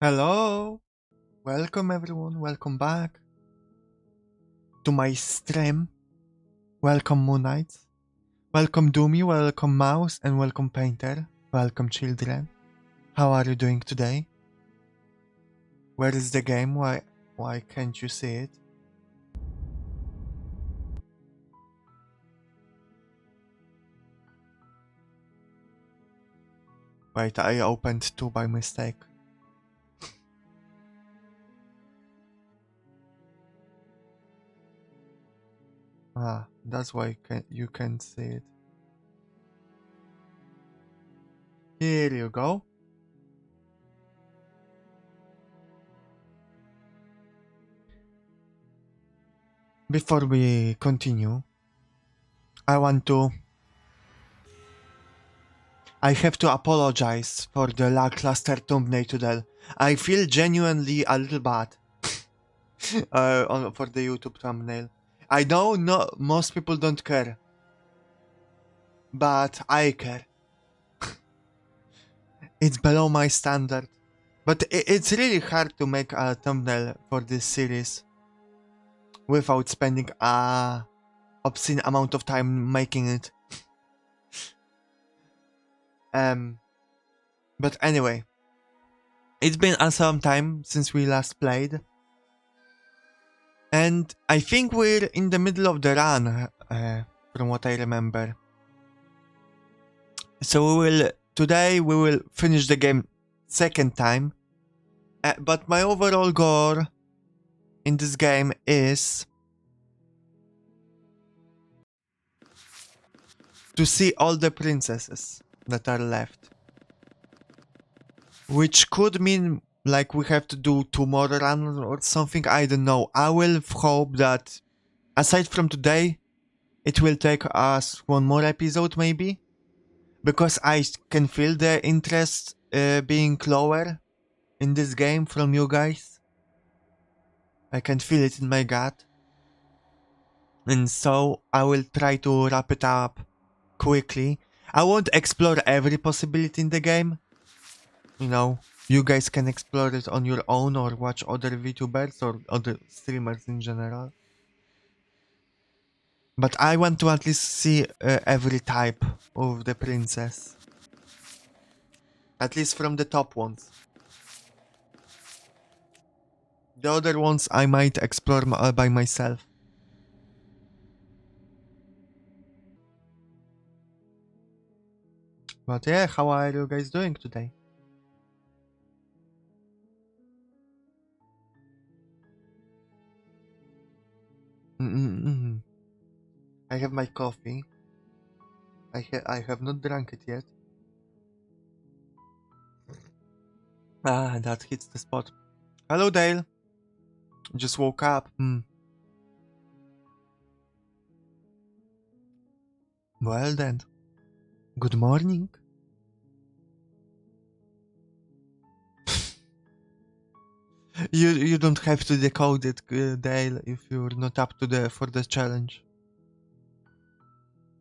Hello, welcome everyone, welcome back to my stream. Welcome Moon Knights, welcome Doomy, welcome Mouse, and welcome Painter. Welcome children. How are you doing today? Where is the game? Why can't you see it? Wait, I opened two by mistake. Ah, that's why you can't see it. Here you go. Before we continue, I have to apologize for the lackluster thumbnail today. I feel genuinely a little bad for the YouTube thumbnail. I know most people don't care, but I care. It's below my standard, but it's really hard to make a thumbnail for this series without spending a obscene amount of time making it. But anyway, it's been some time since we last played, and I think we're in the middle of the run, from what I remember. So today we will finish the game second time, but my overall goal in this game is to see all the princesses that are left, which could mean like we have to do 2 more runs or something. I don't know. I will hope that aside from today it will take us 1 more episode maybe, because I can feel the interest being lower in this game from you guys. I can feel it in my gut, and so I will try to wrap it up quickly. I won't explore every possibility in the game. You know, you guys can explore it on your own or watch other VTubers or other streamers in general. But I want to at least see every type of the princess. At least from the top ones. The other ones I might explore by myself. But yeah, how are you guys doing today? I have my coffee. I have not drunk it yet. Ah, that hits the spot. Hello, Dale. Just woke up. Well then. Good morning. You don't have to decode it, Dale, if you're not up to for the challenge.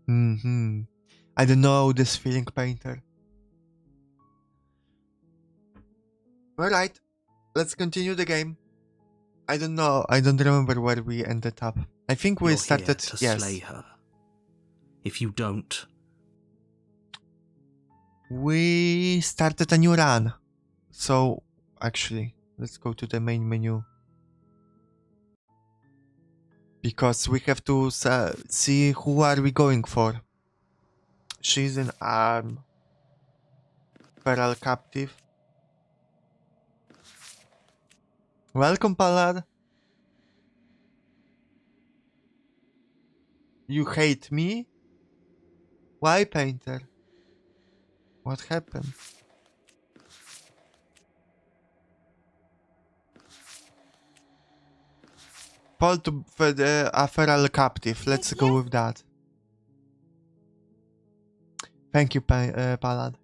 I don't know this feeling, Painter. Alright, let's continue the game. I don't know. I don't remember where we ended up. I think we started to slay her. If you don't, we started a new run. So actually, let's go to the main menu, because we have to see who are we going for. She's an arm. Feral captive. Welcome, Pallad. You hate me? Why, Painter? What happened? Paul to a feral captive. Let's go with that. Thank you, Pallad.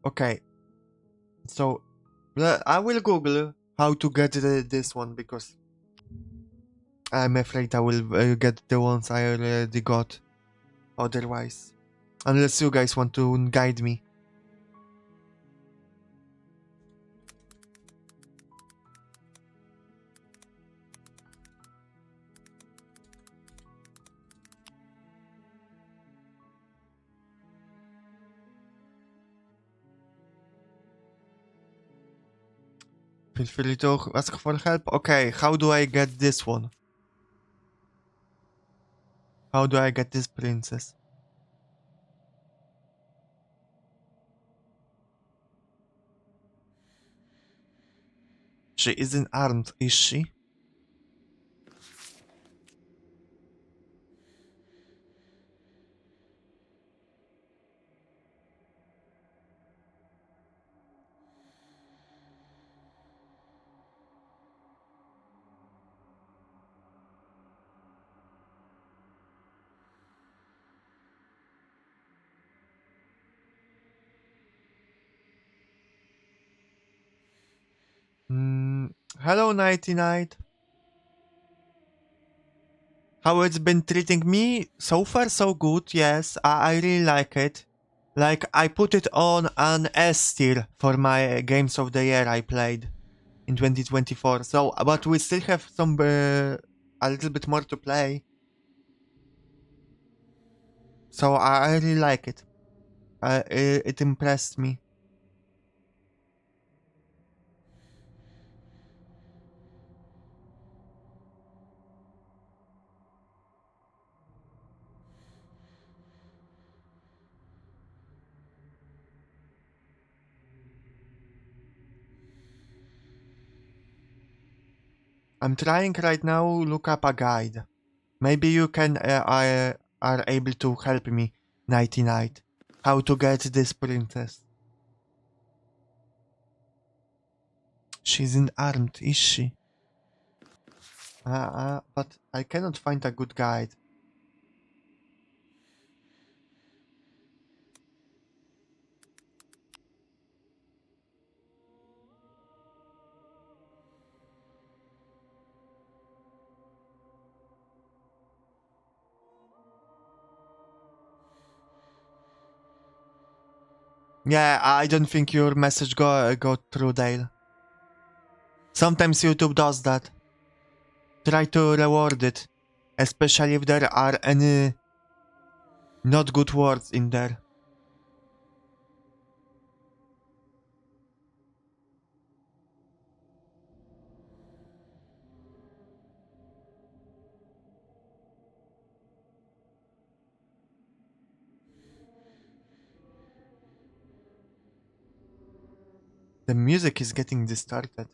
Okay. So, I will Google how to get this one, because I'm afraid I will get the ones I already got. otherwise. Unless you guys want to guide me. Feel free to ask for help. Okay, how do I get this one? How do I get this princess? She isn't armed, is she? Hello, Nighty Night. How it's been treating me? So far, so good, yes. I really like it. Like, I put it on an S tier for my games of the year I played in 2024. So, but we still have some, a little bit more to play. So, I really like it. It impressed me. I'm trying right now look up a guide. Maybe you can are able to help me, Nighty Night. How to get this princess? She isn't armed, is she? But I cannot find a good guide. Yeah, I don't think your message got through, Dale. Sometimes YouTube does that. Try to reward it, especially if there are any not good words in there. The music is getting distorted.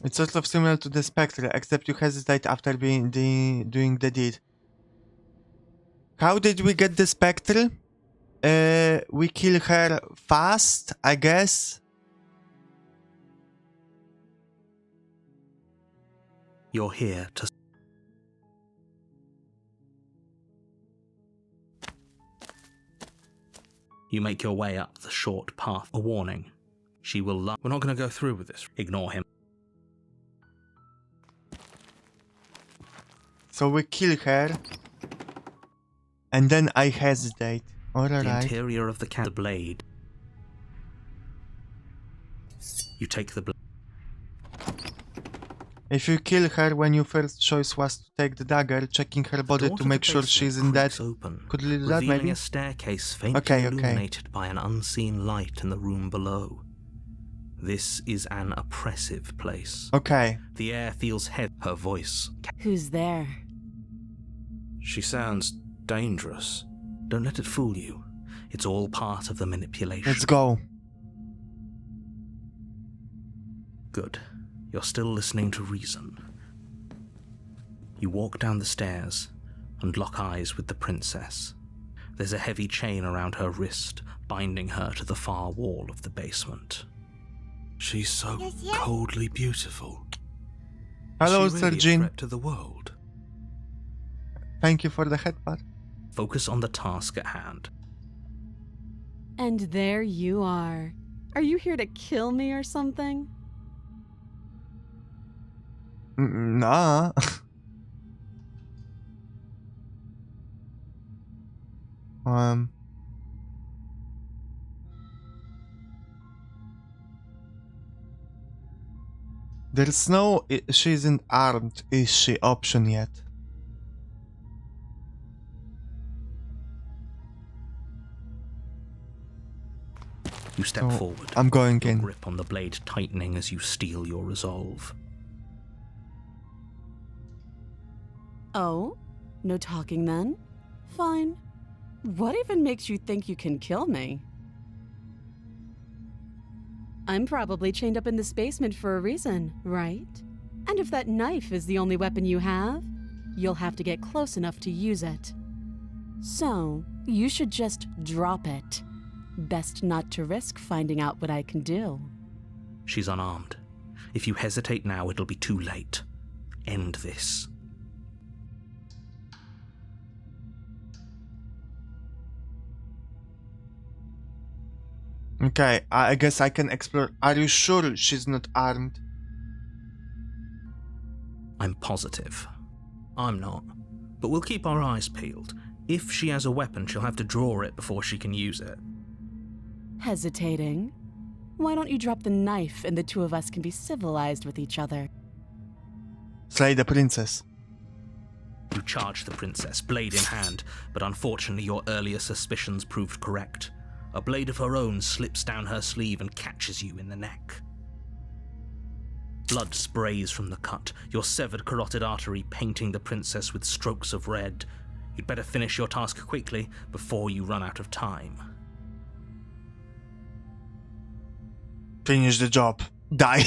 It's sort of similar to the Spectre, except you hesitate after doing the deed. How did we get the Spectre? We kill her fast, I guess. You're here to... You make your way up the short path. A warning. She will lie. We're not going to go through with this. Ignore him. So we kill her. And then I hesitate. Alright. The interior of the blade. You take the blade. If you kill her when your first choice was to take the dagger, checking her body to make sure she isn't dead, could lead to that maybe? A staircase faintly illuminated by an unseen light in the room below. This is an oppressive place. Okay. The air feels heavy. Her voice. Who's there? She sounds dangerous. Don't let it fool you. It's all part of the manipulation. Let's go. Good. You're still listening to reason. You walk down the stairs and lock eyes with the princess. There's a heavy chain around her wrist, binding her to the far wall of the basement. She's so coldly beautiful. Hello, Is she really Sir a Jean. threat to the world? Thank you for the headbutt. Focus on the task at hand. And there you are. Are you here to kill me or something? Nah. There's no she isn't armed, is she option yet. You step forward. I'm going your in. grip on the blade tightening as you steel your resolve. Oh? No talking then? Fine. What even makes you think you can kill me? I'm probably chained up in this basement for a reason, right? And if that knife is the only weapon you have, you'll have to get close enough to use it. So, you should just drop it. Best not to risk finding out what I can do. She's unarmed. If you hesitate now, it'll be too late. End this. Okay, I guess I can explore. Are you sure she's not armed? I'm positive. I'm not. But we'll keep our eyes peeled. If she has a weapon, she'll have to draw it before she can use it. Hesitating? Why don't you drop the knife and the two of us can be civilized with each other? Slay the princess. You charge the princess, blade in hand, but unfortunately your earlier suspicions proved correct. A blade of her own slips down her sleeve and catches you in the neck. Blood sprays from the cut, your severed carotid artery painting the princess with strokes of red. You'd better finish your task quickly before you run out of time. Finish the job. Die.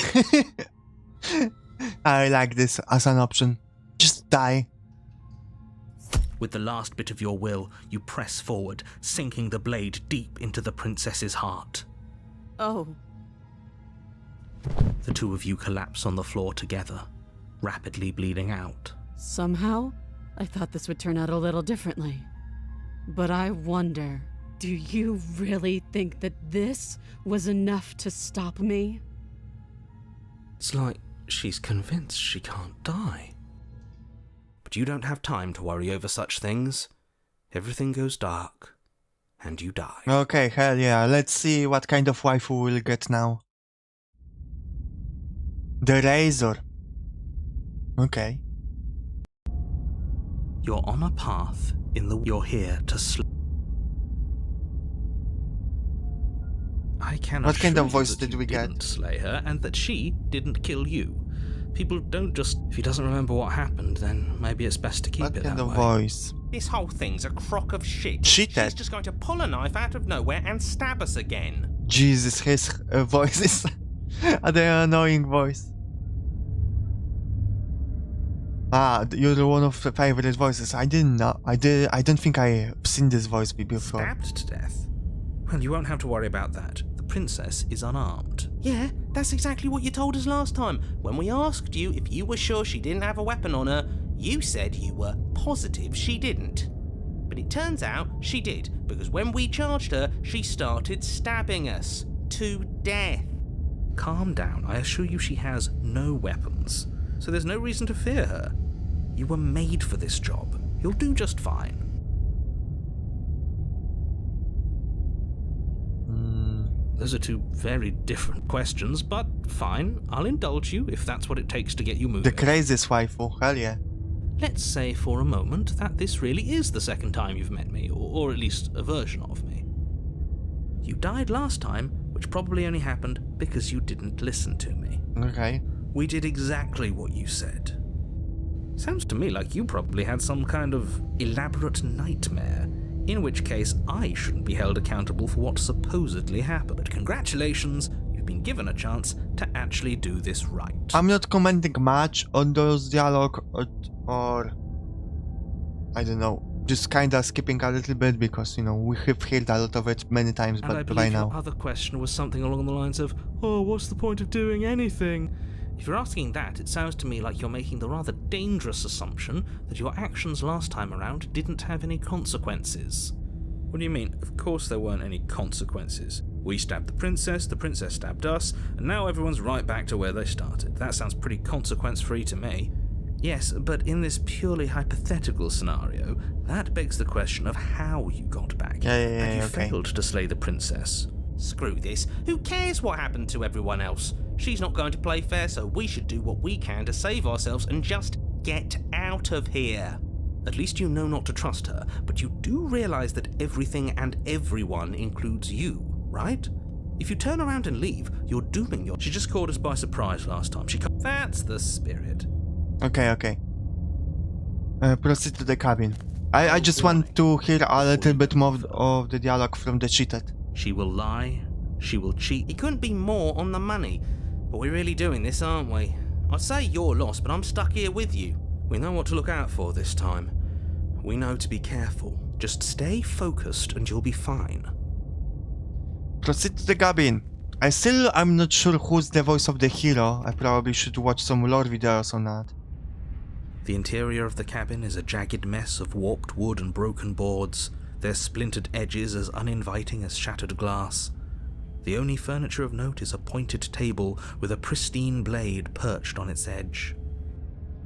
I like this as an option. Just die. With the last bit of your will, you press forward, sinking the blade deep into the princess's heart. Oh. The two of you collapse on the floor together, rapidly bleeding out. Somehow, I thought this would turn out a little differently. But I wonder, do you really think that this was enough to stop me? It's like she's convinced she can't die. But you don't have time to worry over such things. Everything goes dark, and you die. Okay, hell yeah. Let's see what kind of waifu we'll get now. The Razor. Okay. You're on a path in the... You're here to I cannot What kind of assure you voice that did you we get? didn't slay her, and that she didn't kill you. People don't just... If he doesn't remember what happened, then maybe it's best to keep What it kind that of way. voice? This whole thing's a crock of shit. Cheated. She's just going to pull a knife out of nowhere and stab us again. Jesus, his voice is the annoying voice. Ah, you're one of the favorite voices. I didn't know. I don't think I've seen this voice before. Stabbed to death? Well, you won't have to worry about that. The princess is unarmed. Yeah, that's exactly what you told us last time. When we asked you if you were sure she didn't have a weapon on her, you said you were positive she didn't. But it turns out she did, because when we charged her, she started stabbing us to death. Calm down. I assure you she has no weapons. So there's no reason to fear her. You were made for this job. You'll do just fine. Those are two very different questions, but fine. I'll indulge you if that's what it takes to get you moving. The craziest waifu, hell yeah. Let's say for a moment that this really is the second time you've met me, or at least a version of me. You died last time, which probably only happened because you didn't listen to me. Okay. We did exactly what you said. Sounds to me like you probably had some kind of elaborate nightmare, in which case I shouldn't be held accountable for what supposedly happened. But congratulations, you've been given a chance to actually do this right. I'm not commenting much on those dialogue or I don't know. just kinda skipping a little bit because, you know, we have heard a lot of it many times, And I but by believe your now. other question was something along the lines of, oh, what's the point of doing anything? If you're asking that, it sounds to me like you're making the rather dangerous assumption that your actions last time around didn't have any consequences. What do you mean? Of course there weren't any consequences. We stabbed the princess stabbed us, and now everyone's right back to where they started. That sounds pretty consequence-free to me. Yes, but in this purely hypothetical scenario, that begs the question of how you got back. Had you okay. failed to slay the princess? Screw this. Who cares what happened to everyone else? She's not going to play fair, so we should do what we can to save ourselves and just get out of here. At least you know not to trust her, but you do realise that everything and everyone includes you, right? If you turn around and leave, you're dooming your... She just caught us by surprise last time. That's the spirit. Okay. Proceed to the cabin. I just want to hear a little bit more of the dialogue from the cheated. She will lie, she will cheat. He couldn't be more on the money. But we're really doing this, aren't we? I'd say you're lost, but I'm stuck here with you. We know what to look out for this time. We know to be careful. Just stay focused and you'll be fine. Proceed to the cabin. I'm not sure who's the voice of the hero. I probably should watch some lore videos on that. The interior of the cabin is a jagged mess of warped wood and broken boards, their splintered edges as uninviting as shattered glass. The only furniture of note is a pointed table with a pristine blade perched on its edge.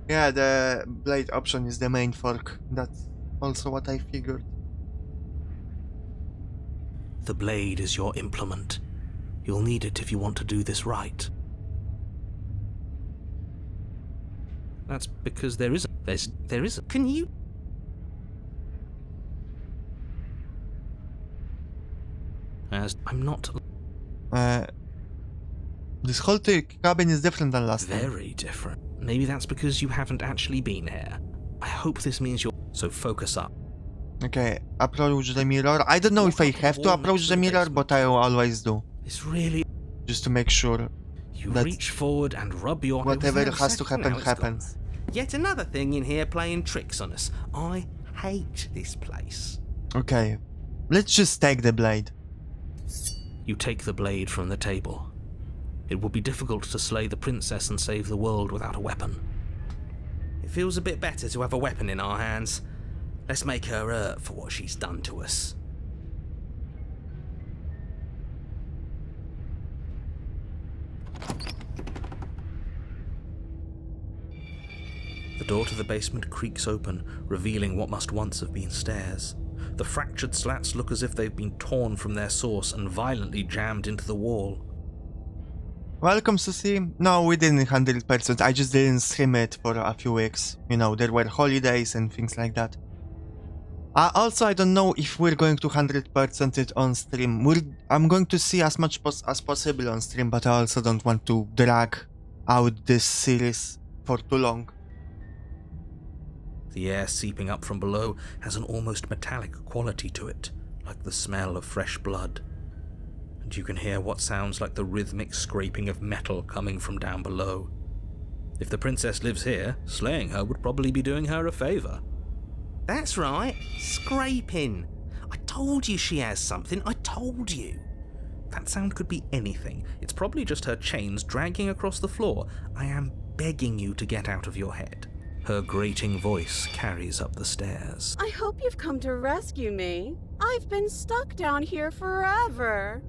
Yeah, the blade option is the main fork. That's also what I figured. The blade is your implement. You'll need it if you want to do this right. That's because there isn't. Can you... As I'm not... This whole cabin is different than last time. Very different. Maybe that's because you haven't actually been here. I hope this means you're... So focus up. Okay, approach the mirror. I don't know if I have to approach the mirror, but I always do. It's really... Just to make sure You that reach forward and rub your... whatever It was has to second, happen now it's gone. happens. Yet another thing in here playing tricks on us. I hate this place. Okay, let's just take the blade. You take the blade from the table. It would be difficult to slay the princess and save the world without a weapon. It feels a bit better to have a weapon in our hands. Let's make her hurt for what she's done to us. The door to the basement creaks open, revealing what must once have been stairs. The fractured slats look as if they've been torn from their source and violently jammed into the wall. Welcome, Susie. No, we didn't 100%. I just didn't stream it for a few weeks. You know, there were holidays and things like that. Also, I don't know if we're going to 100% it on stream. I'm going to see as much as possible on stream, but I also don't want to drag out this series for too long. The air seeping up from below has an almost metallic quality to it, like the smell of fresh blood. And you can hear what sounds like the rhythmic scraping of metal coming from down below. If the princess lives here, slaying her would probably be doing her a favour. That's right, scraping. I told you she has something, I told you. That sound could be anything. It's probably just her chains dragging across the floor. I am begging you to get out of your head. Her grating voice carries up the stairs. I hope you've come to rescue me. I've been stuck down here forever.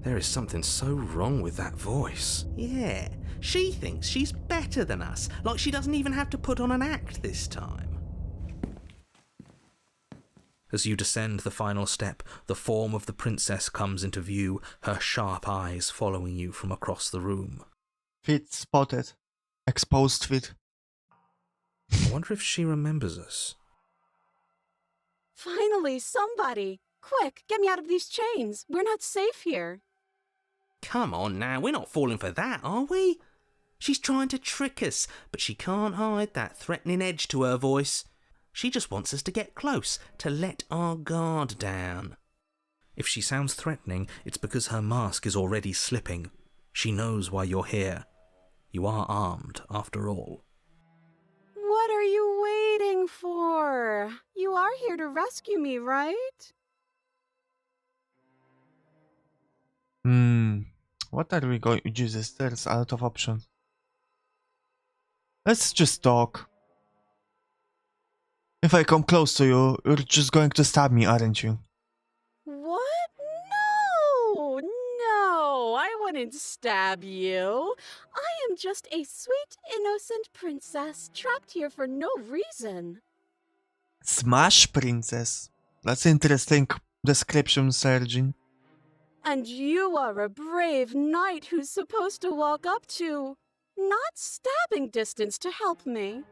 There is something so wrong with that voice. Yeah, she thinks she's better than us, like she doesn't even have to put on an act this time. As you descend the final step, the form of the princess comes into view, her sharp eyes following you from across the room. Feet spotted. Exposed feet. I wonder if she remembers us. Finally, somebody! Quick, get me out of these chains. We're not safe here. Come on now, we're not falling for that, are we? She's trying to trick us, but she can't hide that threatening edge to her voice. She just wants us to get close, to let our guard down. If she sounds threatening, it's because her mask is already slipping. She knows why you're here. You are armed, after all. What are you waiting for? You are here here to rescue me, right? What are we going... Jesus, there's a lot of options. Let's just talk. If I come close to you, you're just going to stab me, aren't you? What? No! No! I wouldn't stab you. I am just a sweet, innocent princess trapped here for no reason. Smash princess. That's interesting description, Sergeant. And you are a brave knight who's supposed to walk up to, not stabbing distance to help me.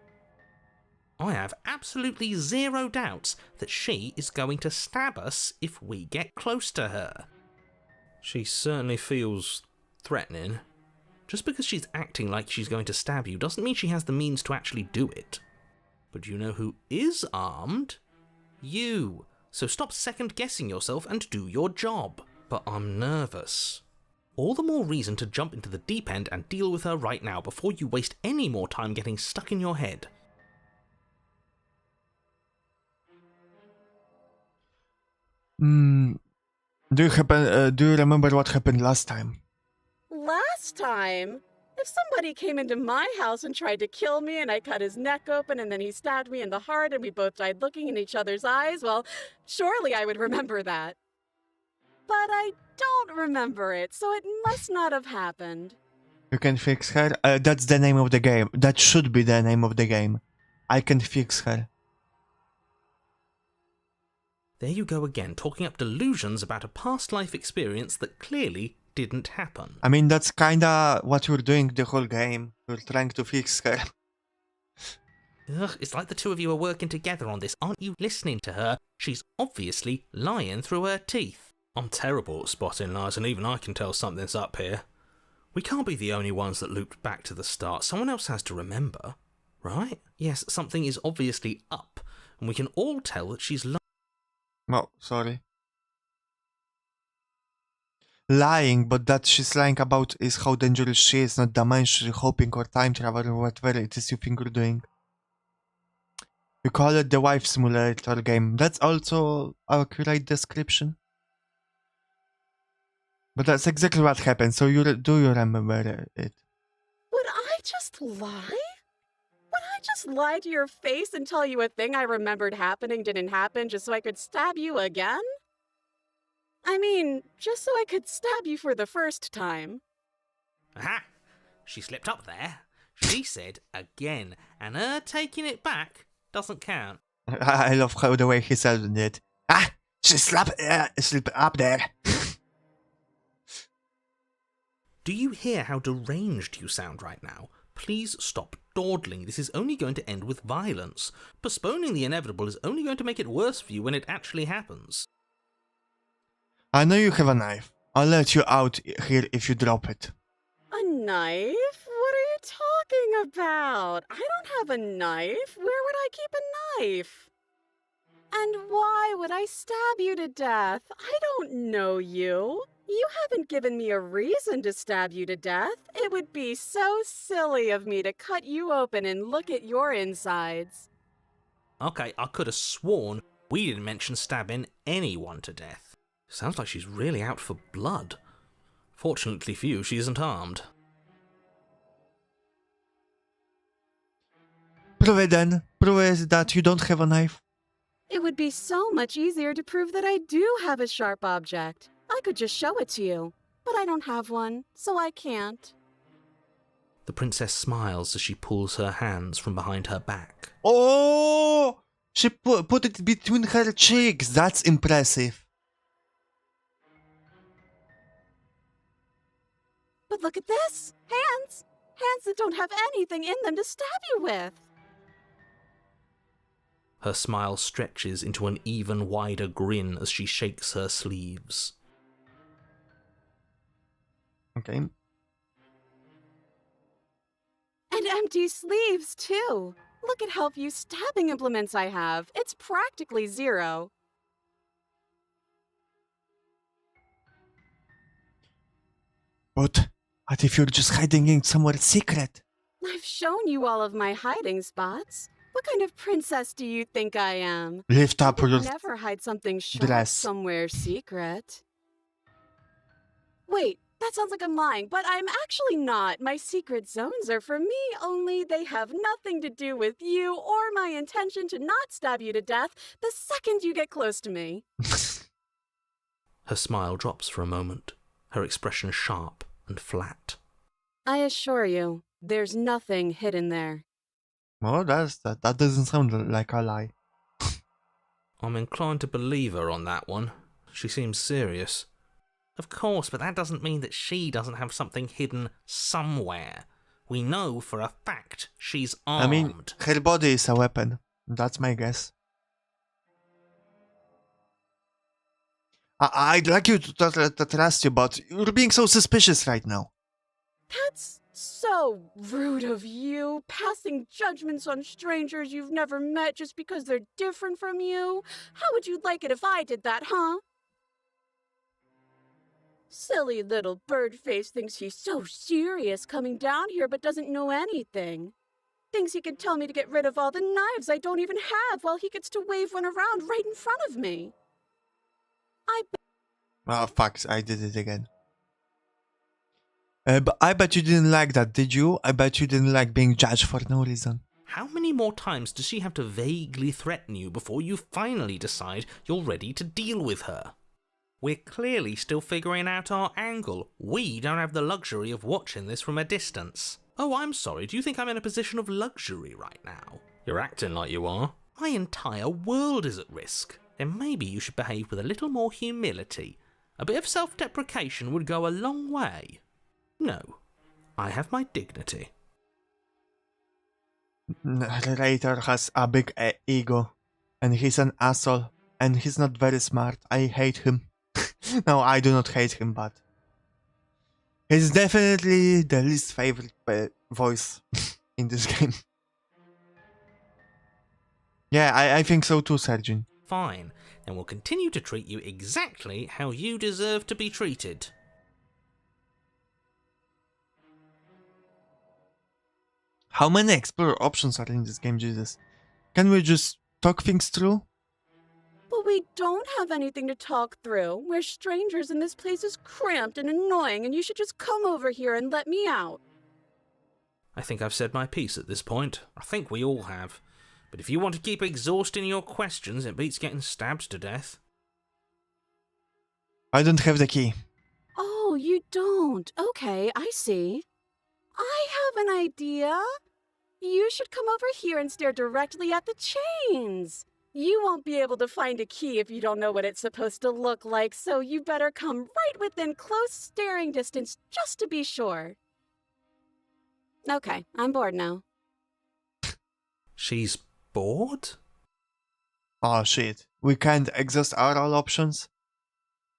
I have absolutely zero doubts that she is going to stab us if we get close to her. She certainly feels threatening. Just because she's acting like she's going to stab you doesn't mean she has the means to actually do it. But you know who is armed? You. So stop second-guessing yourself and do your job. But I'm nervous. All the more reason to jump into the deep end and deal with her right now before you waste any more time getting stuck in your head. Do you remember what happened last time? Last time? If somebody came into my house and tried to kill me and I cut his neck open and then he stabbed me in the heart and we both died looking in each other's eyes, well, surely I would remember that. But I don't remember it, so it must not have happened. You can fix her? That's the name of the game. That should be the name of the game. I can fix her. There you go again, talking up delusions about a past life experience that clearly didn't happen. I mean, that's kinda what you're doing the whole game. You're trying to fix her. Ugh, it's like the two of you are working together on this. Aren't you listening to her? She's obviously lying through her teeth. I'm terrible at spotting lies, and even I can tell something's up here. We can't be the only ones that looped back to the start. Someone else has to remember, right? Yes, something is obviously up, and we can all tell that she's lying. No, sorry. Lying, but that she's lying about is how dangerous she is, not dimension hopping or time travel or whatever it is you think you're doing. You call it the wife simulator game. That's also an accurate description. But that's exactly what happened, so do you remember it? Would I just lie? Would I just lie to your face and tell you a thing I remembered happening didn't happen just so I could stab you again? I mean, just so I could stab you for the first time. Aha! She slipped up there. She said again, and her taking it back doesn't count. I love how the way he said it. Ah! She slipped up there. Do you hear how deranged you sound right now? Please stop dawdling. This is only going to end with violence. Postponing the inevitable is only going to make it worse for you when it actually happens. I know you have a knife. I'll let you out here if you drop it. A knife? What are you talking about? I don't have a knife. Where would I keep a knife? And why would I stab you to death? I don't know you. You haven't given me a reason to stab you to death. It would be so silly of me to cut you open and look at your insides. Okay, I could have sworn we didn't mention stabbing anyone to death. Sounds like she's really out for blood. Fortunately for you, she isn't armed. Prove it then. Prove it that you don't have a knife. It would be so much easier to prove that I do have a sharp object. I could just show it to you, but I don't have one, so I can't. The princess smiles as she pulls her hands from behind her back. Oh! She put it between her cheeks. That's impressive. But look at this! Hands! Hands that don't have anything in them to stab you with! Her smile stretches into an even wider grin as she shakes her sleeves. Okay. And empty sleeves, too! Look at how few stabbing implements I have. It's practically zero. But what if you're just hiding in somewhere secret? I've shown you all of my hiding spots. What kind of princess do you think I am? Lift I up would your never hide something sharp dress. somewhere secret. Wait, that sounds like I'm lying, but I'm actually not. My secret zones are for me only. They have nothing to do with you or my intention to not stab you to death the second you get close to me. Her smile drops for a moment, her expression sharp and flat. I assure you, there's nothing hidden there. Oh, that doesn't sound like a lie. I'm inclined to believe her on that one. She seems serious. Of course, but that doesn't mean that she doesn't have something hidden somewhere. We know for a fact she's armed. I mean, her body is a weapon. That's my guess. I'd like you to trust you, but you're being so suspicious right now. That's so rude of you, passing judgments on strangers you've never met just because they're different from you. How would you like it if I did that, huh? Silly little bird-face thinks he's so serious coming down here but doesn't know anything. Thinks he can tell me to get rid of all the knives I don't even have while he gets to wave one around right in front of me. Oh, fuck, I did it again. But I bet you didn't like that, did you? I bet you didn't like being judged for no reason. How many more times does she have to vaguely threaten you before you finally decide you're ready to deal with her? We're clearly still figuring out our angle. We don't have the luxury of watching this from a distance. Oh, I'm sorry, do you think I'm in a position of luxury right now? You're acting like you are. My entire world is at risk. Then maybe you should behave with a little more humility. A bit of self-deprecation would go a long way. No, I have my dignity. Narrator has a big ego, and he's an asshole, and he's not very smart. I hate him. No, I do not hate him, but he's definitely the least favorite voice in this game. Yeah, I think so too, Sergeant. Fine, then we'll continue to treat you exactly how you deserve to be treated. How many explore options are in this game, Jesus? Can we just talk things through? But we don't have anything to talk through. We're strangers and this place is cramped and annoying and you should just come over here and let me out. I think I've said my piece at this point. I think we all have. But if you want to keep exhausting your questions, it beats getting stabbed to death. I don't have the key. Oh, you don't? Okay, I see. I have an idea. You should come over here and stare directly at the chains. You won't be able to find a key if you don't know what it's supposed to look like, so you better come right within close staring distance just to be sure. Okay, I'm bored now. She's bored? Oh shit. We can't exhaust our all options?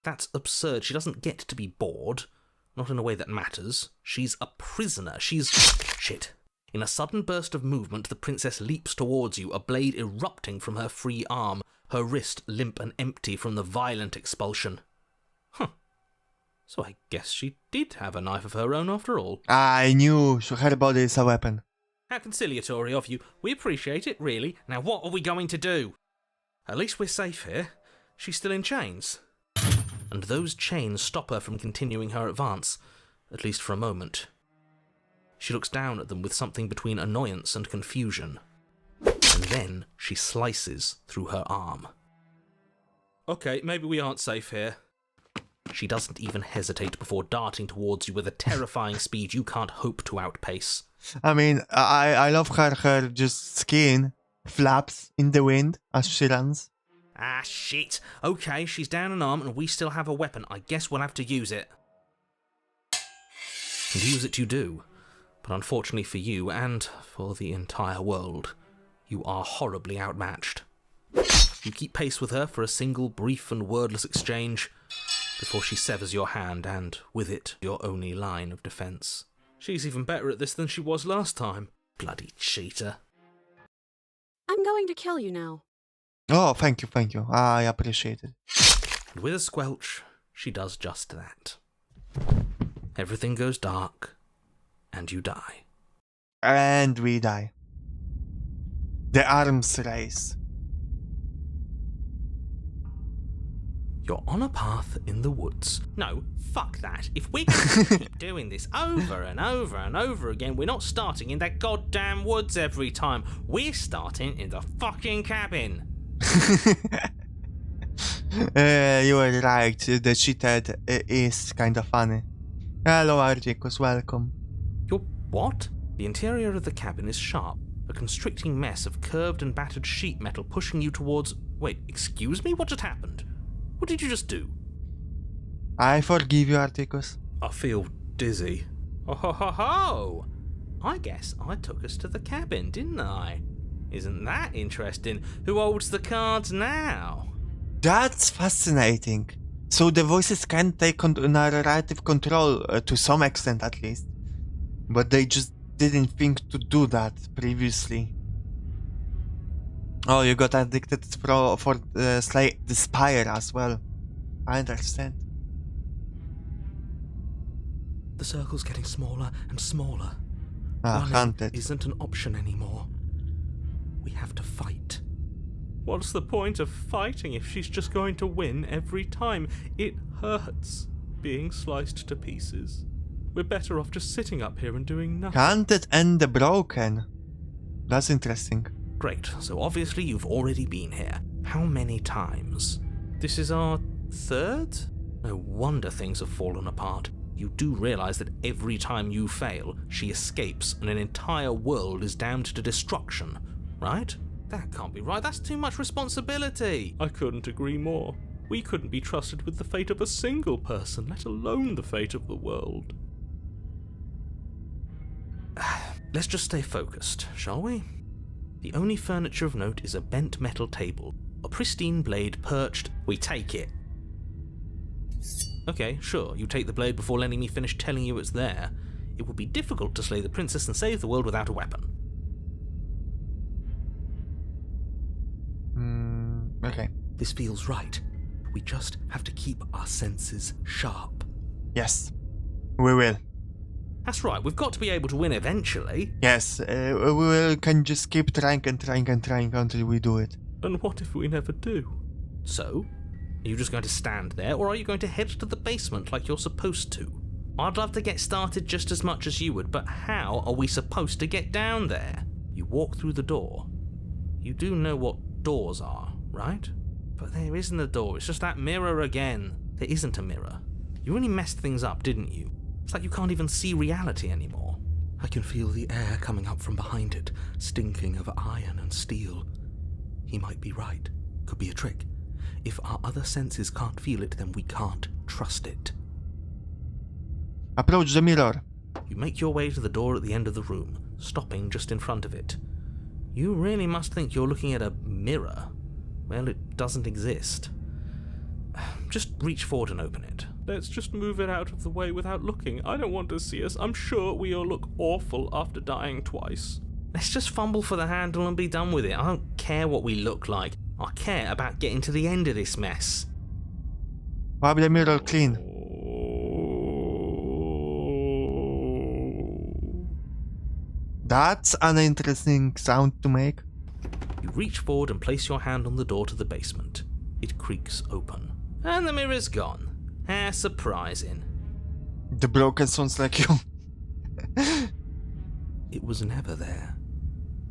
That's absurd. She doesn't get to be bored. Not in a way that matters. She's a prisoner. She's... Shit. In a sudden burst of movement, the princess leaps towards you, a blade erupting from her free arm, her wrist limp and empty from the violent expulsion. Huh. So I guess she did have a knife of her own after all. I knew her body is a weapon. How conciliatory of you. We appreciate it, really. Now what are we going to do? At least we're safe here. She's still in chains. And those chains stop her from continuing her advance, at least for a moment. She looks down at them with something between annoyance and confusion. And then she slices through her arm. Okay, maybe we aren't safe here. She doesn't even hesitate before darting towards you with a terrifying speed you can't hope to outpace. I mean, I love her just skin flaps in the wind as she runs. Ah, shit. Okay, she's down an arm and we still have a weapon. I guess we'll have to use it. And use it you do. But unfortunately for you, and for the entire world, you are horribly outmatched. You keep pace with her for a single brief and wordless exchange before she severs your hand and, with it, your only line of defence. She's even better at this than she was last time. Bloody cheater. I'm going to kill you now. Oh, thank you. I appreciate it. And with a squelch, she does just that. Everything goes dark, and you die. And we die. The arms race. You're on a path in the woods. No, fuck that. If we can keep doing this over and over and over again, we're not starting in that goddamn woods every time. We're starting in the fucking cabin. You were right. The cheated is kind of funny. Hello, Articus. Welcome. You're what? The interior of the cabin is sharp, a constricting mess of curved and battered sheet metal pushing you towards... Wait, excuse me? What just happened? What did you just do? I forgive you, Articus. I feel dizzy. Oh ho ho ho! I guess I took us to the cabin, didn't I? Isn't that interesting? Who holds the cards now? That's fascinating. So the voices can take narrative control to some extent at least. But they just didn't think to do that previously. Oh, you got addicted for Slay the Spire as well. I understand. The circle's getting smaller and smaller. Ah, hunted. Isn't an option anymore. We have to fight. What's the point of fighting if she's just going to win every time? It hurts being sliced to pieces. We're better off just sitting up here and doing nothing. Hunted and the Broken. That's interesting. Great, so obviously you've already been here. How many times? This is our third? No wonder things have fallen apart. You do realise that every time you fail, she escapes and an entire world is damned to destruction, right? That can't be right, that's too much responsibility! I couldn't agree more. We couldn't be trusted with the fate of a single person, let alone the fate of the world. Let's just stay focused, shall we? The only furniture of note is a bent metal table, a pristine blade perched. We take it. Okay, sure, you take the blade before letting me finish telling you it's there. It would be difficult to slay the princess and save the world without a weapon. Okay. This feels right. We just have to keep our senses sharp. Yes. We will. That's right, we've got to be able to win eventually. Yes, we can just keep trying until we do it. And what if we never do? So, are you just going to stand there, or are you going to head to the basement like you're supposed to? I'd love to get started just as much as you would, but how are we supposed to get down there? You walk through the door. You do know what doors are, right? But there isn't a door, it's just that mirror again. There isn't a mirror. You really messed things up, didn't you? It's like you can't even see reality anymore. I can feel the air coming up from behind it, stinking of iron and steel. He might be right. Could be a trick. If our other senses can't feel it, then we can't trust it. Approach the mirror. You make your way to the door at the end of the room, stopping just in front of it. You really must think you're looking at a mirror. Well, it doesn't exist. Just reach forward and open it. Let's just move it out of the way without looking. I don't want to see us. I'm sure we all look awful after dying twice. Let's just fumble for the handle and be done with it. I don't care what we look like. I care about getting to the end of this mess. Wipe the mirror clean. That's an interesting sound to make. You reach forward and place your hand on the door to the basement. It creaks open. And the mirror's gone. How surprising. The Broken sounds like you. It was never there.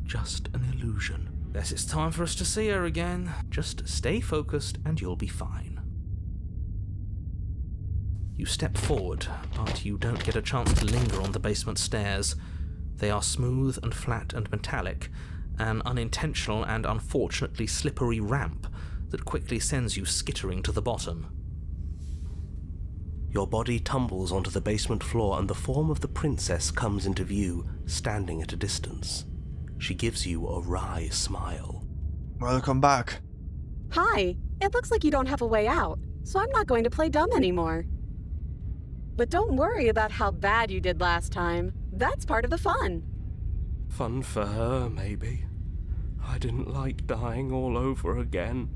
Just an illusion. Guess it's time for us to see her again. Just stay focused and you'll be fine. You step forward, but you don't get a chance to linger on the basement stairs. They are smooth and flat and metallic, an unintentional and unfortunately slippery ramp that quickly sends you skittering to the bottom. Your body tumbles onto the basement floor and the form of the princess comes into view, standing at a distance. She gives you a wry smile. Welcome back. Hi, it looks like you don't have a way out, so I'm not going to play dumb anymore. But don't worry about how bad you did last time. That's part of the fun. Fun for her, maybe. I didn't like dying all over again.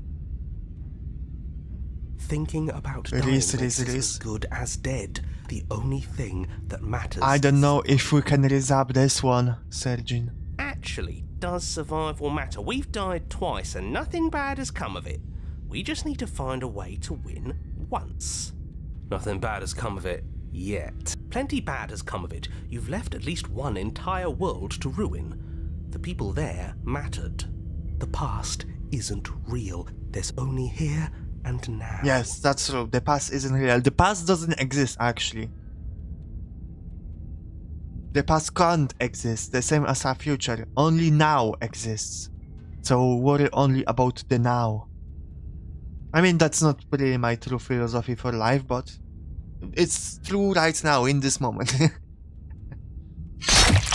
Thinking about dying makes us as good as dead. The only thing that matters. I don't know if we can resolve this one, Sergeant. Actually, does survival matter? We've died twice and nothing bad has come of it. We just need to find a way to win once. Nothing bad has come of it yet. Plenty bad has come of it. You've left at least one entire world to ruin. The people there mattered. The past isn't real. There's only here and now. Yes, that's true. The past isn't real. The past doesn't exist, actually. The past can't exist, the same as our future. Only now exists. So worry only about the now. I mean, that's not really my true philosophy for life, but it's true right now, in this moment.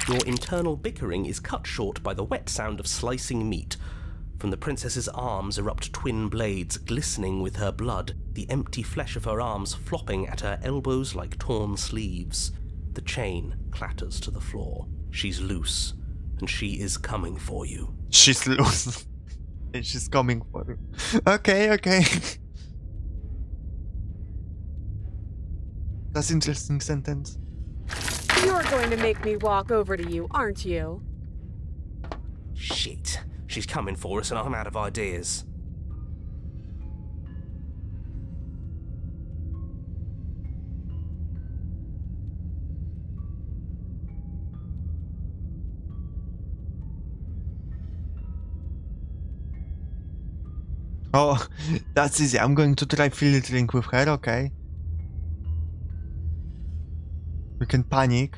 Your internal bickering is cut short by the wet sound of slicing meat. From the princess's arms erupt twin blades glistening with her blood, the empty flesh of her arms flopping at her elbows like torn sleeves. The chain clatters to the floor. She's loose, and she is coming for you. She's loose. And she's coming for you. Okay. That's interesting sentence. You're going to make me walk over to you, aren't you? Shit. She's coming for us and I'm out of ideas. Oh, that's easy. I'm going to try filtering with her, okay. We can panic.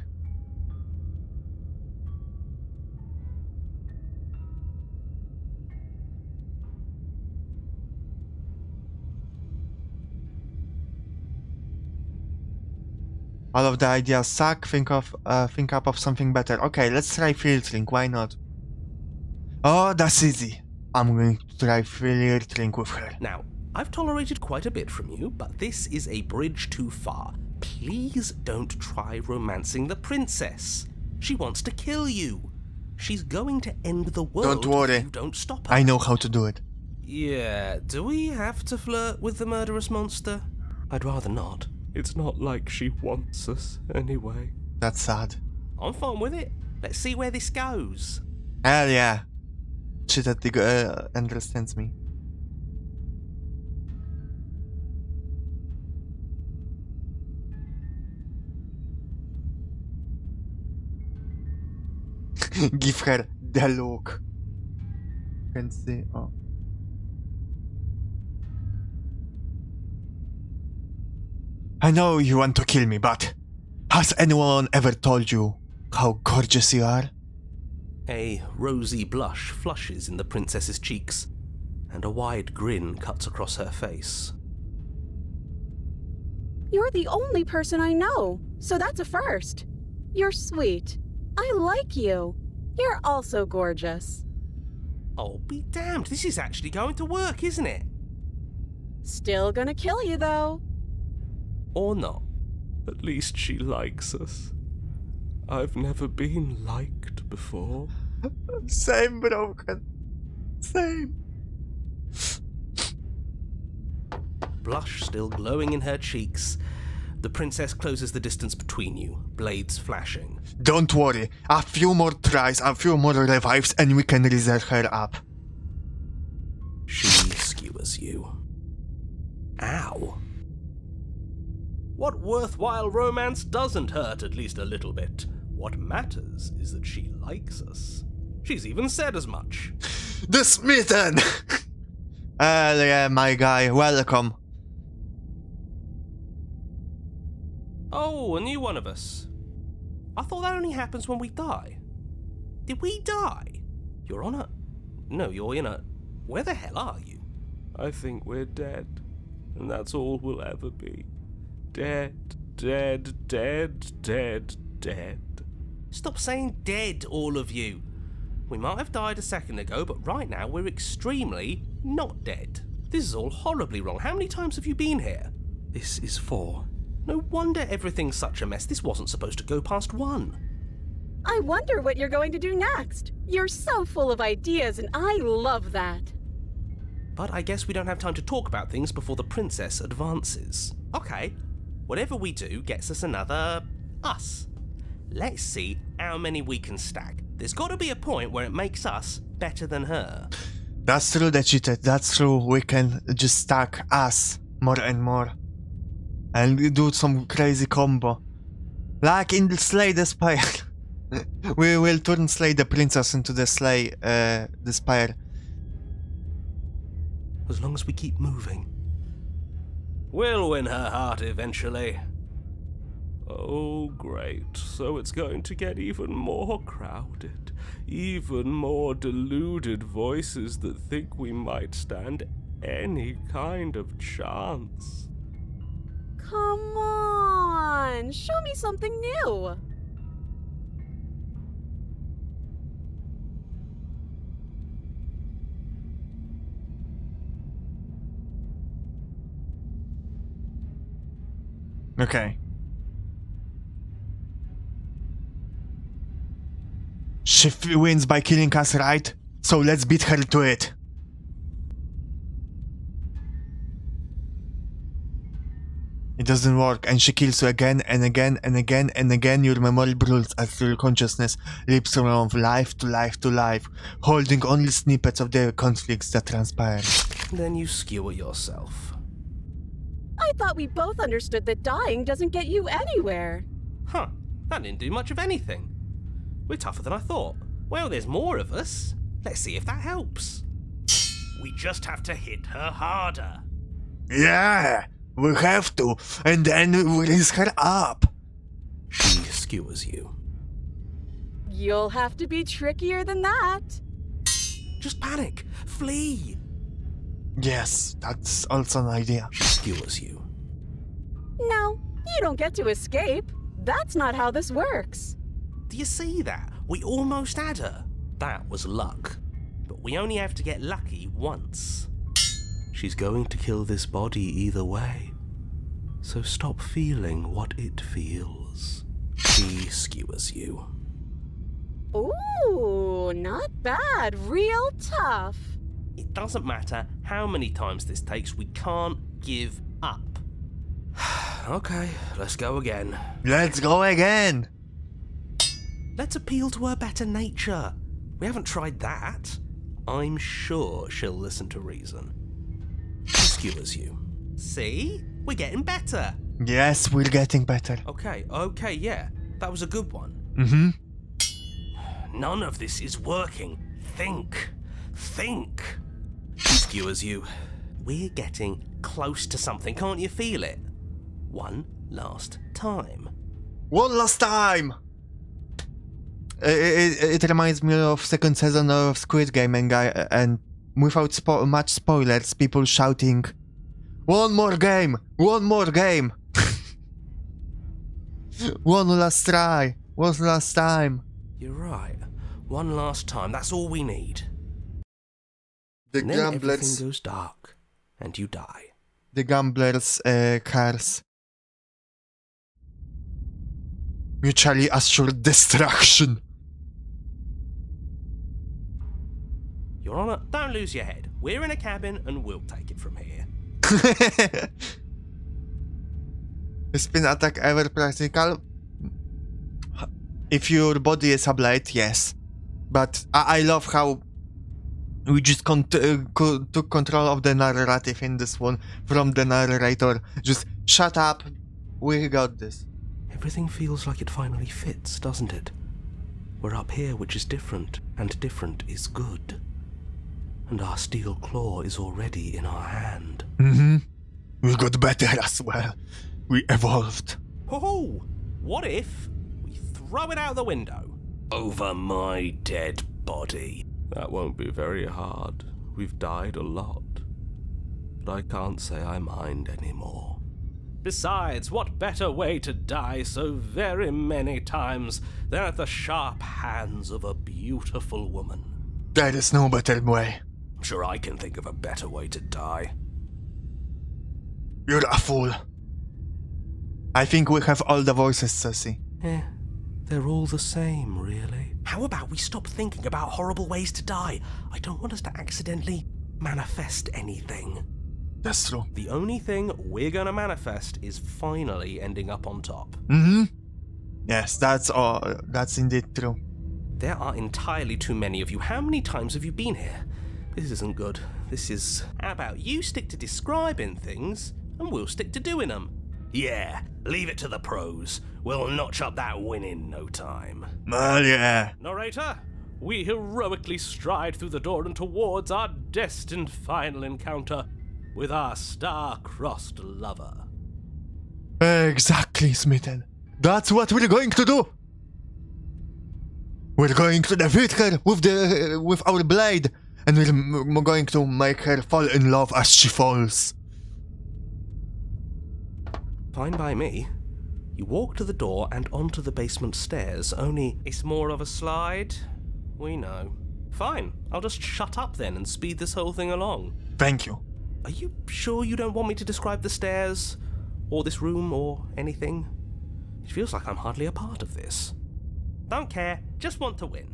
All of the ideas suck. Think up of something better. Okay, let's try filtering. Why not? Oh, that's easy. I'm going to try filtering with her. Now, I've tolerated quite a bit from you, but this is a bridge too far. Please don't try romancing the princess. She wants to kill you. She's going to end the world Don't worry. if you don't stop her. I know how to do it. Yeah, do we have to flirt with the murderous monster? I'd rather not. It's not like she wants us anyway. That's sad. I'm fine with it. Let's see where this goes. Hell yeah. She that understands me. Give her the look. You can see. Oh. I know you want to kill me, but has anyone ever told you how gorgeous you are? A rosy blush flushes in the princess's cheeks, and a wide grin cuts across her face. You're the only person I know, so that's a first. You're sweet. I like you. You're also gorgeous. Oh, be damned, this is actually going to work, isn't it? Still gonna kill you, though. Or not. At least she likes us. I've never been liked before. Same, broken. Same. Blush still glowing in her cheeks, the princess closes the distance between you, blades flashing. Don't worry. A few more tries, a few more revives, and we can reserve her up. She skewers you. Ow. What worthwhile romance doesn't hurt at least a little bit? What matters is that she likes us. She's even said as much. The smitten! Yeah, my guy, welcome. Oh, a new one of us. I thought that only happens when we die. Did we die? You're on a... No, you're in a... Where the hell are you? I think we're dead, and that's all we'll ever be. Dead, dead, dead, dead, dead. Stop saying dead, all of you. We might have died a second ago, but right now we're extremely not dead. This is all horribly wrong. How many times have you been here? This is 4. No wonder everything's such a mess. This wasn't supposed to go past 1. I wonder what you're going to do next. You're so full of ideas, and I love that. But I guess we don't have time to talk about things before the princess advances. Okay, whatever we do gets us another us. Let's see how many we can stack. There's got to be a point where it makes us better than her. That's true, they cheated. That's true. We can just stack us more and more. And do some crazy combo. Like in the Slay the Spire. We will turn Slay the Princess into the Slay the Spire. As long as we keep moving. We'll win her heart eventually. Oh, great. So it's going to get even more crowded. Even more deluded voices that think we might stand any kind of chance. Come on! Show me something new! Okay. She wins by killing us, right? So let's beat her to it. It doesn't work, and she kills you again and again and again and again. Your memory broods as your consciousness leaps from life to life to life, holding only snippets of the conflicts that transpire. Then you skewer yourself. I thought we both understood that dying doesn't get you anywhere. Huh, that didn't do much of anything. We're tougher than I thought. Well, there's more of us. Let's see if that helps. We just have to hit her harder. Yeah, we have to, and then we raise her up. She skewers you. You'll have to be trickier than that. Just panic. Flee. Yes, that's also an idea. She skewers you. No, you don't get to escape. That's not how this works. Do you see that? We almost had her. That was luck. But we only have to get lucky once. She's going to kill this body either way. So stop feeling what it feels. She skewers you. Ooh, not bad. Real tough. It doesn't matter how many times this takes, we can't give up. Okay, let's go again. Let's go again. Let's appeal to her better nature. We haven't tried that. I'm sure she'll listen to reason. She skewers you. See? We're getting better. Yes, we're getting better. Okay, yeah. That was a good one. Mm-hmm. None of this is working. Think. She skewers you. We're getting close to something. Can't you feel it? One last time. One last time! It reminds me of second season of Squid Game, and without much spoilers, people shouting, "One more game! One more game!" One last try! One last time! You're right. One last time. That's all we need. The And then everything gamblers, goes dark, and you die. the gamblers' curse. Mutually assured destruction. Your Honor, don't lose your head. We're in a cabin, and we'll take it from here. Spin attack ever practical? If your body is a blade, yes. But I love how we just took control of the narrative in this one from the narrator. Just shut up, we got this. Everything feels like it finally fits, doesn't it? We're up here, which is different, and different is good. And our steel claw is already in our hand. Mm-hmm. We got better as well. We evolved. Ho-ho! What if we throw it out the window? Over my dead body. That won't be very hard. We've died a lot. But I can't say I mind anymore. Besides, what better way to die so very many times than at the sharp hands of a beautiful woman? There is no better way. I'm sure I can think of a better way to die. You're a fool. I think we have all the voices, Cersei. They're all the same, really. How about we stop thinking about horrible ways to die? I don't want us to accidentally manifest anything. That's true. The only thing we're gonna manifest is finally ending up on top. Mm-hmm. Yes, that's all. That's indeed true. There are entirely too many of you. How many times have you been here? This isn't good. This is... How about you stick to describing things, and we'll stick to doing them? Yeah, leave it to the pros. We'll notch up that win in no time. Well, yeah. Narrator, we heroically stride through the door and towards our destined final encounter with our star-crossed lover. Exactly, Smitten. That's what we're going to do. We're going to defeat her with our blade, and we're going to make her fall in love as she falls. Fine by me. You walk to the door and onto the basement stairs, only it's more of a slide. We know. Fine, I'll just shut up then and speed this whole thing along. Thank you. Are you sure you don't want me to describe the stairs, or this room, or anything? It feels like I'm hardly a part of this. Don't care, just want to win.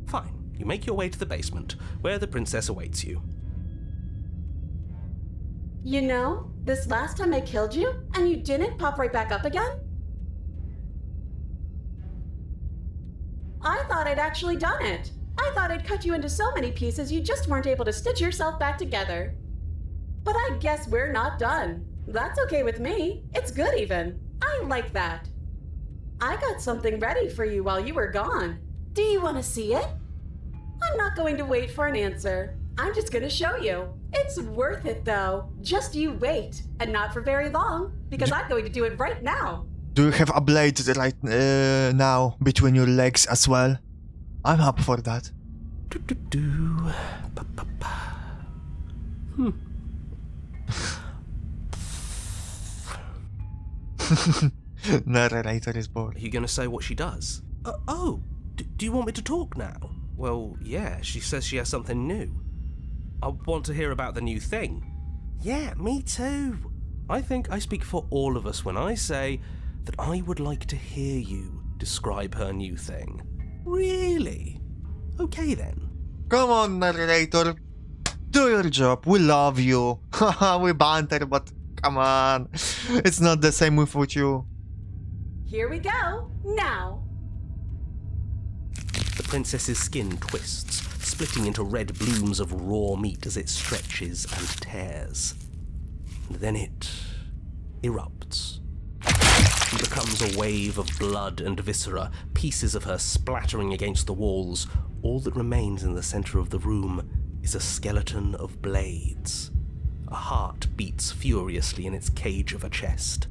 Fine, you make your way to the basement, where the princess awaits you. You know, this last time I killed you, and you didn't pop right back up again? I thought I'd actually done it. I thought I'd cut you into so many pieces you just weren't able to stitch yourself back together. But I guess we're not done. That's okay with me. It's good even. I like that. I got something ready for you while you were gone. Do you want to see it? I'm not going to wait for an answer. I'm just going to show you. It's worth it though. Just you wait. And not for very long, because I'm going to do it right now. Do you have a blade right now between your legs as well? I'm up for that. Narrator is bored. Are you going to say what she does? Do you want me to talk now? Well, yeah, she says she has something new. I want to hear about the new thing. Yeah, me too. I think I speak for all of us when I say that I would like to hear you describe her new thing. Really? Okay then. Come on, narrator. Do your job. We love you. Haha, we banter, but come on. It's not the same with you. Here we go. Now. The princess's skin twists, splitting into red blooms of raw meat as it stretches and tears. And then it erupts. She becomes a wave of blood and viscera, pieces of her splattering against the walls. All that remains in the center of the room is a skeleton of blades. A heart beats furiously in its cage of a chest.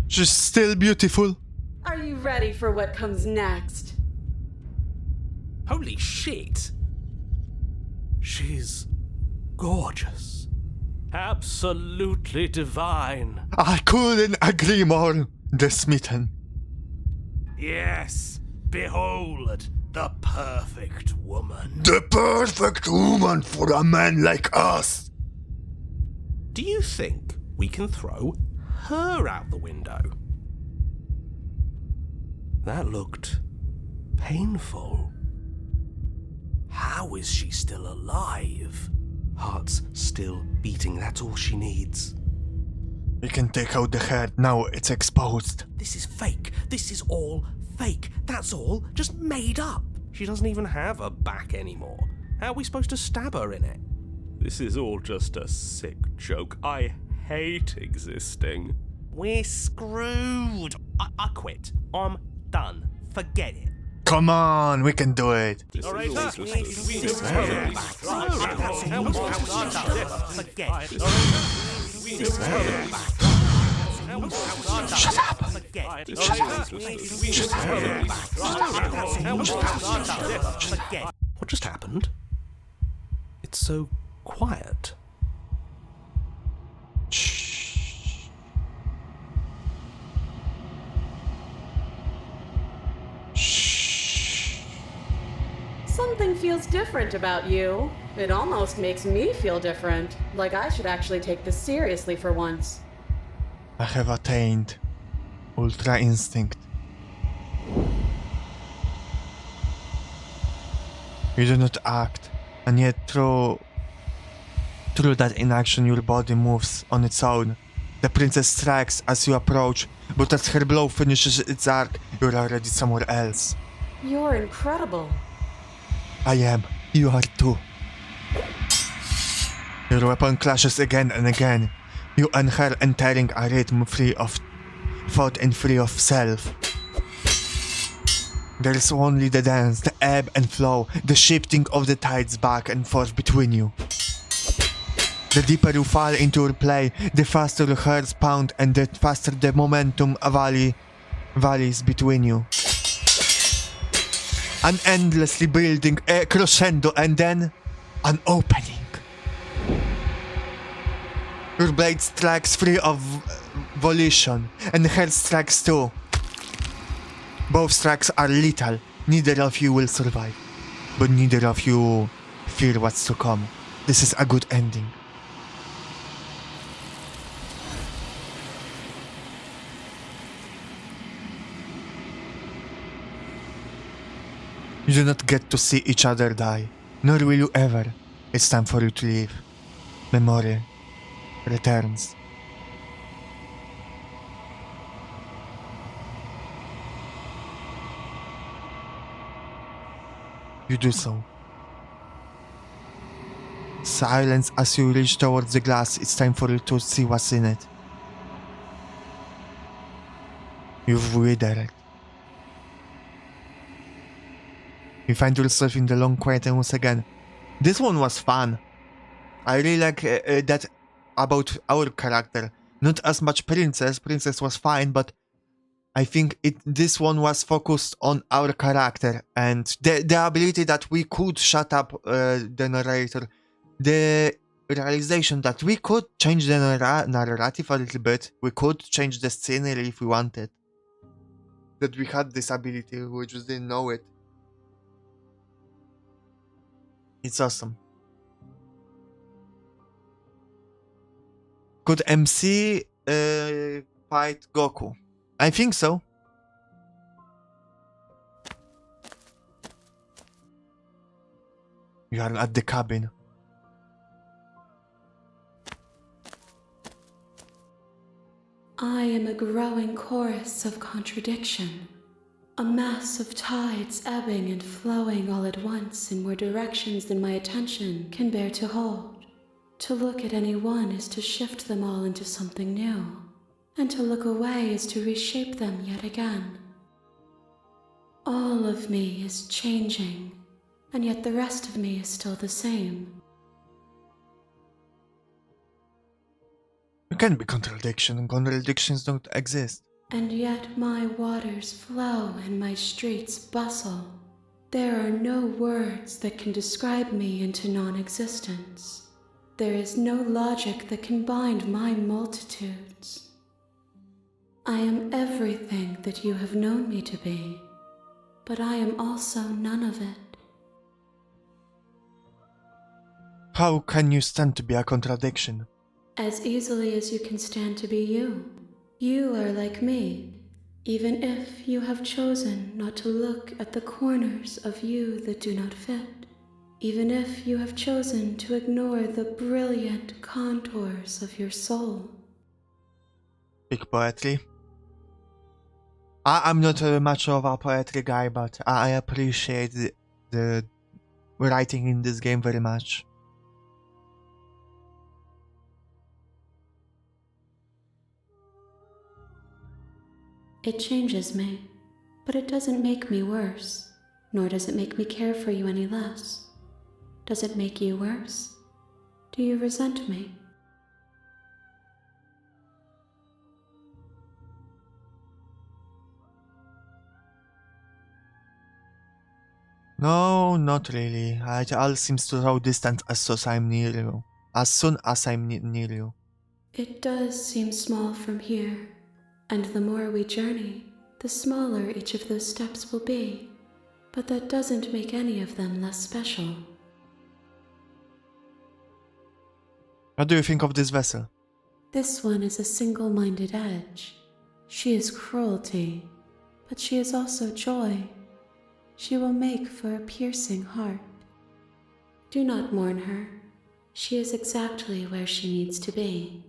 She's still beautiful. Are you ready for what comes next? Holy shit! She's gorgeous. Absolutely divine. I couldn't agree more. The Smitten. Yes, behold, the perfect woman. The perfect woman for a man like us. Do you think we can throw her out the window? That looked painful. How is she still alive? Heart's still beating, that's all she needs. We can take out the head, now it's exposed. This is fake. This is all fake. That's all just made up. She doesn't even have a back anymore. How are we supposed to stab her in it? This is all just a sick joke. I hate existing. We're screwed. I quit. I'm done. Forget it. Come on, we can do it. This All right, is all sir. just a Shut up. What just happened? It's so quiet. Shh. Shh. Something feels different about you. It almost makes me feel different. Like I should actually take this seriously for once. I have attained Ultra Instinct. You do not act, and yet through that inaction your body moves on its own. The princess strikes as you approach, but as her blow finishes its arc, you're already somewhere else. You're incredible. I am. You are too. Your weapon clashes again and again. You and her entering a rhythm free of thought and free of self. There is only the dance, the ebb and flow, the shifting of the tides back and forth between you. The deeper you fall into your play, the faster your hearts pound and the faster the momentum valleys between you. An endlessly building, a crescendo, and then an opening. Your blade strikes free of volition, and her strikes too. Both strikes are lethal. Neither of you will survive, but neither of you fear what's to come. This is a good ending. You do not get to see each other die, nor will you ever. It's time for you to leave. Memory returns. You do so. Silence as you reach towards the glass. It's time for you to see what's in it. You've withered. You find yourself in the long quiet once again. This one was fun. I really like that about our character. Not as much Princess. Princess was fine, but I think this one was focused on our character and the ability that we could shut up the narrator. The realization that we could change the narrative a little bit. We could change the scenery if we wanted. That we had this ability, we just didn't know it. It's awesome. Could MC fight Goku? I think so. You are at the cabin. I am a growing chorus of contradiction. A mass of tides ebbing and flowing all at once in more directions than my attention can bear to hold. To look at any one is to shift them all into something new, and to look away is to reshape them yet again. All of me is changing, and yet the rest of me is still the same. There can be contradiction, and contradictions don't exist. And yet my waters flow and my streets bustle. There are no words that can describe me into non-existence. There is no logic that can bind my multitudes. I am everything that you have known me to be, but I am also none of it. How can you stand to be a contradiction? As easily as you can stand to be you. You are like me, even if you have chosen not to look at the corners of you that do not fit, even if you have chosen to ignore the brilliant contours of your soul. Big poetry. I'm not much of a poetry guy, but I appreciate the writing in this game very much. It changes me, but it doesn't make me worse, nor does it make me care for you any less. Does it make you worse? Do you resent me? No, not really. It all seems to grow distant as soon as I'm near you. As soon as I'm near you. It does seem small from here, and the more we journey, the smaller each of those steps will be. But that doesn't make any of them less special. What do you think of this vessel? This one is a single-minded edge. She is cruelty, but she is also joy. She will make for a piercing heart. Do not mourn her. She is exactly where she needs to be.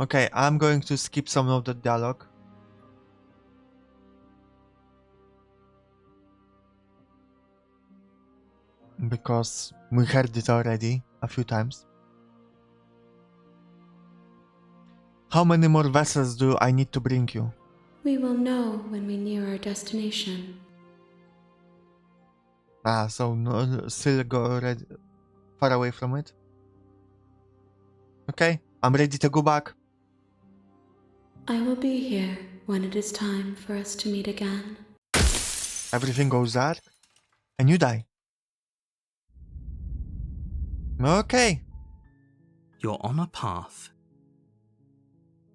Okay, I'm going to skip some of the dialogue. Because we heard it already a few times. How many more vessels do I need to bring you? We will know when we near our destination. Ah, so no, still go far away from it. Okay, I'm ready to go back. I will be here when it is time for us to meet again. Everything goes dark, and you die. Okay, You're on a path.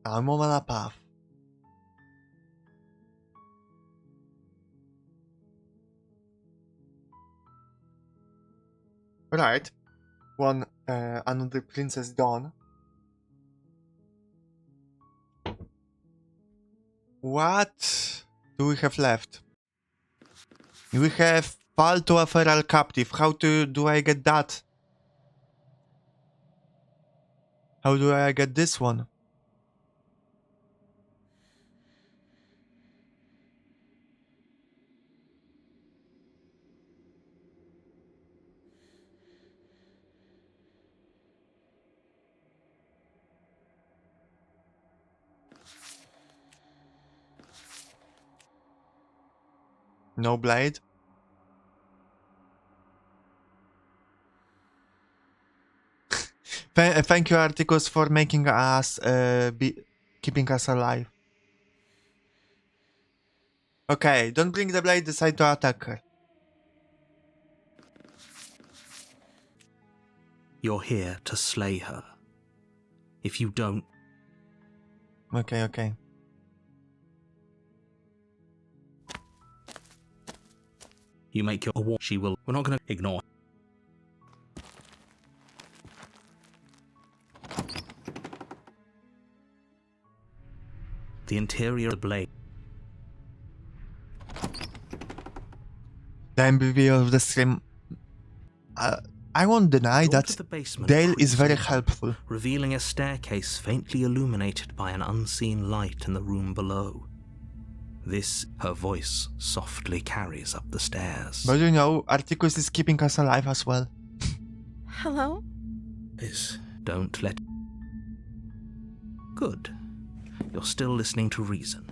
I'm on a path. Right. Another Princess Dawn. What do we have left? We have Fall to a Feral Captive. How do I get that? How do I get this one? No blade. Thank you, Articus, for making us keeping us alive. Okay, don't bring the blade. Decide to attack her. You're here to slay her. If you don't, Okay. you make your war. She will. We're not going to ignore. The interior of the blade. The MVP of the stream. I won't deny Door that to the basement Dale is creaks very open, helpful. revealing a staircase faintly illuminated by an unseen light in the room below. This, her voice softly carries up the stairs. But you know, Articus is keeping us alive as well. Hello? Don't let. Good. You're still listening to reason.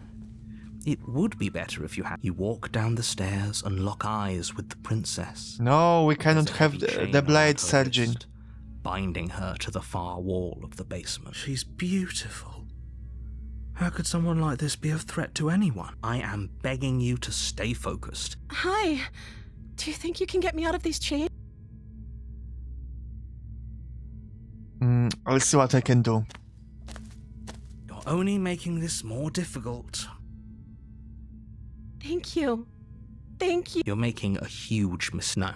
It would be better if you had. You walk down the stairs and lock eyes with the princess. No, we cannot There's a have heavy chain the around blade her surging. wrist, binding her to the far wall of the basement. She's beautiful. How could someone like this be a threat to anyone? I am begging you to stay focused. Hi. Do you think you can get me out of these chains? I'll see what I can do. You're only making this more difficult. Thank you. Thank you. You're making a huge No,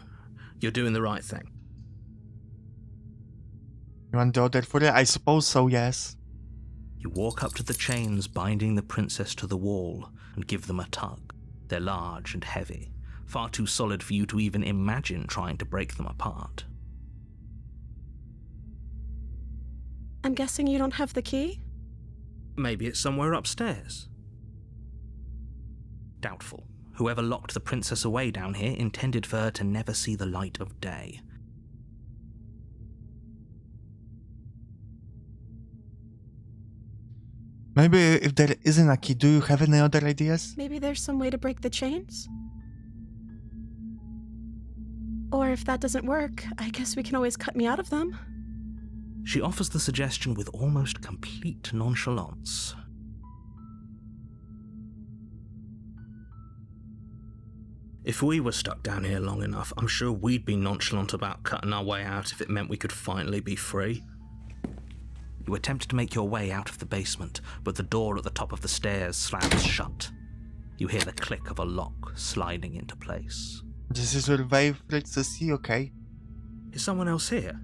you're doing the right thing. You want the other for it? I suppose so, yes. You walk up to the chains binding the princess to the wall and give them a tug. They're large and heavy, far too solid for you to even imagine trying to break them apart. I'm guessing you don't have the key? Maybe it's somewhere upstairs. Doubtful. Whoever locked the princess away down here intended for her to never see the light of day. Maybe if there isn't a key, do you have any other ideas? Maybe there's some way to break the chains? Or if that doesn't work, I guess we can always cut me out of them. She offers the suggestion with almost complete nonchalance. If we were stuck down here long enough, I'm sure we'd be nonchalant about cutting our way out if it meant we could finally be free. You attempt to make your way out of the basement, but the door at the top of the stairs slams shut. You hear the click of a lock sliding into place. This is your favorite to see, okay? Is someone else here?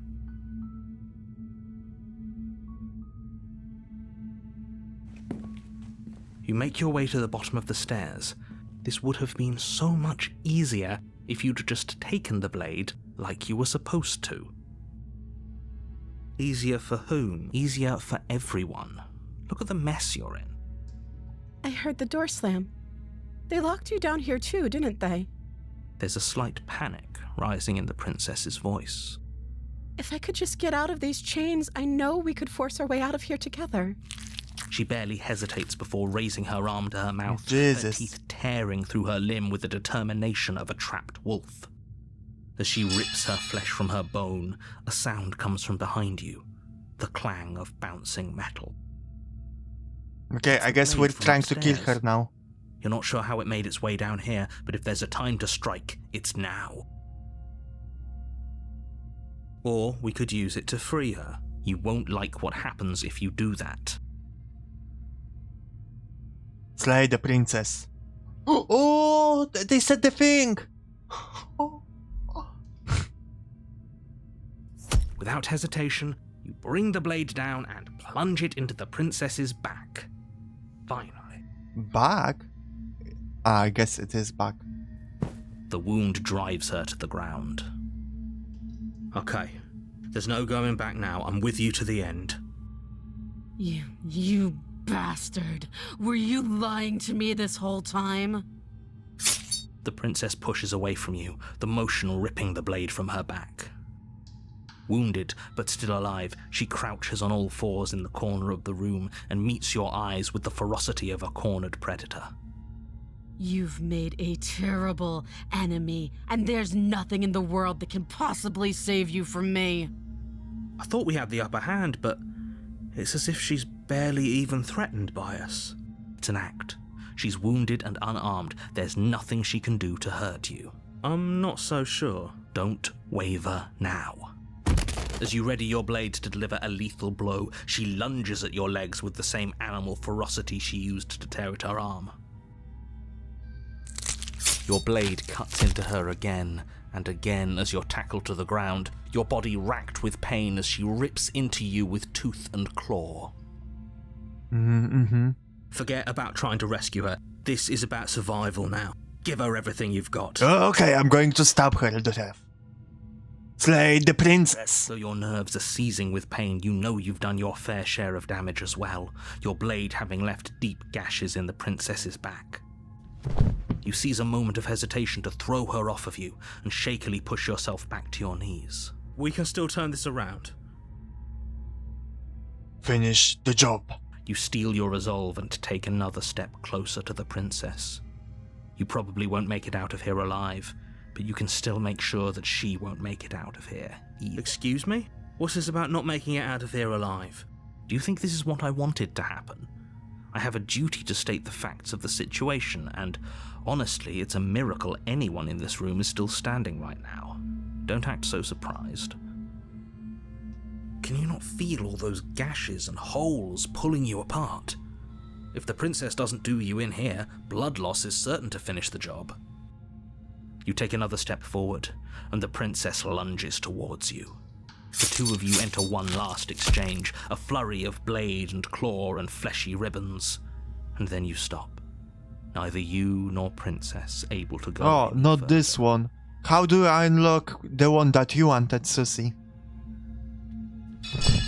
You make your way to the bottom of the stairs. This would have been so much easier if you'd just taken the blade like you were supposed to. Easier for whom? Easier for everyone. Look at the mess you're in. I heard the door slam. They locked you down here too, didn't they? There's a slight panic rising in the princess's voice. If I could just get out of these chains, I know we could force our way out of here together. She barely hesitates before raising her arm to her mouth, Jesus. her teeth tearing through her limb with the determination of a trapped wolf. As she rips her flesh from her bone, a sound comes from behind you, the clang of bouncing metal. Okay, I guess we're trying to kill her now. You're not sure how it made its way down here, but if there's a time to strike, it's now. Or we could use it to free her. You won't like what happens if you do that. Slay the princess. Oh, they said the thing! Without hesitation, you bring the blade down and plunge it into the princess's back. Finally. Back? I guess it is back. The wound drives her to the ground. Okay, there's no going back now. I'm with you to the end. You bastard. Were you lying to me this whole time? The princess pushes away from you, the motion ripping the blade from her back. Wounded, but still alive, she crouches on all fours in the corner of the room and meets your eyes with the ferocity of a cornered predator. You've made a terrible enemy, and there's nothing in the world that can possibly save you from me. I thought we had the upper hand, but it's as if she's barely even threatened by us. It's an act. She's wounded and unarmed. There's nothing she can do to hurt you. I'm not so sure. Don't waver now. As you ready your blade to deliver a lethal blow, she lunges at your legs with the same animal ferocity she used to tear at her arm. Your blade cuts into her again and again as you're tackled to the ground, your body racked with pain as she rips into you with tooth and claw. Forget about trying to rescue her. This is about survival now. Give her everything you've got. Okay, I'm going to stab her to death. Slay the princess. Though your nerves are seizing with pain, you know you've done your fair share of damage as well, your blade having left deep gashes in the princess's back. You seize a moment of hesitation to throw her off of you and shakily push yourself back to your knees. We can still turn this around. Finish the job. You steel your resolve and take another step closer to the princess. You probably won't make it out of here alive, but you can still make sure that she won't make it out of here either. Excuse me? What's this about not making it out of here alive? Do you think this is what I wanted to happen? I have a duty to state the facts of the situation, and honestly, it's a miracle anyone in this room is still standing right now. Don't act so surprised. Can you not feel all those gashes and holes pulling you apart? If the princess doesn't do you in here, blood loss is certain to finish the job. You take another step forward, and the princess lunges towards you. The two of you enter one last exchange, a flurry of blade and claw and fleshy ribbons, and then you stop. Neither you nor princess able to go Oh, any not further. this one. How do I unlock the one that you wanted, Susie?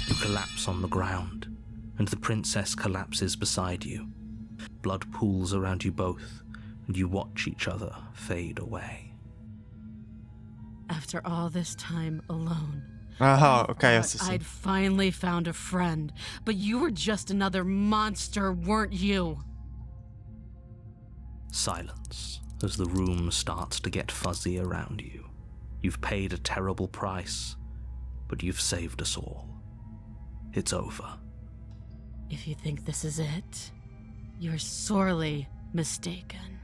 You collapse on the ground, and the princess collapses beside you. Blood pools around you both, and you watch each other fade away. After all this time alone, Okay, I thought Susie. I'd finally found a friend, but you were just another monster, weren't you? Silence as the room starts to get fuzzy around you. You've paid a terrible price, but you've saved us all. It's over. If you think this is it, you're sorely mistaken.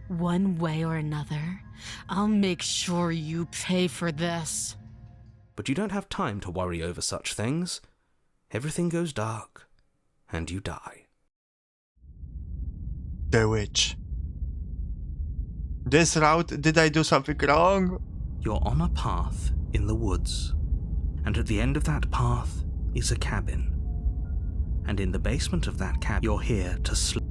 One way or another, I'll make sure you pay for this. But you don't have time to worry over such things. Everything goes dark, and you die. The witch. This route, did I do something wrong? You're on a path in the woods, and at the end of that path is a cabin. And in the basement of that cabin, you're here to sleep.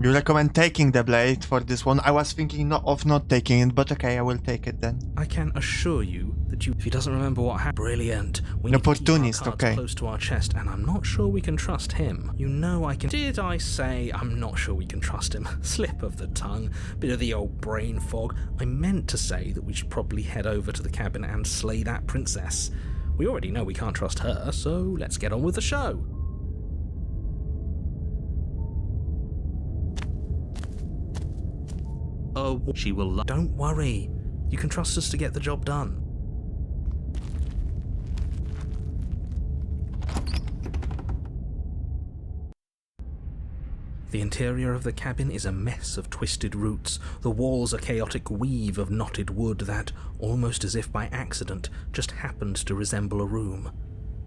You recommend taking the blade for this one? I was thinking of not taking it, but okay, I will take it then. I can assure you that if he doesn't remember what happened, brilliant. We need to keep our Opportunist, cards okay. close to our chest, and I'm not sure we can trust him. You know I can... Did I say I'm not sure we can trust him? Slip of the tongue, bit of the old brain fog. I meant to say that we should probably head over to the cabin and slay that princess. We already know we can't trust her, so let's get on with the show. Oh, she will... Don't worry. You can trust us to get the job done. The interior of the cabin is a mess of twisted roots. The walls a chaotic weave of knotted wood that, almost as if by accident, just happened to resemble a room.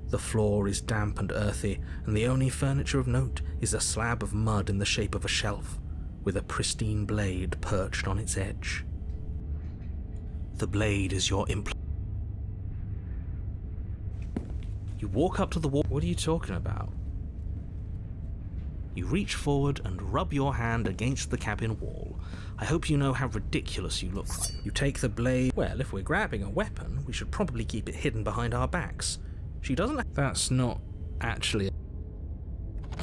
The floor is damp and earthy, and the only furniture of note is a slab of mud in the shape of a shelf, with a pristine blade perched on its edge. The blade is your You walk up to the wall. What are you talking about? You reach forward and rub your hand against the cabin wall. I hope you know how ridiculous you look like. You take the blade. Well, if we're grabbing a weapon, we should probably keep it hidden behind our backs. She doesn't... That's not actually...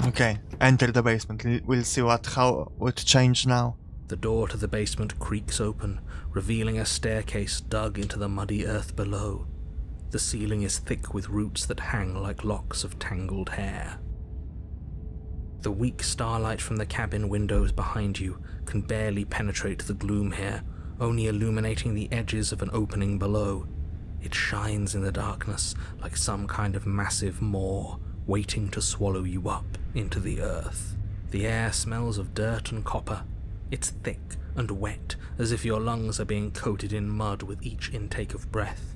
Okay, enter the basement. We'll see how it changed now. The door to the basement creaks open, revealing a staircase dug into the muddy earth below. The ceiling is thick with roots that hang like locks of tangled hair. The weak starlight from the cabin windows behind you can barely penetrate the gloom here, only illuminating the edges of an opening below. It shines in the darkness like some kind of massive maw, waiting to swallow you up into the earth. The air smells of dirt and copper. It's thick and wet, as if your lungs are being coated in mud with each intake of breath.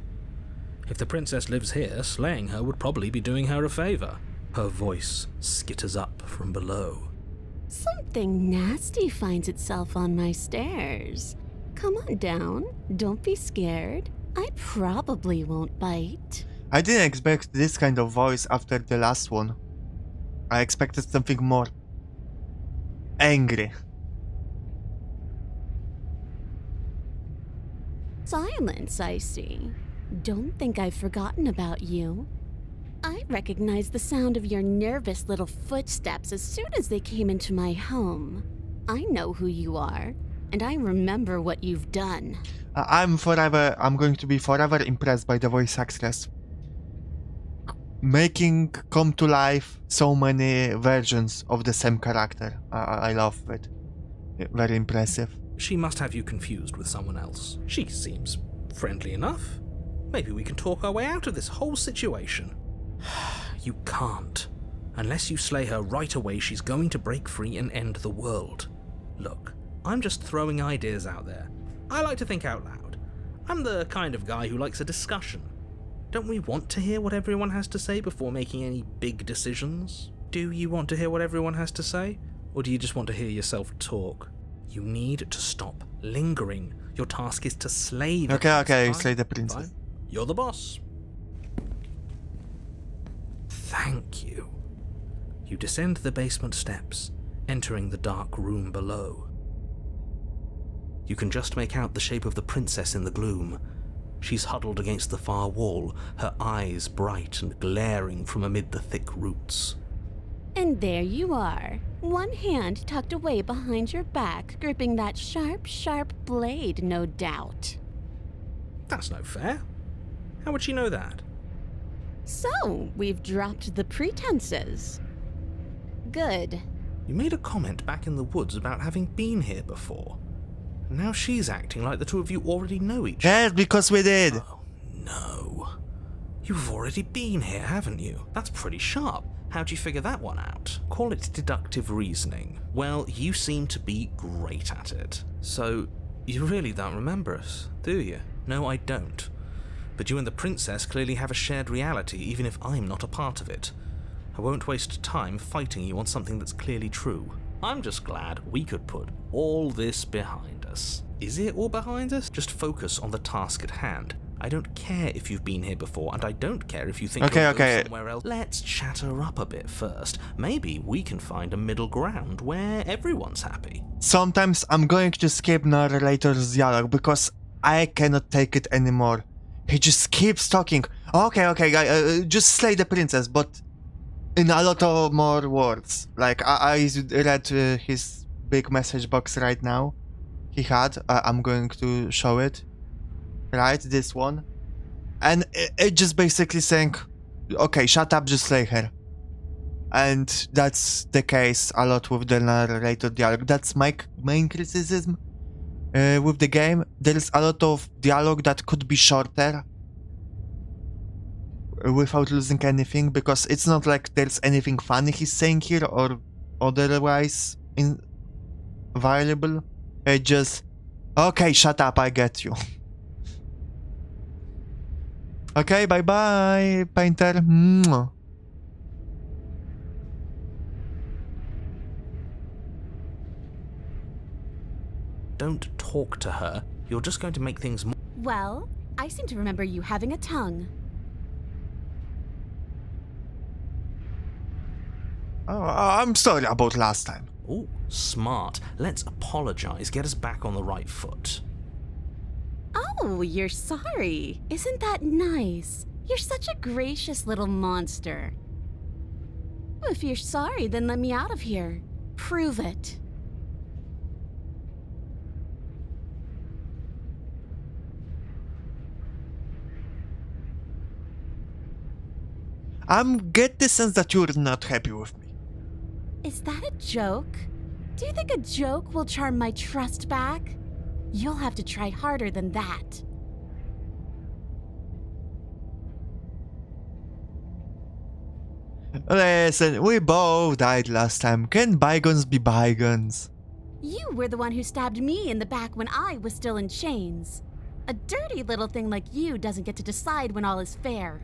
If the princess lives here, slaying her would probably be doing her a favor. Her voice skitters up from below. Something nasty finds itself on my stairs. Come on down. Don't be scared. I probably won't bite. I didn't expect this kind of voice after the last one. I expected something more angry. Silence, I see. Don't think I've forgotten about you. I recognized the sound of your nervous little footsteps as soon as they came into my home. I know who you are, and I remember what you've done. I'm going to be forever impressed by the voice actress. Making come to life so many versions of the same character. I love it. Very impressive. She must have you confused with someone else. She seems friendly enough. Maybe we can talk our way out of this whole situation. You can't. Unless you slay her right away, she's going to break free and end the world. Look, I'm just throwing ideas out there. I like to think out loud. I'm the kind of guy who likes a discussion. Don't we want to hear what everyone has to say before making any big decisions? Do you want to hear what everyone has to say? Or do you just want to hear yourself talk? You need to stop lingering. Your task is to slay the princess. Okay, Fine? slay the princess. Fine. You're the boss. Thank you. You descend the basement steps, entering the dark room below. You can just make out the shape of the princess in the gloom. She's huddled against the far wall, her eyes bright and glaring from amid the thick roots. And there you are, one hand tucked away behind your back, gripping that sharp, sharp blade, no doubt. That's no fair. How would she know that? So, we've dropped the pretenses. Good. You made a comment back in the woods about having been here before. Now she's acting like the two of you already know each other. Yes, because we did. Oh, no. You've already been here, haven't you? That's pretty sharp. How'd you figure that one out? Call it deductive reasoning. Well, you seem to be great at it. So, you really don't remember us, do you? No, I don't. But you and the princess clearly have a shared reality, even if I'm not a part of it. I won't waste time fighting you on something that's clearly true. I'm just glad we could put all this behind us. Is it all behind us? Just focus on the task at hand. I don't care if you've been here before, and I don't care if you think Okay, you'll okay. go somewhere else. Let's chatter up a bit first. Maybe we can find a middle ground where everyone's happy. Sometimes I'm going to skip narrator's dialogue because I cannot take it anymore. He just keeps talking. Okay, guy, just slay the princess, but in a lot of more words. Like, I read his big message box right now. He had. I'm going to show it. Right, this one. And it just basically saying, okay, shut up, just slay her. And that's the case a lot with the narrator dialogue. That's my main criticism with the game. There's a lot of dialogue that could be shorter without losing anything, because it's not like there's anything funny he's saying here or otherwise valuable. It just, okay, shut up, I get you. Okay, bye-bye, painter. Mwah. Don't talk to her. You're just going to make things more... Well, I seem to remember you having a tongue. Oh, I'm sorry about last time. Ooh, smart. Let's apologize. Get us back on the right foot. Oh, you're sorry. Isn't that nice? You're such a gracious little monster. If you're sorry, then let me out of here. Prove it. Get the sense that you're not happy with me. Is that a joke? Do you think a joke will charm my trust back? You'll have to try harder than that. Listen, we both died last time. Can bygones be bygones? You were the one who stabbed me in the back when I was still in chains. A dirty little thing like you doesn't get to decide when all is fair.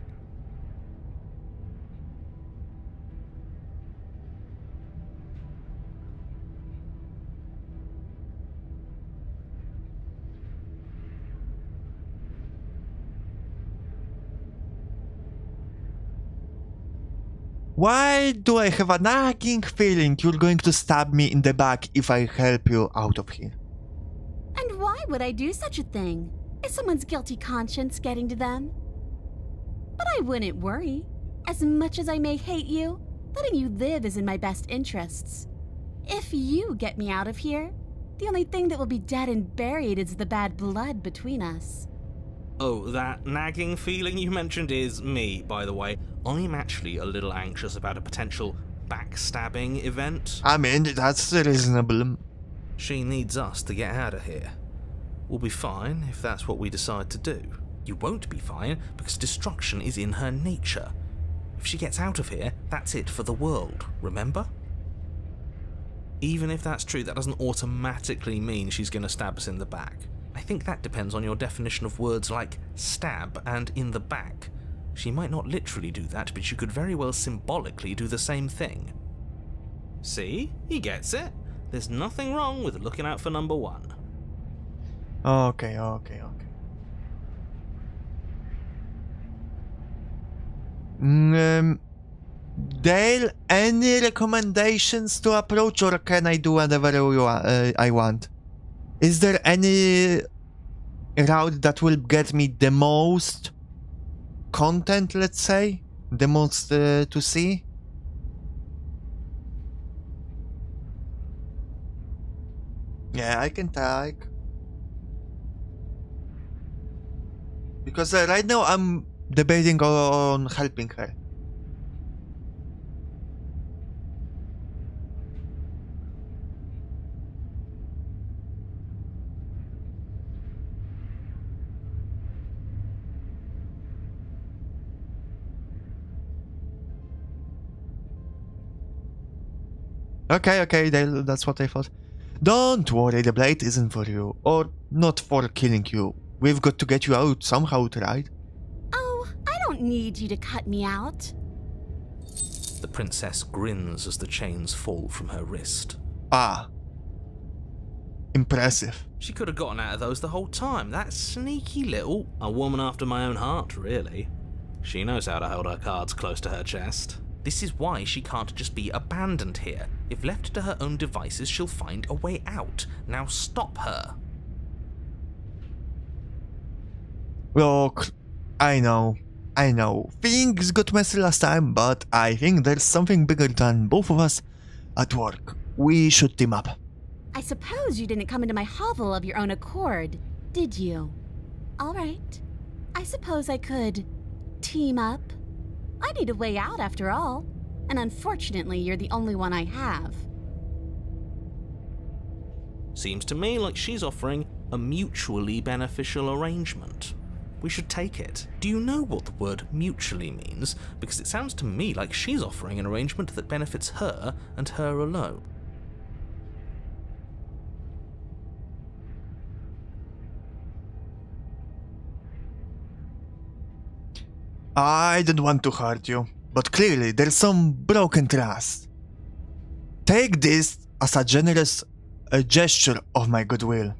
Why do I have a nagging feeling you're going to stab me in the back if I help you out of here? And why would I do such a thing? Is someone's guilty conscience getting to them? But I wouldn't worry. As much as I may hate you, letting you live is in my best interests. If you get me out of here, the only thing that will be dead and buried is the bad blood between us. Oh, that nagging feeling you mentioned is me, by the way. I'm actually a little anxious about a potential backstabbing event. I mean, that's reasonable. She needs us to get out of here. We'll be fine if that's what we decide to do. You won't be fine because destruction is in her nature. If she gets out of here, that's it for the world, remember? Even if that's true, that doesn't automatically mean she's going to stab us in the back. I think that depends on your definition of words like stab and in the back. She might not literally do that, but she could very well symbolically do the same thing. See? He gets it. There's nothing wrong with looking out for number one. Okay. Dale, any recommendations to approach, or can I do whatever I want? Is there any route that will get me the most content, let's say? The most to see? Yeah, I can tag. Because right now I'm debating on helping her. Okay, that's what I thought. Don't worry, the blade isn't for you, or not for killing you. We've got to get you out somehow, right? Oh, I don't need you to cut me out. The princess grins as the chains fall from her wrist. Ah. Impressive. She could have gotten out of those the whole time. That sneaky little... A woman after my own heart, really. She knows how to hold her cards close to her chest. This is why she can't just be abandoned here. If left to her own devices, she'll find a way out. Now stop her. Look, I know. Things got messy last time, but I think there's something bigger than both of us at work. We should team up. I suppose you didn't come into my hovel of your own accord, did you? All right. I suppose I could team up. I need a way out after all, and unfortunately you're the only one I have. Seems to me like she's offering a mutually beneficial arrangement. We should take it. Do you know what the word mutually means? Because it sounds to me like she's offering an arrangement that benefits her and her alone. I don't want to hurt you, but clearly there's some broken trust. Take this as a generous gesture of my goodwill.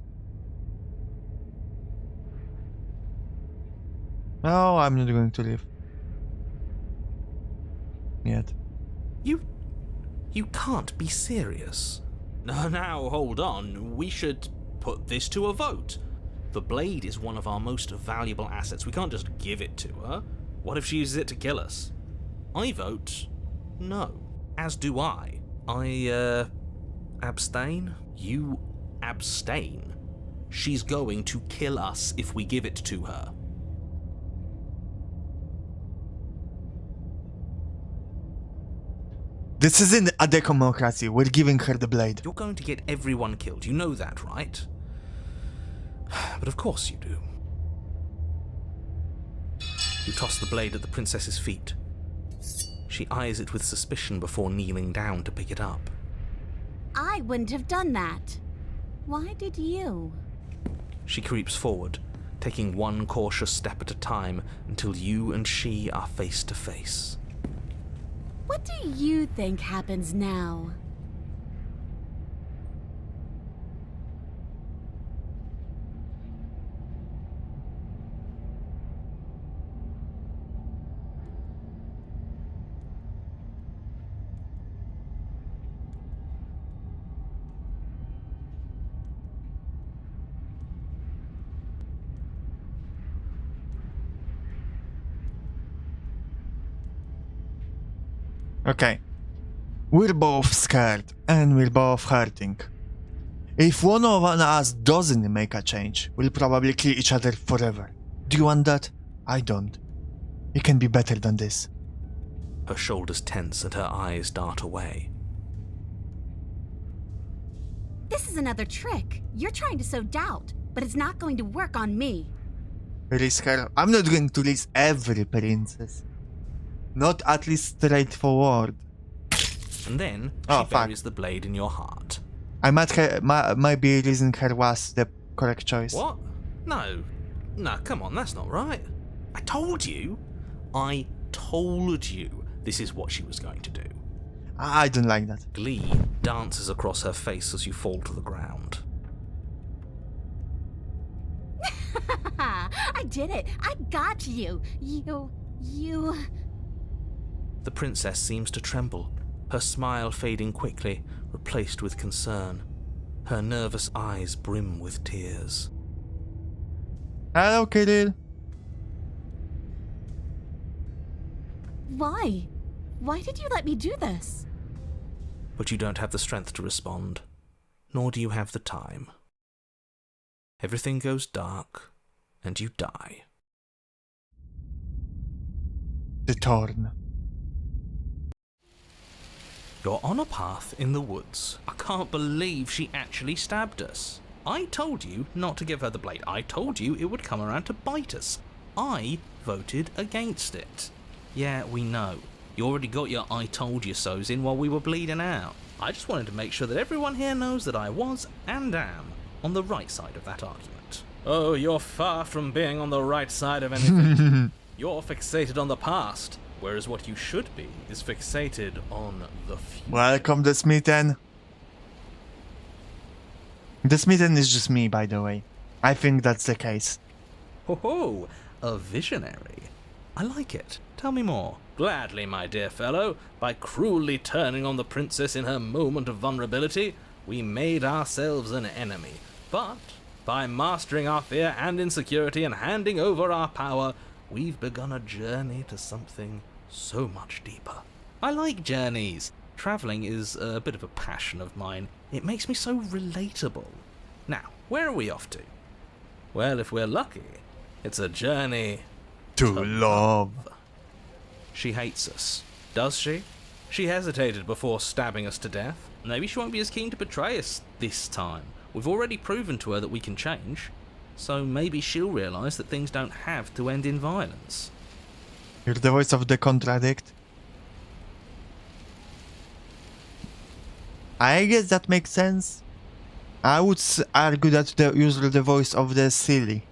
No, I'm not going to leave. Yet. You can't be serious. Now, hold on. We should put this to a vote. The blade is one of our most valuable assets. We can't just give it to her. What if she uses it to kill us? I vote no. As do I. I, abstain? You abstain? She's going to kill us if we give it to her. This isn't a democracy. We're giving her the blade. You're going to get everyone killed. You know that, right? But of course you do. You toss the blade at the princess's feet. She eyes it with suspicion before kneeling down to pick it up. I wouldn't have done that. Why did you? She creeps forward, taking one cautious step at a time until you and she are face to face. What do you think happens now? Okay. We're both scared, and we're both hurting. If one of us doesn't make a change, we'll probably kill each other forever. Do you want that? I don't. It can be better than this. Her shoulders tense and her eyes dart away. This is another trick. You're trying to sow doubt, but it's not going to work on me. Release her. I'm not going to release every princess. Not at least straightforward. And then Oh, she fuck. buries the blade in your heart. I might be reason her was the correct choice. What? No, come on, that's not right. I told you this is what she was going to do. I don't like that. Glee dances across her face as you fall to the ground. I did it. I got you. You... The princess seems to tremble, her smile fading quickly, replaced with concern. Her nervous eyes brim with tears. Hello, Kirill. Why? Why did you let me do this? But you don't have the strength to respond, nor do you have the time. Everything goes dark, and you die. The Torn. You're on a path in the woods. I can't believe she actually stabbed us. I told you not to give her the blade. I told you it would come around to bite us. I voted against it. Yeah, we know. You already got your I told you so's in while we were bleeding out. I just wanted to make sure that everyone here knows that I was, and am, on the right side of that argument. Oh, you're far from being on the right side of anything. You're fixated on the past, whereas what you should be is fixated on the future. Welcome to Smitten. This meeting is just me, by the way. I think that's the case. Ho ho! A visionary. I like it. Tell me more. Gladly, my dear fellow. By cruelly turning on the princess in her moment of vulnerability, we made ourselves an enemy. But by mastering our fear and insecurity and handing over our power, we've begun a journey to something so much deeper. I like journeys. Travelling is a bit of a passion of mine. It makes me so relatable. Now, where are we off to? Well, if we're lucky, it's a journey To love. She hates us. Does she? She hesitated before stabbing us to death. Maybe she won't be as keen to betray us this time. We've already proven to her that we can change. So maybe she'll realise that things don't have to end in violence. You're the voice of the contradict. I guess that makes sense. I would argue that the usually the voice of the silly.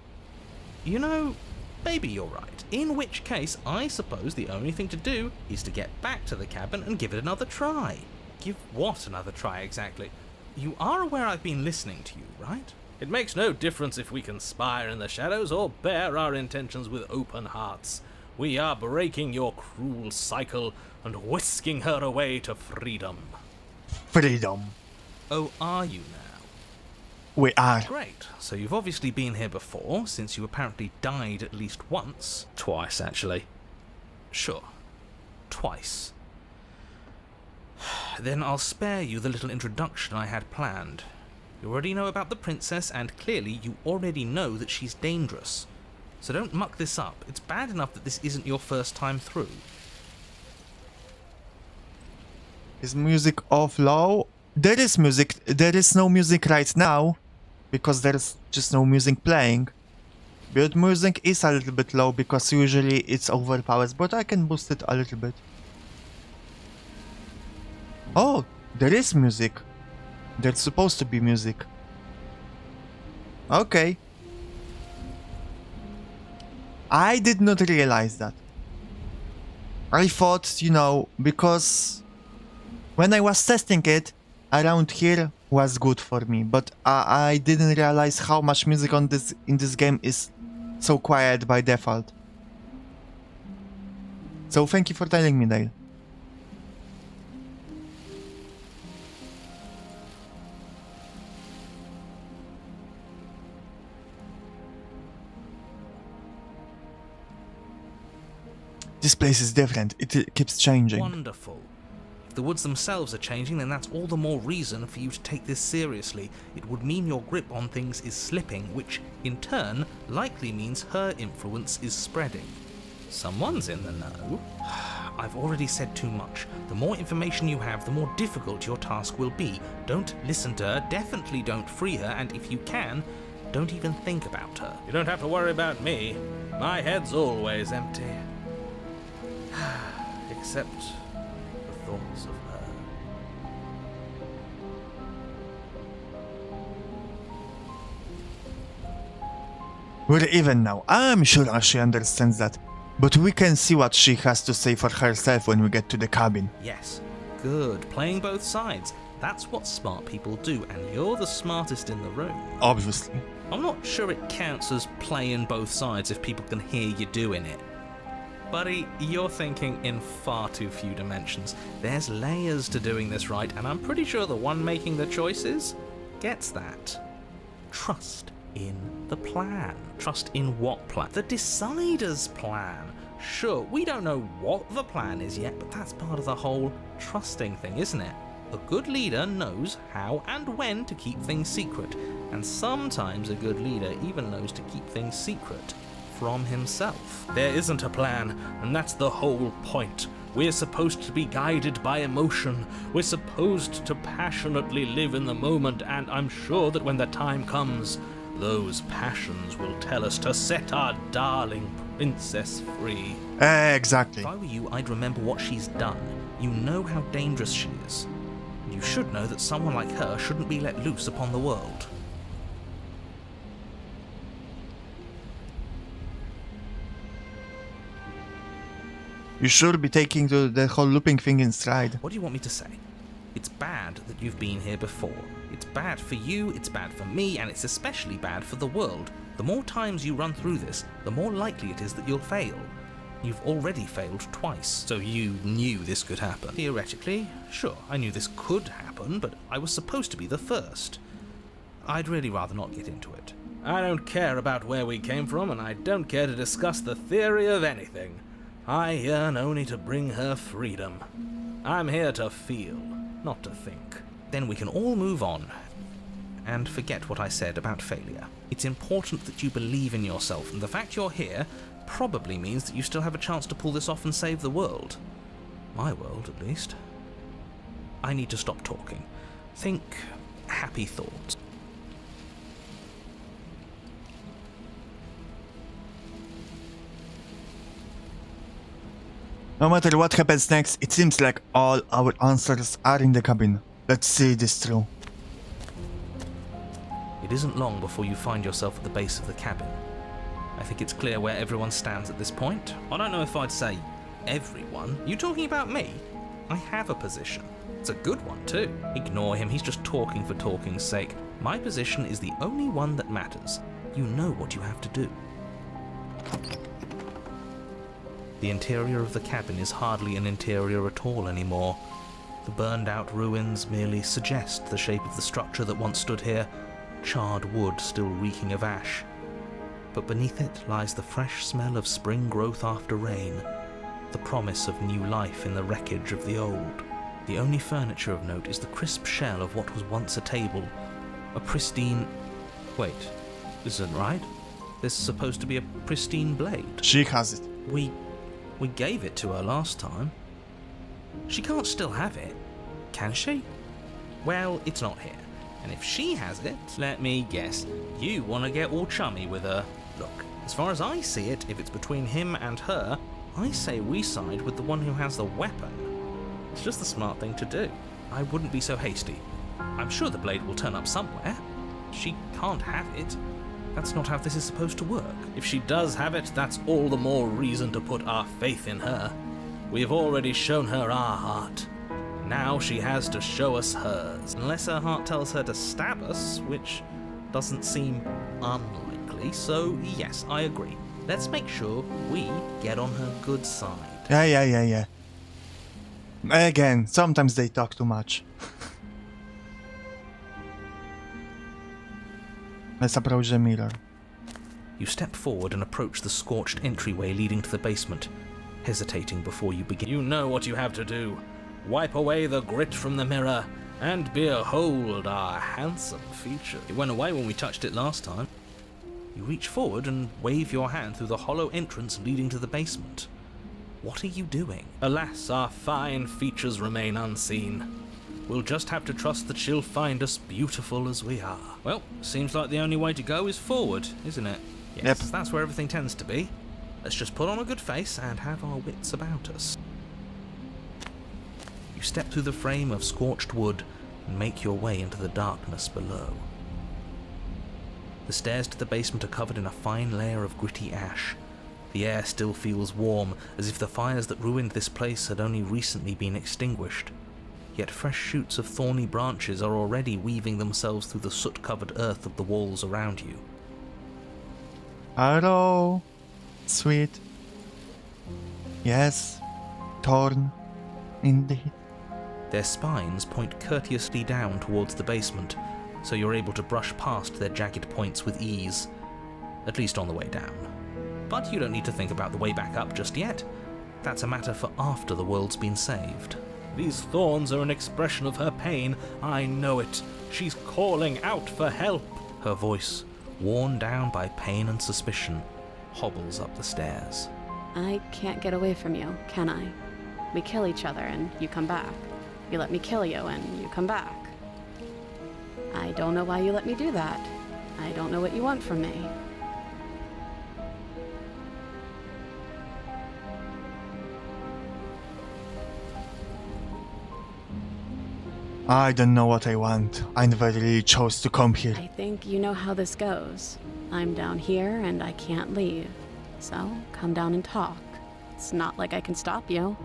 You know, maybe you're right. In which case, I suppose the only thing to do is to get back to the cabin and give it another try. Give what another try exactly? You are aware I've been listening to you, right? It makes no difference if we conspire in the shadows or bear our intentions with open hearts. We are breaking your cruel cycle and whisking her away to freedom. Freedom. Oh, are you now? We are. Great. So you've obviously been here before, since you apparently died at least once. Twice, actually. Sure. Twice. Then I'll spare you the little introduction I had planned. You already know about the princess, and clearly you already know that she's dangerous. So don't muck this up. It's bad enough that this isn't your first time through. Is music off low? There is music. There is no music right now, because there's just no music playing. But music is a little bit low because usually it's overpowered, but I can boost it a little bit. Oh, there is music. There's supposed to be music. Okay. I did not realize that. I thought, you know, because when I was testing it, around here was good for me, but I didn't realize how much music in this game is so quiet by default. So thank you for telling me, Dale. This place is different. It keeps changing. Wonderful. If the woods themselves are changing, then that's all the more reason for you to take this seriously. It would mean your grip on things is slipping, which, in turn, likely means her influence is spreading. Someone's in the know. I've already said too much. The more information you have, the more difficult your task will be. Don't listen to her, definitely don't free her, and if you can, don't even think about her. You don't have to worry about me. My head's always empty. Except the thoughts of her. We're even now. I'm sure she understands that. But we can see what she has to say for herself when we get to the cabin. Yes, good. Playing both sides. That's what smart people do, and you're the smartest in the room. Obviously. I'm not sure it counts as playing both sides if people can hear you doing it. Buddy, you're thinking in far too few dimensions. There's layers to doing this right, and I'm pretty sure the one making the choices gets that. Trust in the plan. Trust in what plan? The decider's plan. Sure, we don't know what the plan is yet, but that's part of the whole trusting thing, isn't it? A good leader knows how and when to keep things secret, and sometimes a good leader even knows to keep things secret from himself. There isn't a plan, and that's the whole point. We're supposed to be guided by emotion. We're supposed to passionately live in the moment, and I'm sure that when the time comes, those passions will tell us to set our darling princess free. Exactly. If I were you, I'd remember what she's done. You know how dangerous she is. And you should know that someone like her shouldn't be let loose upon the world. You should be taking the whole looping thing in stride. What do you want me to say? It's bad that you've been here before. It's bad for you, it's bad for me, and it's especially bad for the world. The more times you run through this, the more likely it is that you'll fail. You've already failed twice, so you knew this could happen. Theoretically, sure, I knew this could happen, but I was supposed to be the first. I'd really rather not get into it. I don't care about where we came from, and I don't care to discuss the theory of anything. I yearn only to bring her freedom. I'm here to feel, not to think. Then we can all move on, and forget what I said about failure. It's important that you believe in yourself, and the fact you're here probably means that you still have a chance to pull this off and save the world. My world, at least. I need to stop talking. Think happy thoughts. No matter what happens next, it seems like all our answers are in the cabin. Let's see this through. It isn't long before you find yourself at the base of the cabin. I think it's clear where everyone stands at this point. I don't know if I'd say everyone. You talking about me? I have a position. It's a good one too. Ignore him, he's just talking for talking's sake. My position is the only one that matters. You know what you have to do. The interior of the cabin is hardly an interior at all anymore. The burned-out ruins merely suggest the shape of the structure that once stood here, charred wood still reeking of ash. But beneath it lies the fresh smell of spring growth after rain, the promise of new life in the wreckage of the old. The only furniture of note is the crisp shell of what was once a table, a pristine... Wait, this isn't right. There's supposed to be a pristine blade. She has it. We gave it to her last time. She can't still have it, can she? Well, it's not here. And if she has it, let me guess, you want to get all chummy with her. Look, as far as I see it, if it's between him and her, I say we side with the one who has the weapon. It's just the smart thing to do. I wouldn't be so hasty. I'm sure the blade will turn up somewhere. She can't have it. That's not how this is supposed to work. If she does have it, that's all the more reason to put our faith in her. We've already shown her our heart. Now she has to show us hers. Unless her heart tells her to stab us, which doesn't seem unlikely, so yes, I agree. Let's make sure we get on her good side. Yeah. Again, sometimes they talk too much. Let's approach the mirror. You step forward and approach the scorched entryway leading to the basement, hesitating before you begin. You know what you have to do. Wipe away the grit from the mirror, and behold our handsome features. It went away when we touched it last time. You reach forward and wave your hand through the hollow entrance leading to the basement. What are you doing? Alas, our fine features remain unseen. We'll just have to trust that she'll find us beautiful as we are. Well, seems like the only way to go is forward, isn't it? Yes, Yep. That's where everything tends to be. Let's just put on a good face and have our wits about us. You step through the frame of scorched wood and make your way into the darkness below. The stairs to the basement are covered in a fine layer of gritty ash. The air still feels warm, as if the fires that ruined this place had only recently been extinguished. Yet fresh shoots of thorny branches are already weaving themselves through the soot-covered earth of the walls around you. Hello. Sweet. Yes. Torn. Indeed. Their spines point courteously down towards the basement, so you're able to brush past their jagged points with ease, at least on the way down. But you don't need to think about the way back up just yet. That's a matter for after the world's been saved. These thorns are an expression of her pain. I know it. She's calling out for help. Her voice, worn down by pain and suspicion, hobbles up the stairs. I can't get away from you, can I? We kill each other and you come back. You let me kill you and you come back. I don't know why you let me do that. I don't know what you want from me. I don't know what I want. I never really chose to come here. I think you know how this goes. I'm down here and I can't leave. So come down and talk. It's not like I can stop you.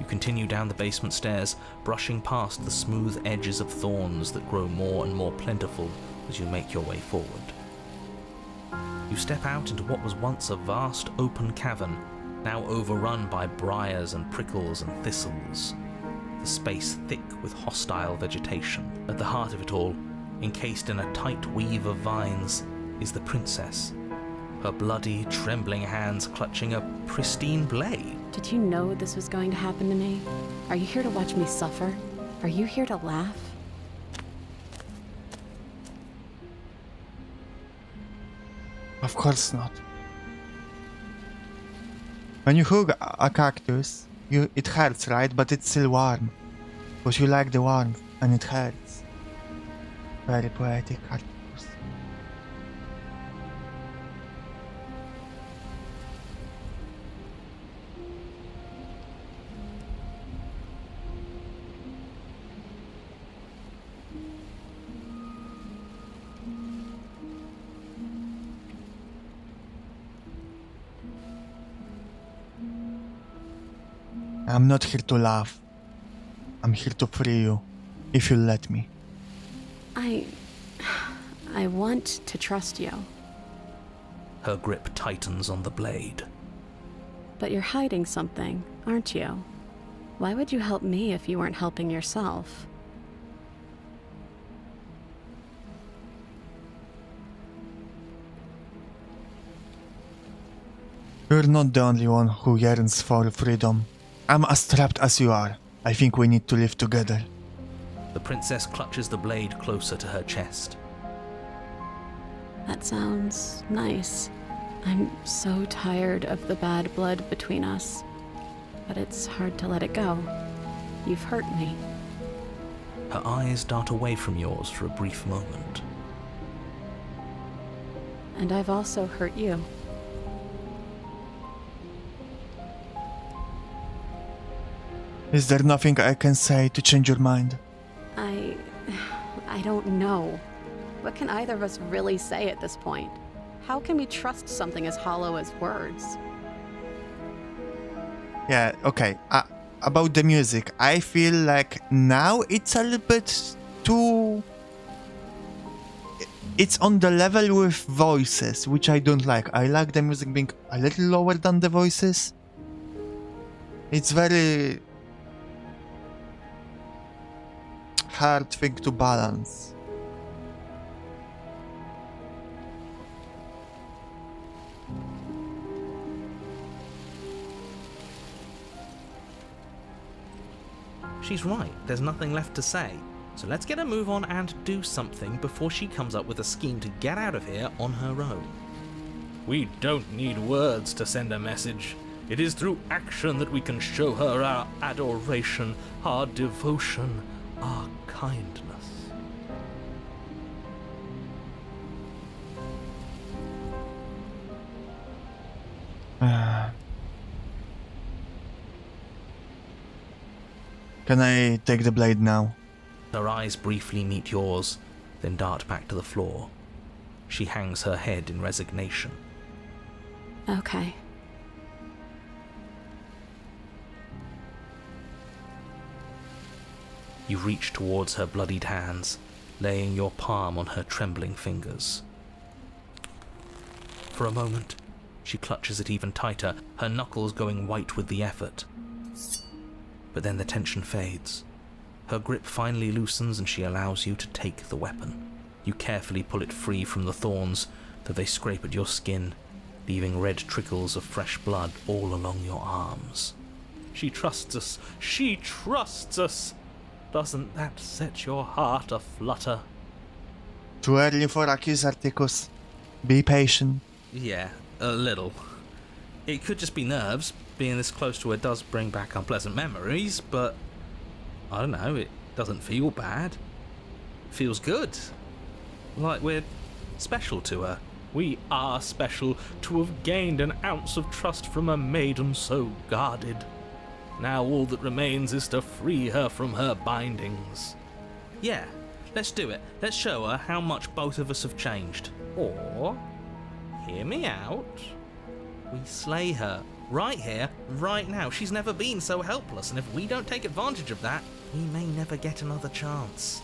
You continue down the basement stairs, brushing past the smooth edges of thorns that grow more and more plentiful as you make your way forward. You step out into what was once a vast open cavern, now overrun by briars and prickles and thistles, the space thick with hostile vegetation. At the heart of it all, encased in a tight weave of vines, is the princess, her bloody, trembling hands clutching a pristine blade. Did you know this was going to happen to me? Are you here to watch me suffer? Are you here to laugh? Of course not. When you hug a cactus, it hurts, right? But it's still warm. Because you like the warmth, and it hurts. Very poetic cactus. I'm not here to laugh. I'm here to free you, if you'll let me. I want to trust you. Her grip tightens on the blade. But you're hiding something, aren't you? Why would you help me if you weren't helping yourself? You're not the only one who yearns for freedom. I'm as trapped as you are. I think we need to live together. The princess clutches the blade closer to her chest. That sounds nice. I'm so tired of the bad blood between us. But it's hard to let it go. You've hurt me. Her eyes dart away from yours for a brief moment. And I've also hurt you. Is there nothing I can say to change your mind? I don't know. What can either of us really say at this point? How can we trust something as hollow as words? Yeah, okay. About the music, I feel like now it's a little bit too... It's on the level with voices, which I don't like. I like the music being a little lower than the voices. It's very... hard thing to balance. She's right, there's nothing left to say. So let's get a move on and do something before she comes up with a scheme to get out of here on her own. We don't need words to send a message. It is through action that we can show her our adoration, our devotion, our kindness. Can I take the blade now? Her eyes briefly meet yours, then dart back to the floor. She hangs her head in resignation. Okay. You reach towards her bloodied hands, laying your palm on her trembling fingers. For a moment, she clutches it even tighter, her knuckles going white with the effort. But then the tension fades. Her grip finally loosens and she allows you to take the weapon. You carefully pull it free from the thorns, though they scrape at your skin, leaving red trickles of fresh blood all along your arms. She trusts us. She trusts us. Doesn't that set your heart aflutter? Too early for accuse, Articus. Be patient. Yeah, a little. It could just be nerves. Being this close to her does bring back unpleasant memories, but I don't know, it doesn't feel bad. It feels good. Like we're special to her. We are special to have gained an ounce of trust from a maiden so guarded. Now all that remains is to free her from her bindings. Yeah, let's do it. Let's show her how much both of us have changed. Or, hear me out, we slay her Right here, right now. She's never been so helpless, and if we don't take advantage of that, we may never get another chance.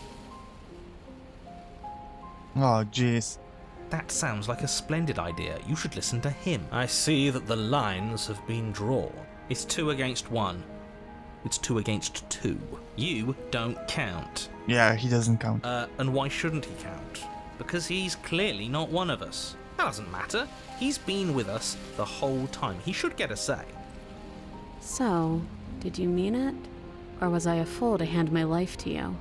Oh, jeez. That sounds like a splendid idea. You should listen to him. I see that the lines have been drawn. It's 2 against 1. It's 2 against 2. You don't count. Yeah, he doesn't count. And why shouldn't he count? Because he's clearly not one of us. That doesn't matter. He's been with us the whole time. He should get a say. So, did you mean it? Or was I a fool to hand my life to you?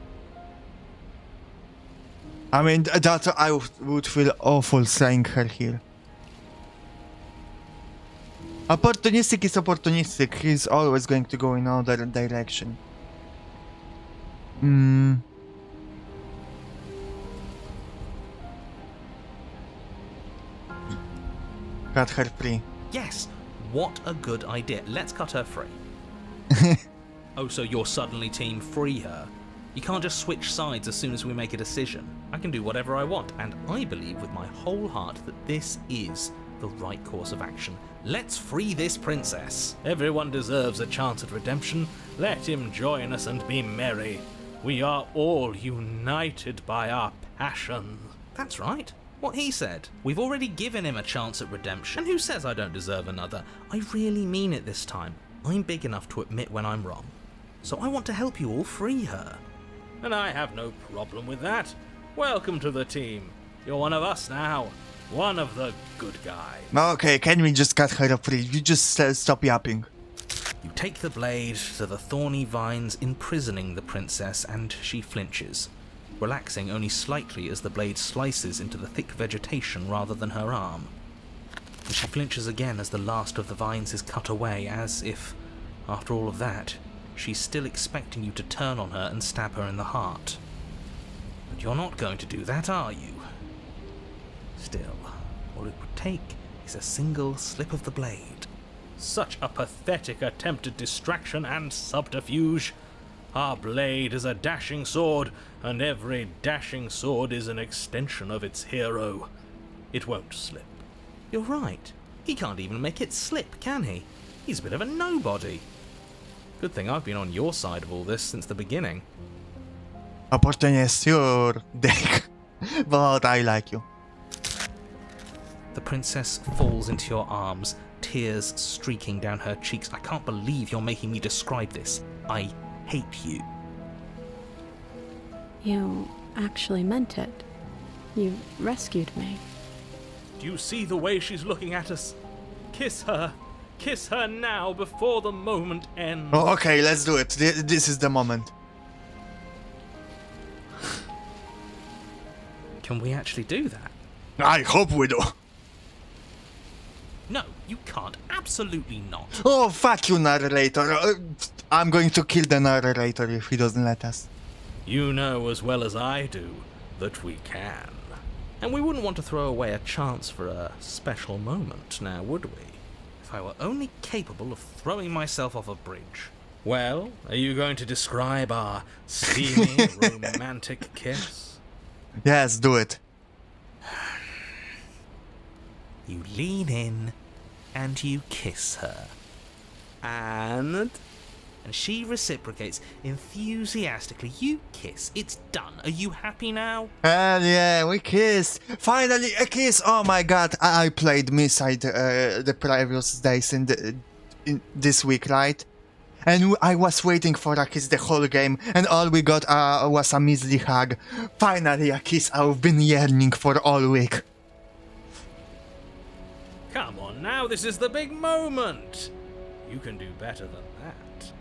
I mean, that I would feel awful saying her here. Opportunistic is opportunistic. He's always going to go in another direction. Cut her free. Yes, what a good idea. Let's cut her free. Oh, so you're suddenly team free her? You can't just switch sides as soon as we make a decision. I can do whatever I want, and I believe with my whole heart that this is the right course of action. Let's free this princess. Everyone deserves a chance at redemption. Let him join us and be merry. We are all united by our passion. That's right. What he said. We've already given him a chance at redemption. And who says I don't deserve another? I really mean it this time. I'm big enough to admit when I'm wrong. So I want to help you all free her. And I have no problem with that. Welcome to the team. You're one of us now. One of the good guys. Okay, can we just cut her free? You just stop yapping. You take the blade to the thorny vines imprisoning the princess, and she flinches, relaxing only slightly as the blade slices into the thick vegetation rather than her arm. And she flinches again as the last of the vines is cut away, as if, after all of that, she's still expecting you to turn on her and stab her in the heart. But you're not going to do that, are you? Still, all it would take is a single slip of the blade. Such a pathetic attempt at distraction and subterfuge. Our blade is a dashing sword, and every dashing sword is an extension of its hero. It won't slip. You're right. He can't even make it slip, can he? He's a bit of a nobody. Good thing I've been on your side of all this since the beginning. Opportunist, you're dick. But I like you. The princess falls into your arms, tears streaking down her cheeks. I can't believe you're making me describe this. I hate you. You actually meant it. You rescued me. Do you see the way she's looking at us? Kiss her. Kiss her now before the moment ends. Oh, okay, let's do it. This is the moment. Can we actually do that? I hope we do. No, you can't. Absolutely not. Oh, fuck you, narrator. I'm going to kill the narrator if he doesn't let us. You know as well as I do that we can. And we wouldn't want to throw away a chance for a special moment, now would we? If I were only capable of throwing myself off a bridge. Well, are you going to describe our steamy, romantic kiss? Yes, do it. You lean in and you kiss her. And she reciprocates enthusiastically. You kiss. It's done. Are you happy now? Hell yeah, we kissed. Finally, a kiss. Oh my god, I played Misside the previous days in this week, right? And I was waiting for a kiss the whole game, and all we got was a measly hug. Finally, a kiss I've been yearning for all week. Come on now, this is the big moment. You can do better than that.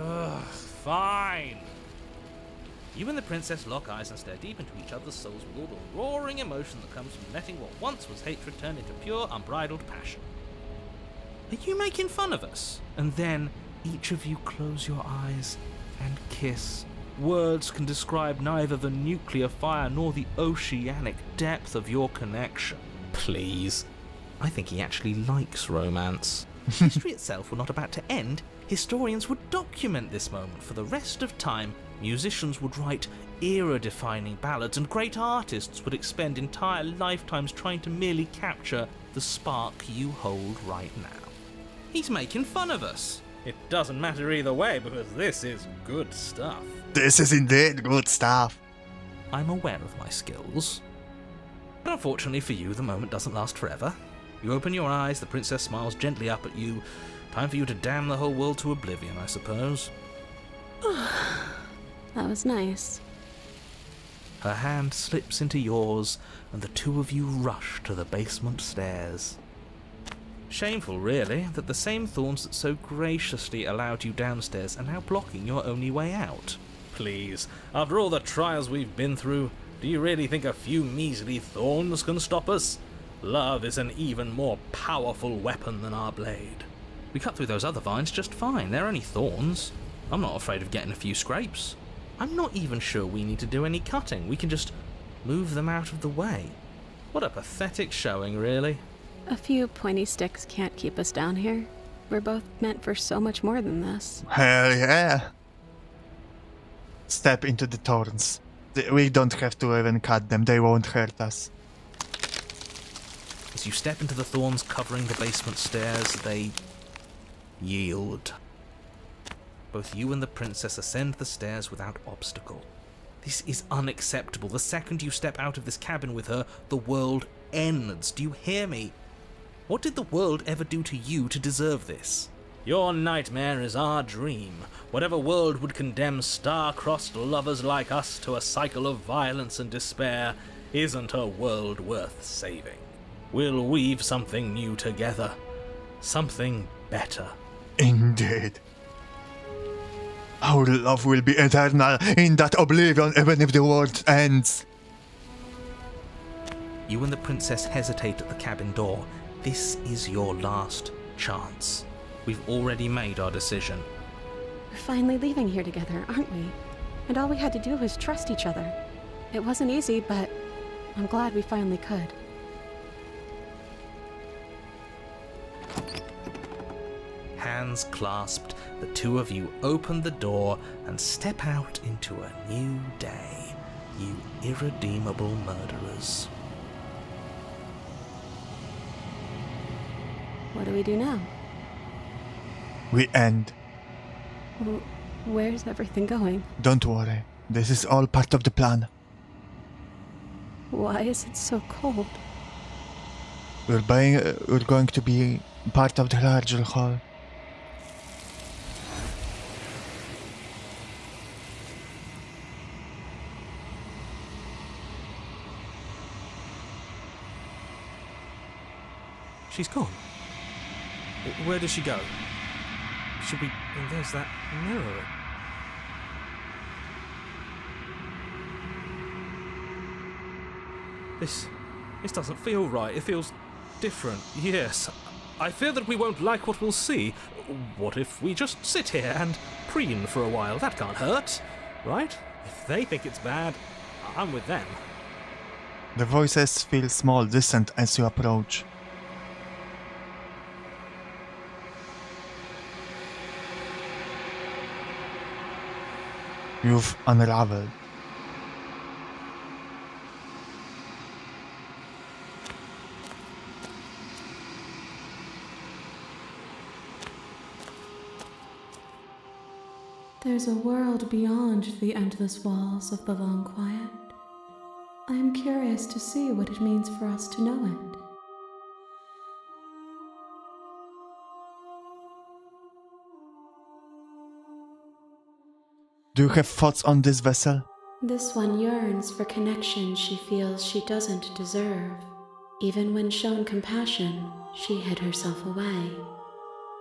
Ugh, fine. You and the princess lock eyes and stare deep into each other's souls with all the roaring emotion that comes from letting what once was hatred turn into pure, unbridled passion. Are you making fun of us? And then each of you close your eyes and kiss. Words can describe neither the nuclear fire nor the oceanic depth of your connection. Please. I think he actually likes romance. History itself were not about to end. Historians would document this moment for the rest of time. Musicians would write era-defining ballads, and great artists would expend entire lifetimes trying to merely capture the spark you hold right now. He's making fun of us. It doesn't matter either way because this is good stuff. This is indeed good stuff. I'm aware of my skills. But unfortunately for you, the moment doesn't last forever. You open your eyes, the princess smiles gently up at you. Time for you to damn the whole world to oblivion, I suppose. That was nice. Her hand slips into yours, and the two of you rush to the basement stairs. Shameful, really, that the same thorns that so graciously allowed you downstairs are now blocking your only way out. Please, after all the trials we've been through, do you really think a few measly thorns can stop us? Love is an even more powerful weapon than our blade. We cut through those other vines just fine, they're only thorns. I'm not afraid of getting a few scrapes. I'm not even sure we need to do any cutting, we can just move them out of the way. What a pathetic showing, really. A few pointy sticks can't keep us down here. We're both meant for so much more than this. Hell yeah. Step into the thorns. We don't have to even cut them, they won't hurt us. As you step into the thorns covering the basement stairs, they yield. Both you and the princess ascend the stairs without obstacle. This is unacceptable. The second you step out of this cabin with her, the world ends. Do you hear me? What did the world ever do to you to deserve this? Your nightmare is our dream. Whatever world would condemn star-crossed lovers like us to a cycle of violence and despair isn't a world worth saving. We'll weave something new together. Something better. Indeed. Our love will be eternal in that oblivion even if the world ends. You and the princess hesitate at the cabin door. This is your last chance. We've already made our decision. We're finally leaving here together, aren't we? And all we had to do was trust each other. It wasn't easy, but I'm glad we finally could. Hands clasped, the two of you open the door and step out into a new day, you irredeemable murderers. What do we do now? We end. Where's everything going? Don't worry. This is all part of the plan. Why is it so cold? We're going to be part of the larger whole. She's gone. Where does she go? Should we... Oh, there's that mirror. This doesn't feel right. It feels different. Yes. I fear that we won't like what we'll see. What if we just sit here and preen for a while? That can't hurt, right? If they think it's bad, I'm with them. The voices feel small, distant as you approach. You've unraveled. There's a world beyond the endless walls of the long quiet. I am curious to see what it means for us to know it. Do you have thoughts on this vessel? This one yearns for connection she feels she doesn't deserve. Even when shown compassion, she hid herself away.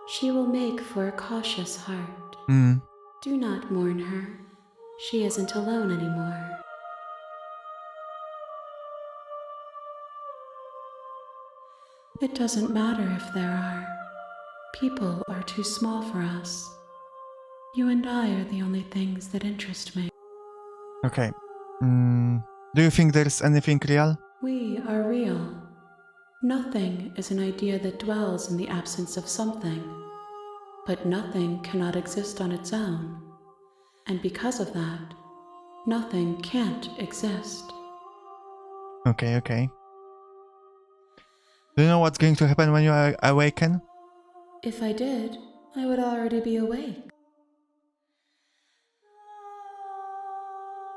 She will make for a cautious heart. Do not mourn her. She isn't alone anymore. It doesn't matter if there are. People are too small for us. You and I are the only things that interest me. Okay. Do you think there's anything real? We are real. Nothing is an idea that dwells in the absence of something. But nothing cannot exist on its own. And because of that, nothing can't exist. Okay. Do you know what's going to happen when you awaken? If I did, I would already be awake.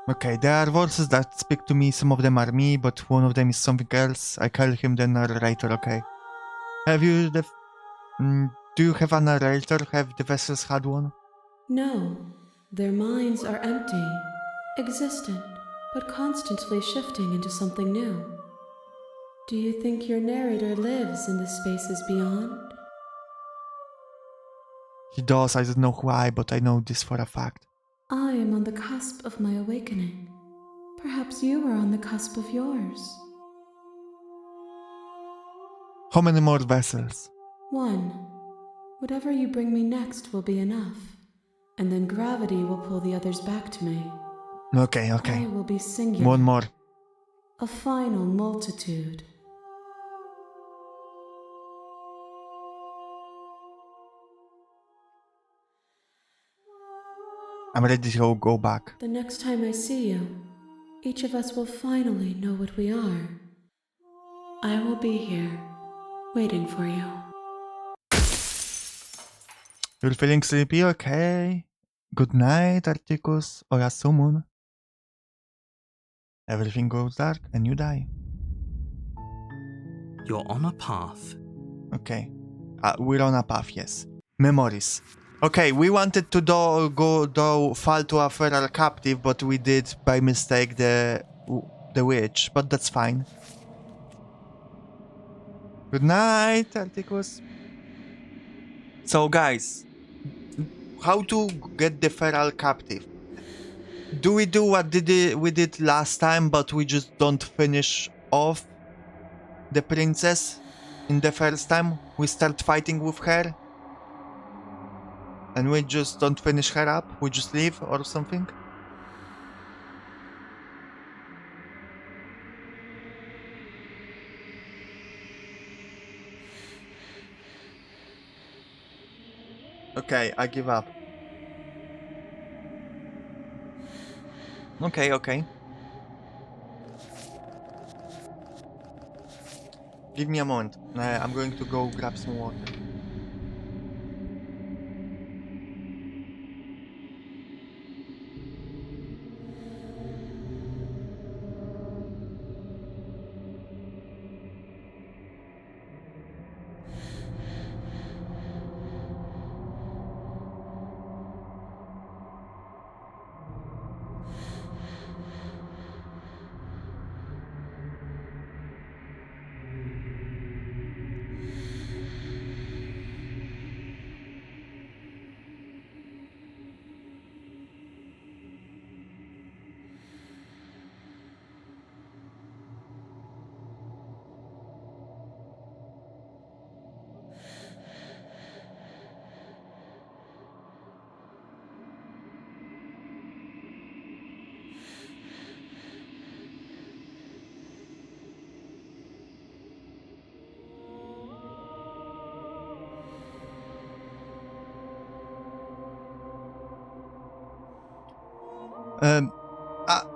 Okay, there are voices that speak to me. Some of them are me, but one of them is something else. I call him the narrator, okay. Have you do you have a narrator? Have the vessels had one? No, their minds are empty, existent, but constantly shifting into something new. Do you think your narrator lives in the spaces beyond? He does, I don't know why, but I know this for a fact. I am on the cusp of my awakening. Perhaps you are on the cusp of yours. How many more vessels? One. Whatever you bring me next will be enough, and then gravity will pull the others back to me. Okay. I will be singular. One more. A final multitude. I'm ready to go back. The next time I see you, each of us will finally know what we are. I will be here, waiting for you. You're feeling sleepy? Okay. Good night, Articus or Asumun. Everything goes dark and you die. You're on a path. Okay. We're on a path, yes. Memories. Okay, we wanted to fall to a feral captive, but we did by mistake the witch, but that's fine. Good night, Articus. So guys, how to get the feral captive? Do we do what we did last time, but we just don't finish off the princess in the first time? We start fighting with her and we just don't finish her up? We just leave or something? Okay, I give up. Okay. Give me a moment. I'm going to go grab some water.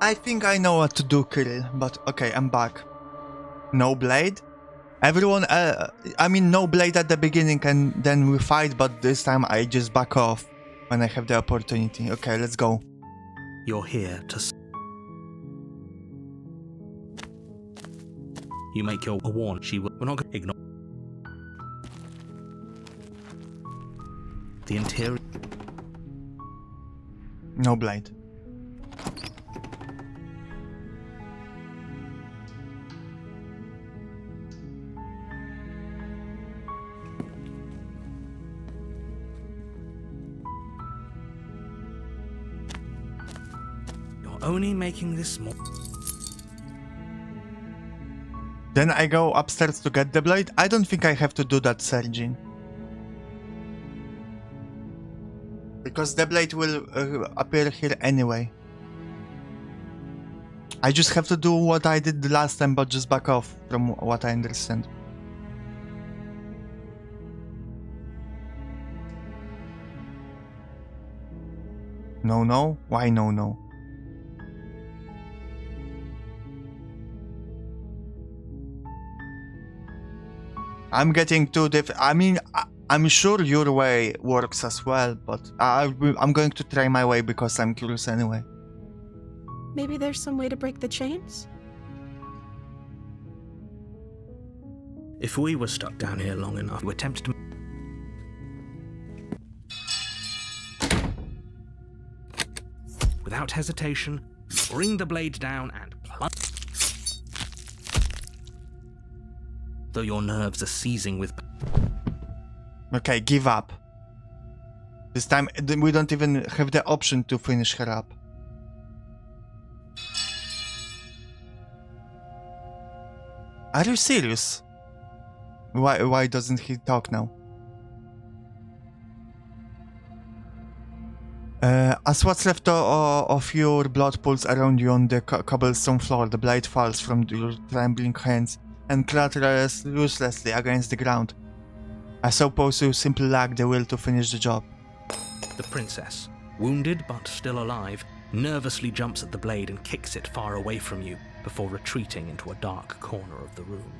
I think I know what to do, Kirill, but okay, I'm back. No blade? Everyone, I mean no blade at the beginning and then we fight, but this time I just back off when I have the opportunity. Okay, let's go. You're here to... You make your warn. She will... We're not going to ignore... The interior... No blade. Only making this more... Then I go upstairs to get the blade? I don't think I have to do that, Sergin. Because the blade will appear here anyway. I just have to do what I did the last time, but just back off from what I understand. No? Why no? I'm getting too I mean, I'm sure your way works as well, but I'm going to try my way because I'm curious anyway. Maybe there's some way to break the chains? If we were stuck down here long enough, we were tempted to... Without hesitation, bring the blade down and plunge. Though your nerves are seizing with... Okay, give up. This time we don't even have the option to finish her up. Are you serious? Why doesn't he talk now? As what's left of your blood pools around you on the cobblestone floor, the blade falls from your trembling hands and clatters uselessly against the ground. I suppose you simply lack the will to finish the job. The princess, wounded but still alive, nervously jumps at the blade and kicks it far away from you before retreating into a dark corner of the room.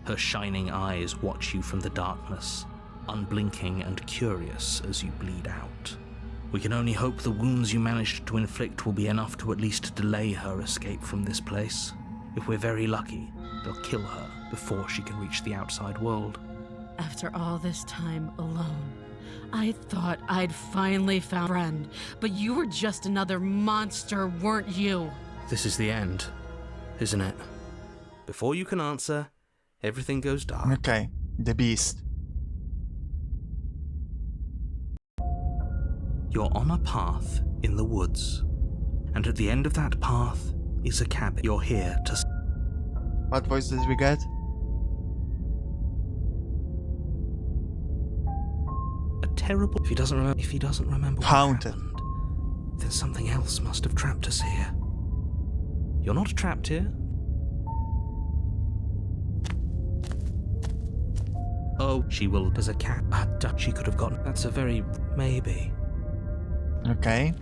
Her shining eyes watch you from the darkness, unblinking and curious as you bleed out. We can only hope the wounds you managed to inflict will be enough to at least delay her escape from this place. If we're very lucky, they'll kill her before she can reach the outside world. After all this time alone, I thought I'd finally found a friend, but you were just another monster, weren't you? This is the end, isn't it? Before you can answer, everything goes dark. Okay, the beast. You're on a path in the woods, and at the end of that path is a cabin. You're here to... What voice did we get? A terrible... If he doesn't remember what Haunted. happened, then something else must have trapped us here. You're not trapped here. Oh, she will... There's a cat. She could have gotten... That's a very... maybe. Okay.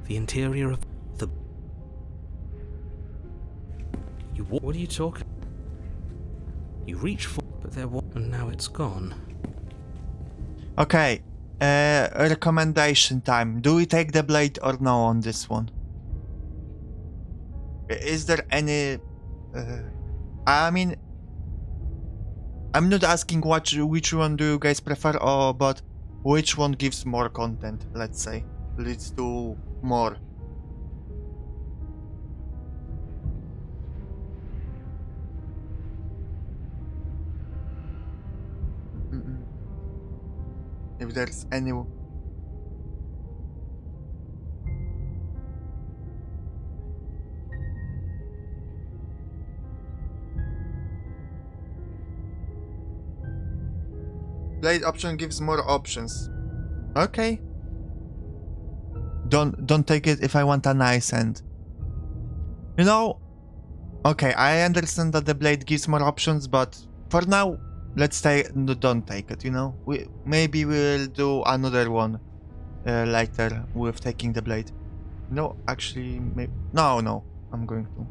The interior of the... What are you talking... You reach for... But there was... And now it's gone. Okay. Recommendation time. Do we take the blade or no on this one? Is there any... I mean... I'm not asking which one do you guys prefer, but which one gives more content, let's say. Leads to more. If there's any... Blade option gives more options. Okay. Don't take it if I want a nice end. You know, okay, I understand that the blade gives more options, but for now, don't take it, you know? Maybe we'll do another one later with taking the blade. No, actually, no, I'm going to.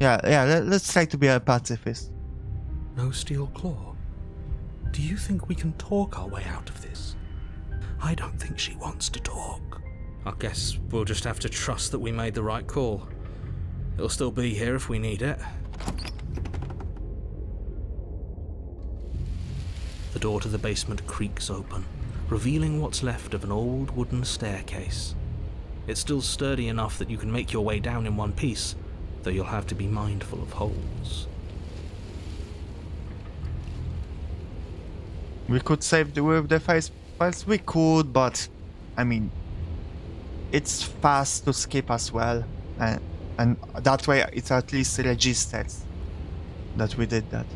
Yeah, let's try to be a pacifist. No steel claw. Do you think we can talk our way out of this? I don't think she wants to talk. I guess we'll just have to trust that we made the right call. It'll still be here if we need it. The door to the basement creaks open, revealing what's left of an old wooden staircase. It's still sturdy enough that you can make your way down in one piece, though you'll have to be mindful of holes. We could save with the files. We could, but I mean, it's fast to skip as well, and that way it's at least registers that we did that.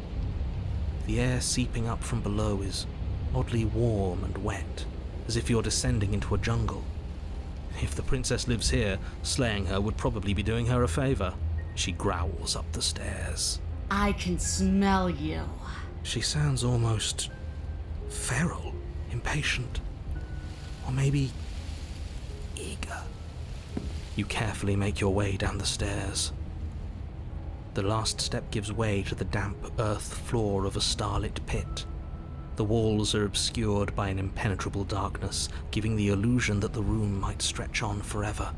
The air seeping up from below is oddly warm and wet, as if you're descending into a jungle. If the princess lives here, slaying her would probably be doing her a favor. She growls up the stairs. I can smell you. She sounds almost feral, impatient, or maybe eager. You carefully make your way down the stairs. The last step gives way to the damp earth floor of a starlit pit. The walls are obscured by an impenetrable darkness, giving the illusion that the room might stretch on forever.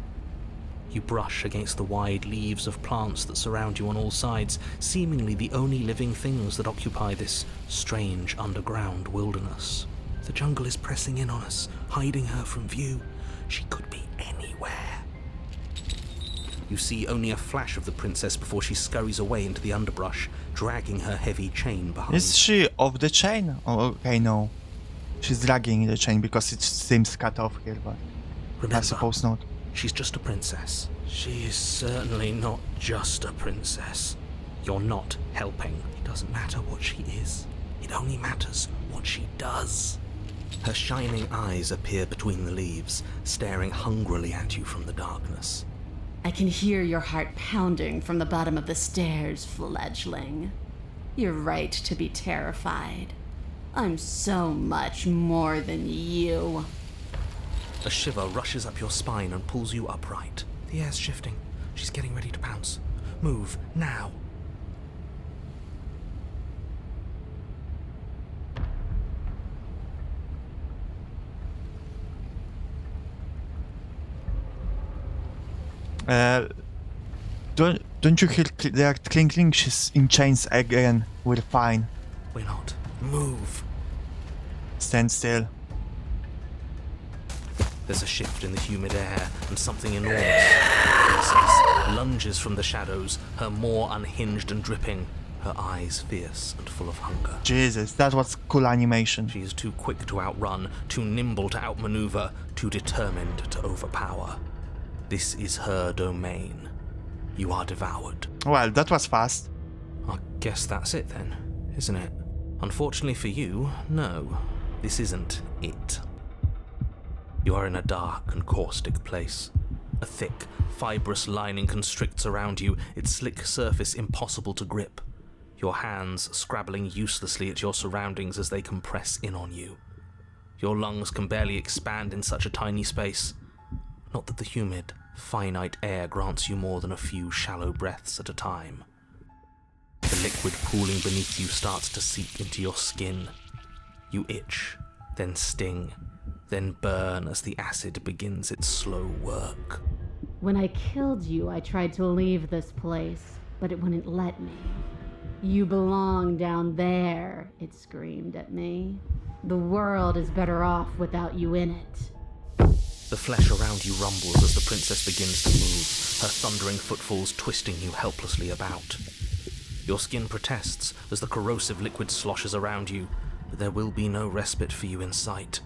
You brush against the wide leaves of plants that surround you on all sides, seemingly the only living things that occupy this strange underground wilderness. The jungle is pressing in on us, hiding her from view. She could be anywhere. You see only a flash of the princess before she scurries away into the underbrush, dragging her heavy chain behind. Is she off the chain? Oh, okay, no. She's dragging the chain because it seems cut off here, but Remember, I suppose not. she's just a princess. She is certainly not just a princess. You're not helping. It doesn't matter what she is. It only matters what she does. Her shining eyes appear between the leaves, staring hungrily at you from the darkness. I can hear your heart pounding from the bottom of the stairs, fledgling. You're right to be terrified. I'm so much more than you. A shiver rushes up your spine and pulls you upright. The air's shifting. She's getting ready to pounce. Move, now. Don't you hear their clinking? She's in chains again. We're fine. We're not. Move. Stand still. There's a shift in the humid air, and something enormous, the princess, lunges from the shadows, her maw unhinged and dripping, her eyes fierce and full of hunger. Jesus, that was cool animation. She is too quick to outrun, too nimble to outmaneuver, too determined to overpower. This is her domain. You are devoured. Well, that was fast. I guess that's it then, isn't it? Unfortunately for you, no. This isn't it. You are in a dark and caustic place. A thick, fibrous lining constricts around you, its slick surface impossible to grip. Your hands scrabbling uselessly at your surroundings as they compress in on you. Your lungs can barely expand in such a tiny space. Not that the humid, finite air grants you more than a few shallow breaths at a time. The liquid pooling beneath you starts to seep into your skin. You itch, then sting, then burn as the acid begins its slow work. When I killed you, I tried to leave this place, but it wouldn't let me. You belong down there, it screamed at me. The world is better off without you in it. The flesh around you rumbles as the princess begins to move, her thundering footfalls twisting you helplessly about. Your skin protests as the corrosive liquid sloshes around you, but there will be no respite for you in sight.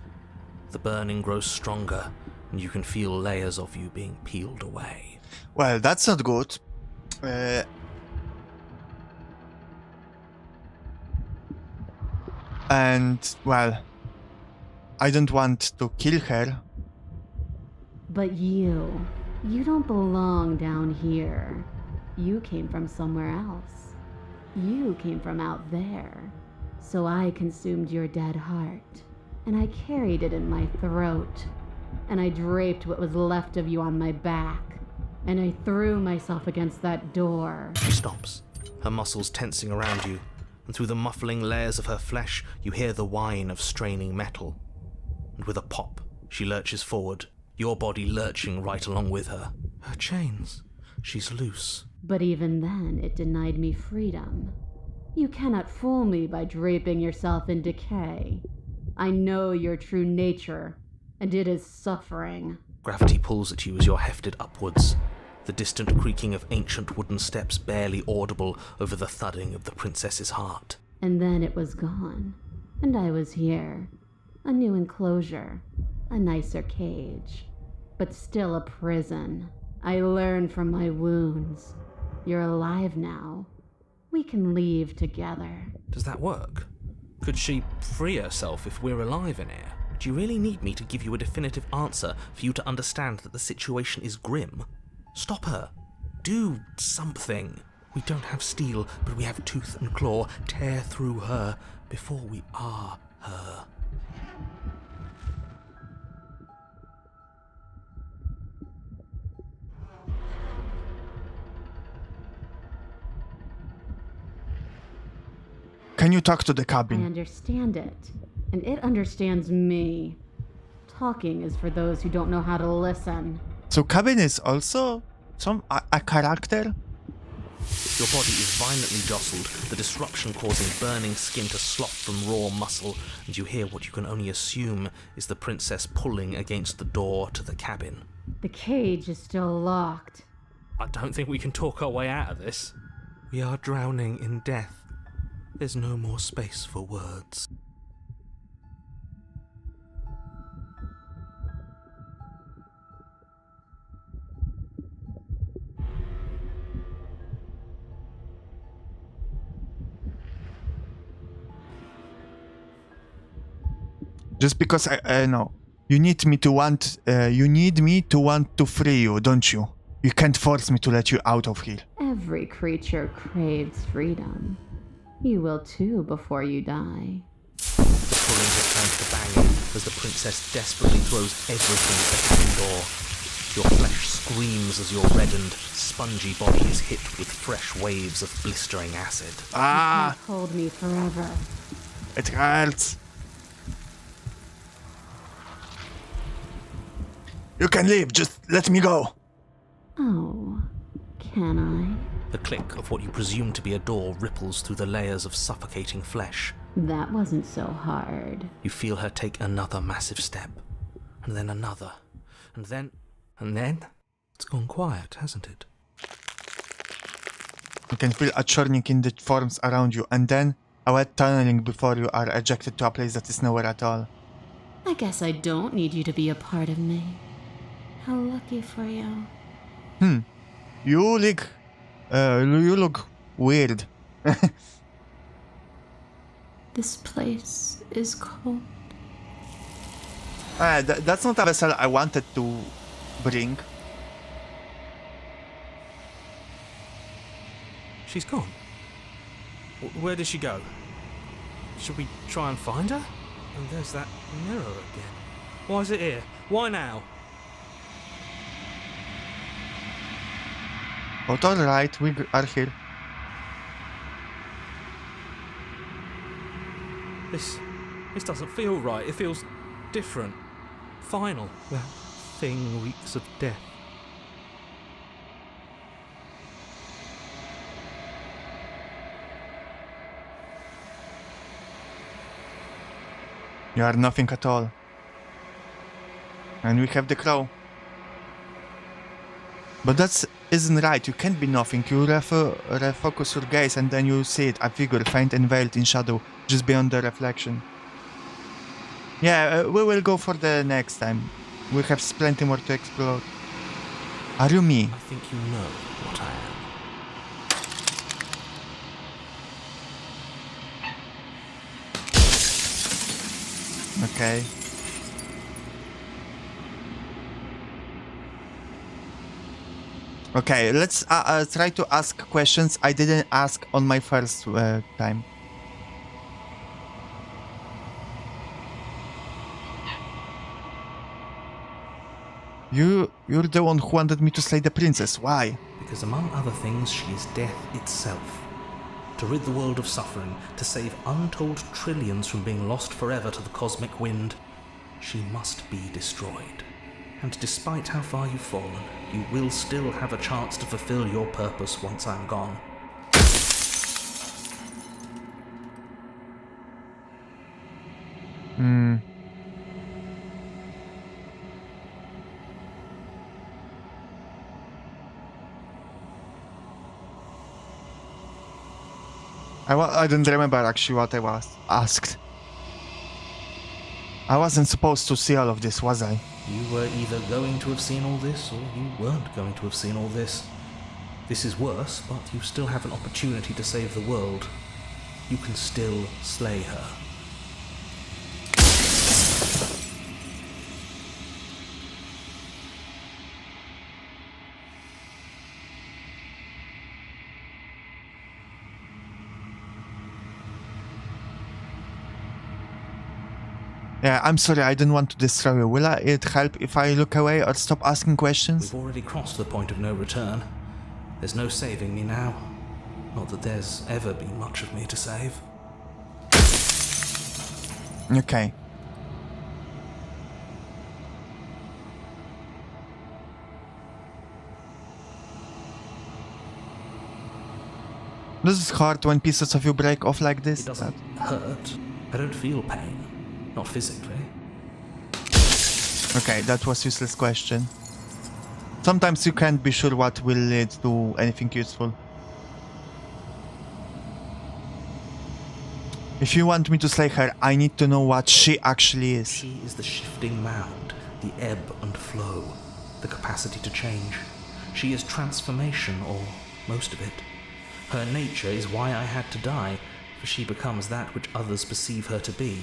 The burning grows stronger, and you can feel layers of you being peeled away. Well, that's not good. And, well, I don't want to kill her. But you don't belong down here. You came from somewhere else. You came from out there. So I consumed your dead heart, and I carried it in my throat, and I draped what was left of you on my back, and I threw myself against that door. She stops, her muscles tensing around you, and through the muffling layers of her flesh you hear the whine of straining metal. And with a pop, she lurches forward, your body lurching right along with her. Her chains. She's loose. But even then, it denied me freedom. You cannot fool me by draping yourself in decay. I know your true nature, and it is suffering. Gravity pulls at you as you're hefted upwards, the distant creaking of ancient wooden steps barely audible over the thudding of the princess's heart. And then it was gone, and I was here. A new enclosure, a nicer cage, but still a prison. I learned from my wounds. You're alive now. We can leave together. Does that work? Could she free herself if we're alive in here? Do you really need me to give you a definitive answer for you to understand that the situation is grim? Stop her. Do something. We don't have steel, but we have tooth and claw. Tear through her before we are her. Can you talk to the I cabin? understand it, and it understands me. Talking is for those who don't know how to listen. So cabin is also a character? Your body is violently jostled, the disruption causing burning skin to slop from raw muscle, and you hear what you can only assume is the princess pulling against the door to the cabin. The cage is still locked. I don't think we can talk our way out of this. We are drowning in death. There's no more space for words. Just because I know. You need me to want to free you, don't you? You can't force me to let you out of here. Every creature craves freedom. You will too before you die. The pulling has turned to banging as the princess desperately throws everything at the cabin door. Your flesh screams as your reddened, spongy body is hit with fresh waves of blistering acid. Ah! You can't hold me forever. It hurts. You can leave, just let me go. Oh, can I? The click of what you presume to be a door ripples through the layers of suffocating flesh. That wasn't so hard. You feel her take another massive step, and then another, and then... It's gone quiet, hasn't it? You can feel a churning in the forms around you, and then a wet tunneling before you are ejected to a place that is nowhere at all. I guess I don't need you to be a part of me. How lucky for you. You look weird. This place is cold. That's not a vessel I wanted to bring. She's gone. Where did she go? Should we try and find her? And there's that mirror again. Why is it here? Why now? But alright, we are here. This doesn't feel right. It feels different. Final. That thing reeks of death. You are nothing at all. And we have the crow. But that isn't right. You can't be nothing. You refocus your gaze and then you see it, a figure faint and veiled in shadow, just beyond the reflection. Yeah, we will go for the next time. We have plenty more to explore. Are you me? I think you know what I am. Okay. Okay, let's try to ask questions I didn't ask on my first time. You're the one who wanted me to slay the princess. Why? Because among other things, she is death itself. To rid the world of suffering, to save untold trillions from being lost forever to the cosmic wind, she must be destroyed. And despite how far you've fallen, you will still have a chance to fulfill your purpose once I'm gone. I don't remember actually what I was asked. I wasn't supposed to see all of this, was I? You were either going to have seen all this, or you weren't going to have seen all this. This is worse, but you still have an opportunity to save the world. You can still slay her. Yeah, I'm sorry, I didn't want to destroy you. Will it help if I look away or stop asking questions? We've already crossed the point of no return. There's no saving me now. Not that there's ever been much of me to save. Okay. This is hard when pieces of you break off like this. It doesn't hurt. I don't feel pain. Not physically. Okay, that was useless question. Sometimes you can't be sure what will lead to anything useful. If you want me to slay her, I need to know what she actually is. She is the shifting mound, the ebb and flow, the capacity to change. She is transformation, or most of it. Her nature is why I had to die, for she becomes that which others perceive her to be.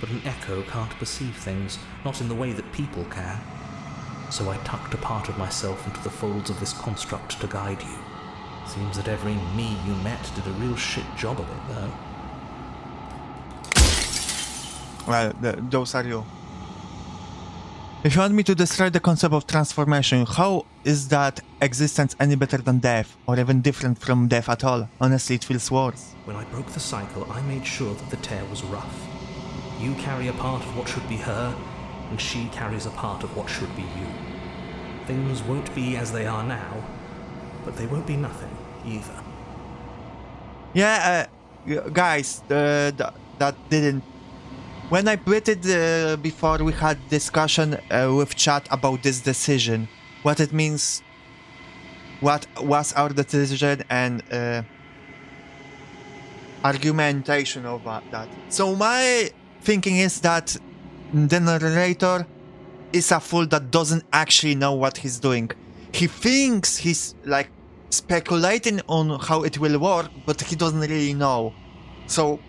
But an echo can't perceive things, not in the way that people can. So I tucked a part of myself into the folds of this construct to guide you. Seems that every me you met did a real shit job of it, though. Well, those are you. If you want me to describe the concept of transformation, how is that existence any better than death, or even different from death at all? Honestly, it feels worse. When I broke the cycle, I made sure that the tear was rough. You carry a part of what should be her, and she carries a part of what should be you. Things won't be as they are now, but they won't be nothing either. Yeah, guys, that didn't... When I put it before, we had discussion with chat about this decision. What it means, what was our decision, and argumentation about that. So my thinking is that the narrator is a fool that doesn't actually know what he's doing. He thinks he's like speculating on how it will work, but he doesn't really know. So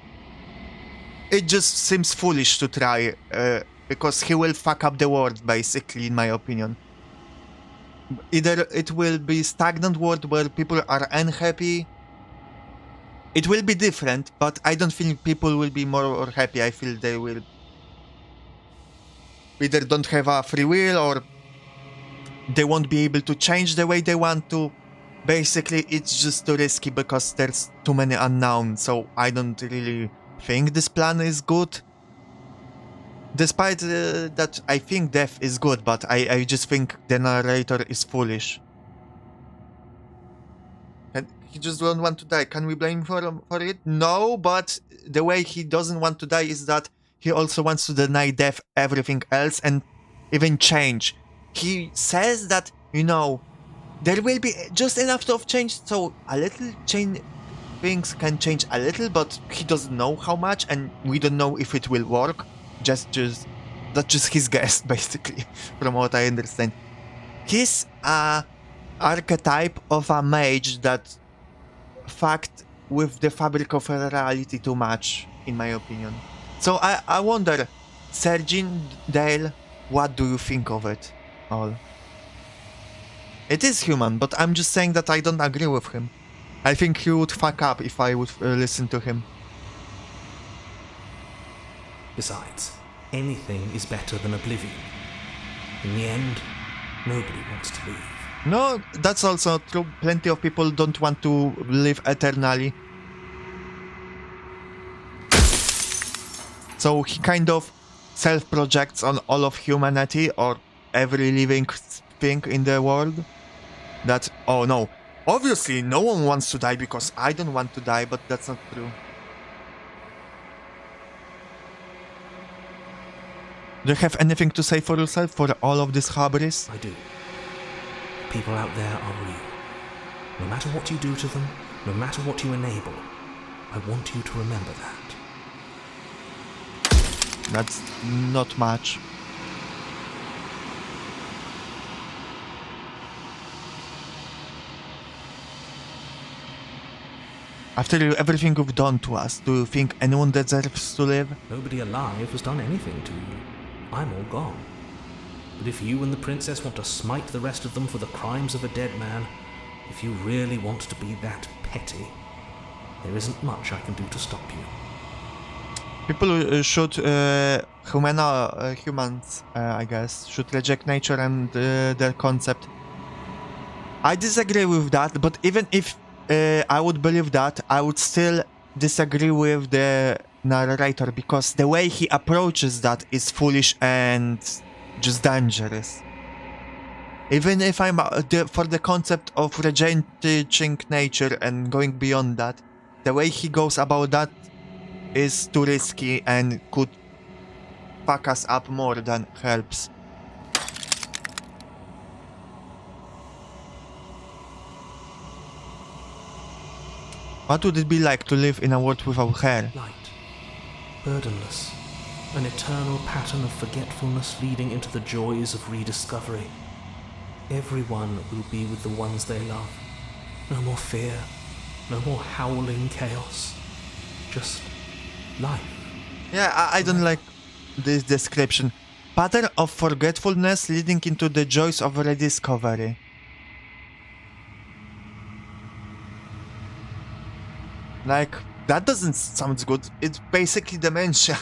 it just seems foolish to try, because he will fuck up the world, basically, in my opinion. Either it will be stagnant world where people are unhappy. It will be different, but I don't think people will be more or happy. I feel they will either don't have a free will, or they won't be able to change the way they want to. Basically, it's just too risky because there's too many unknowns, so I don't really think this plan is good. Despite that I think death is good, but I just think the narrator is foolish. And he just don't want to die. Can we blame him for it? No, but the way he doesn't want to die is that he also wants to deny death everything else and even change. He says that, you know, there will be just enough of change, so a little change, things can change a little, but he doesn't know how much, and we don't know if it will work. That's just his guess, basically, from what I understand. He's a archetype of a mage that fucked with the fabric of reality too much, in my opinion. So I wonder, Sergin, Dale, what do you think of it all? It is human, but I'm just saying that I don't agree with him. I think he would fuck up if I would listen to him. Besides, anything is better than oblivion. In the end, nobody wants to leave. No, that's also true. Plenty of people don't want to live eternally. So he kind of self-projects on all of humanity or every living thing in the world. That, oh no, obviously no one wants to die because I don't want to die, but that's not true. Do you have anything to say for yourself, for all of this hubris? I do. People out there are real. No matter what you do to them, no matter what you enable, I want you to remember that. That's not much. After everything you've done to us, do you think anyone deserves to live? Nobody alive has done anything to you. I'm all gone. But if you and the princess want to smite the rest of them for the crimes of a dead man, if you really want to be that petty, there isn't much I can do to stop you. People should, humans, I guess, should reject nature and their concept. I disagree with that, but even if I would believe that, I would still disagree with the narrator, because the way he approaches that is foolish and just dangerous. Even if I'm for the concept of regenerating nature and going beyond that, the way he goes about that is too risky and could fuck us up more than helps. What would it be like to live in a world without hair? Light, burdenless, an eternal pattern of forgetfulness leading into the joys of rediscovery. Everyone will be with the ones they love. No more fear, no more howling chaos. Just life. Yeah, I don't like this description. Pattern of forgetfulness leading into the joys of rediscovery. Like, that doesn't sound good. It's basically dementia.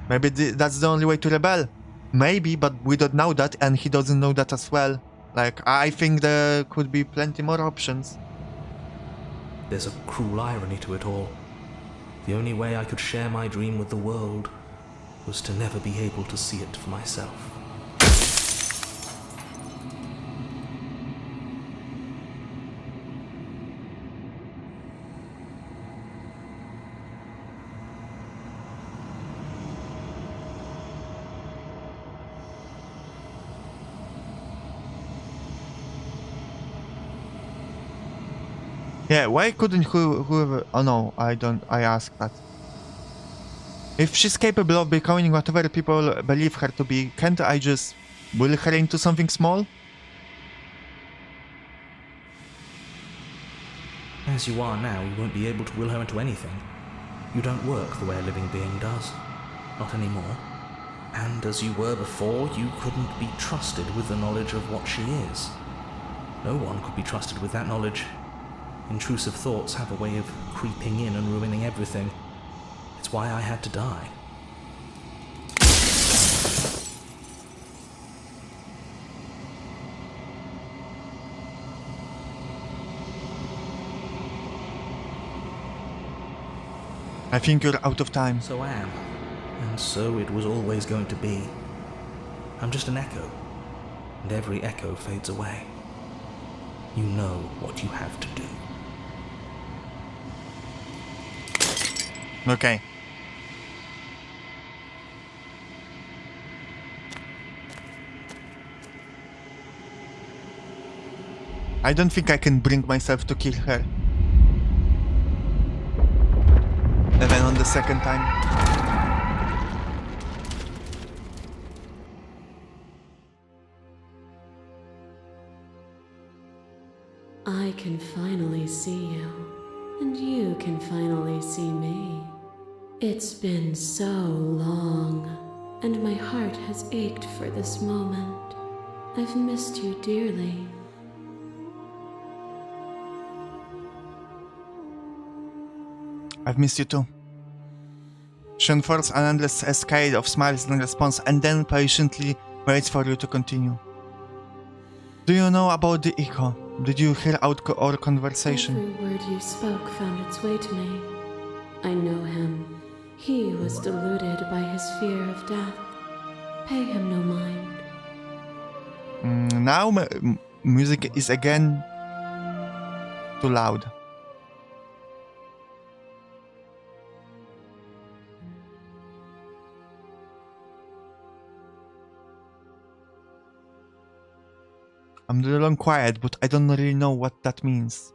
Maybe that's the only way to rebel. Maybe, but we don't know that, and he doesn't know that as well. Like, I think there could be plenty more options. There's a cruel irony to it all. The only way I could share my dream with the world was to never be able to see it for myself. Yeah, why couldn't whoever... Oh no, I asked that. If she's capable of becoming whatever people believe her to be, can't I just will her into something small? As you are now, you won't be able to will her into anything. You don't work the way a living being does. Not anymore. And as you were before, you couldn't be trusted with the knowledge of what she is. No one could be trusted with that knowledge. Intrusive thoughts have a way of creeping in and ruining everything. It's why I had to die. I think you're out of time. So I am. And so it was always going to be. I'm just an echo. And every echo fades away. You know what you have to do. Okay. I don't think I can bring myself to kill her. Even on the second time. I can finally see you, and you can finally see me. It's been so long, and my heart has ached for this moment. I've missed you dearly. I've missed you too. She unfolds an endless cascade of smiles in response and then patiently waits for you to continue. Do you know about the echo? Did you hear our conversation? Every word you spoke found its way to me. I know him. He was deluded by his fear of death. Pay him no mind. Now music is again too loud. I'm a little quiet, but I don't really know what that means.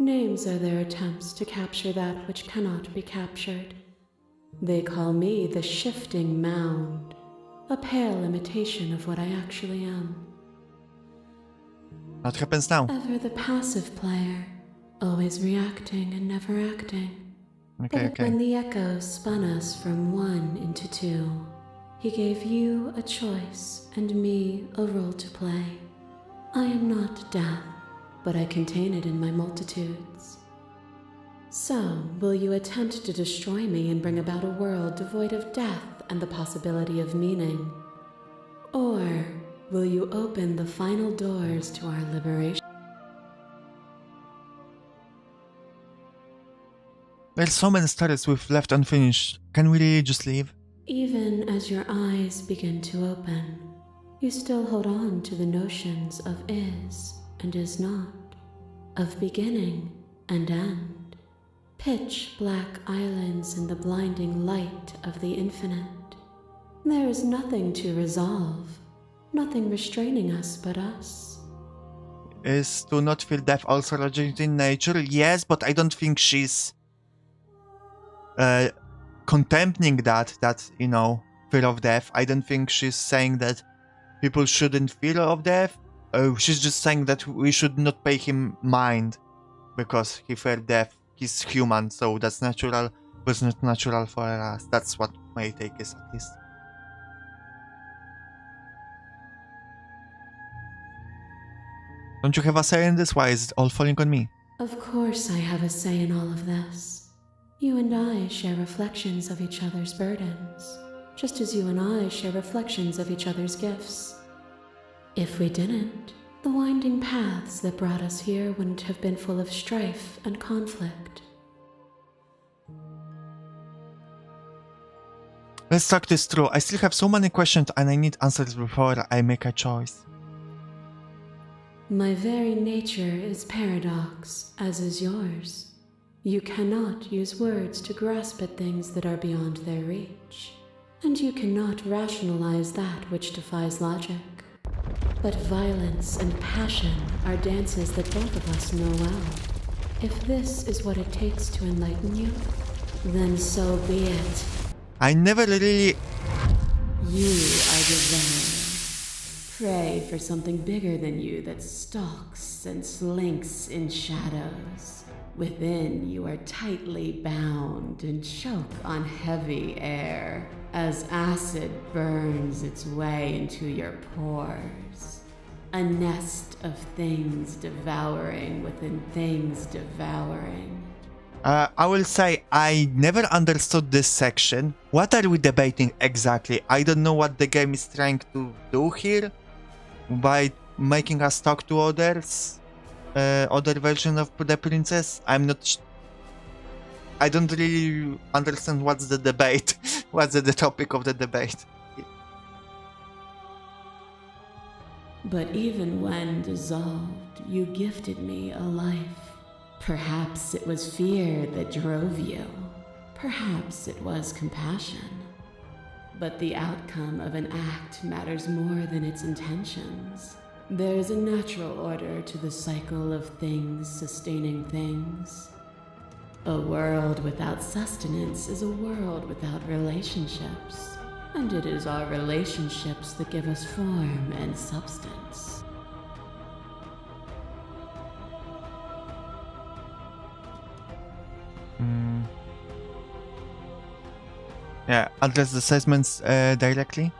Names are their attempts to capture that which cannot be captured. They call me the shifting mound, a pale imitation of what I actually am. What happens now? Ever the passive player, always reacting and never acting. But when the echoes spun us from one into two, he gave you a choice and me a role to play. I am not death, but I contain it in my multitudes. So, will you attempt to destroy me and bring about a world devoid of death and the possibility of meaning? Or will you open the final doors to our liberation? There's so many stories we've left unfinished. Can we really just leave? Even as your eyes begin to open, you still hold on to the notions of is and is not, of beginning and end, pitch black islands in the blinding light of the infinite. There is nothing to resolve, nothing restraining us but us. Is to not feel death also originated in nature? Yes, but I don't think she's contempting that, fear of death. I don't think she's saying that people shouldn't fear of death. She's just saying that we should not pay him mind because he feared death. He's human, so that's natural, but it's not natural for us. That's what my take is, at least. Don't you have a say in this? Why is it all falling on me? Of course I have a say in all of this. You and I share reflections of each other's burdens, just as you and I share reflections of each other's gifts. If we didn't, the winding paths that brought us here wouldn't have been full of strife and conflict. Let's talk this through. I still have so many questions and I need answers before I make a choice. My very nature is paradox, as is yours. You cannot use words to grasp at things that are beyond their reach, and you cannot rationalize that which defies logic. But violence and passion are dances that both of us know well. If this is what it takes to enlighten you, then so be it. I never really... You are divine. Pray for something bigger than you that stalks and slinks in shadows. Within, you are tightly bound and choke on heavy air as acid burns its way into your pores. A nest of things devouring within things devouring. I will say I never understood this section. What are we debating exactly? I don't know what the game is trying to do here by making us talk to others. Other version of the princess. I don't really understand what's the debate. What's the topic of the debate? But even when dissolved, you gifted me a life. Perhaps it was fear that drove you. Perhaps it was compassion. But the outcome of an act matters more than its intentions. There's a natural order to the cycle of things sustaining things. A world without sustenance is a world without relationships, and it is our relationships that give us form and substance. Yeah, address the assessments directly.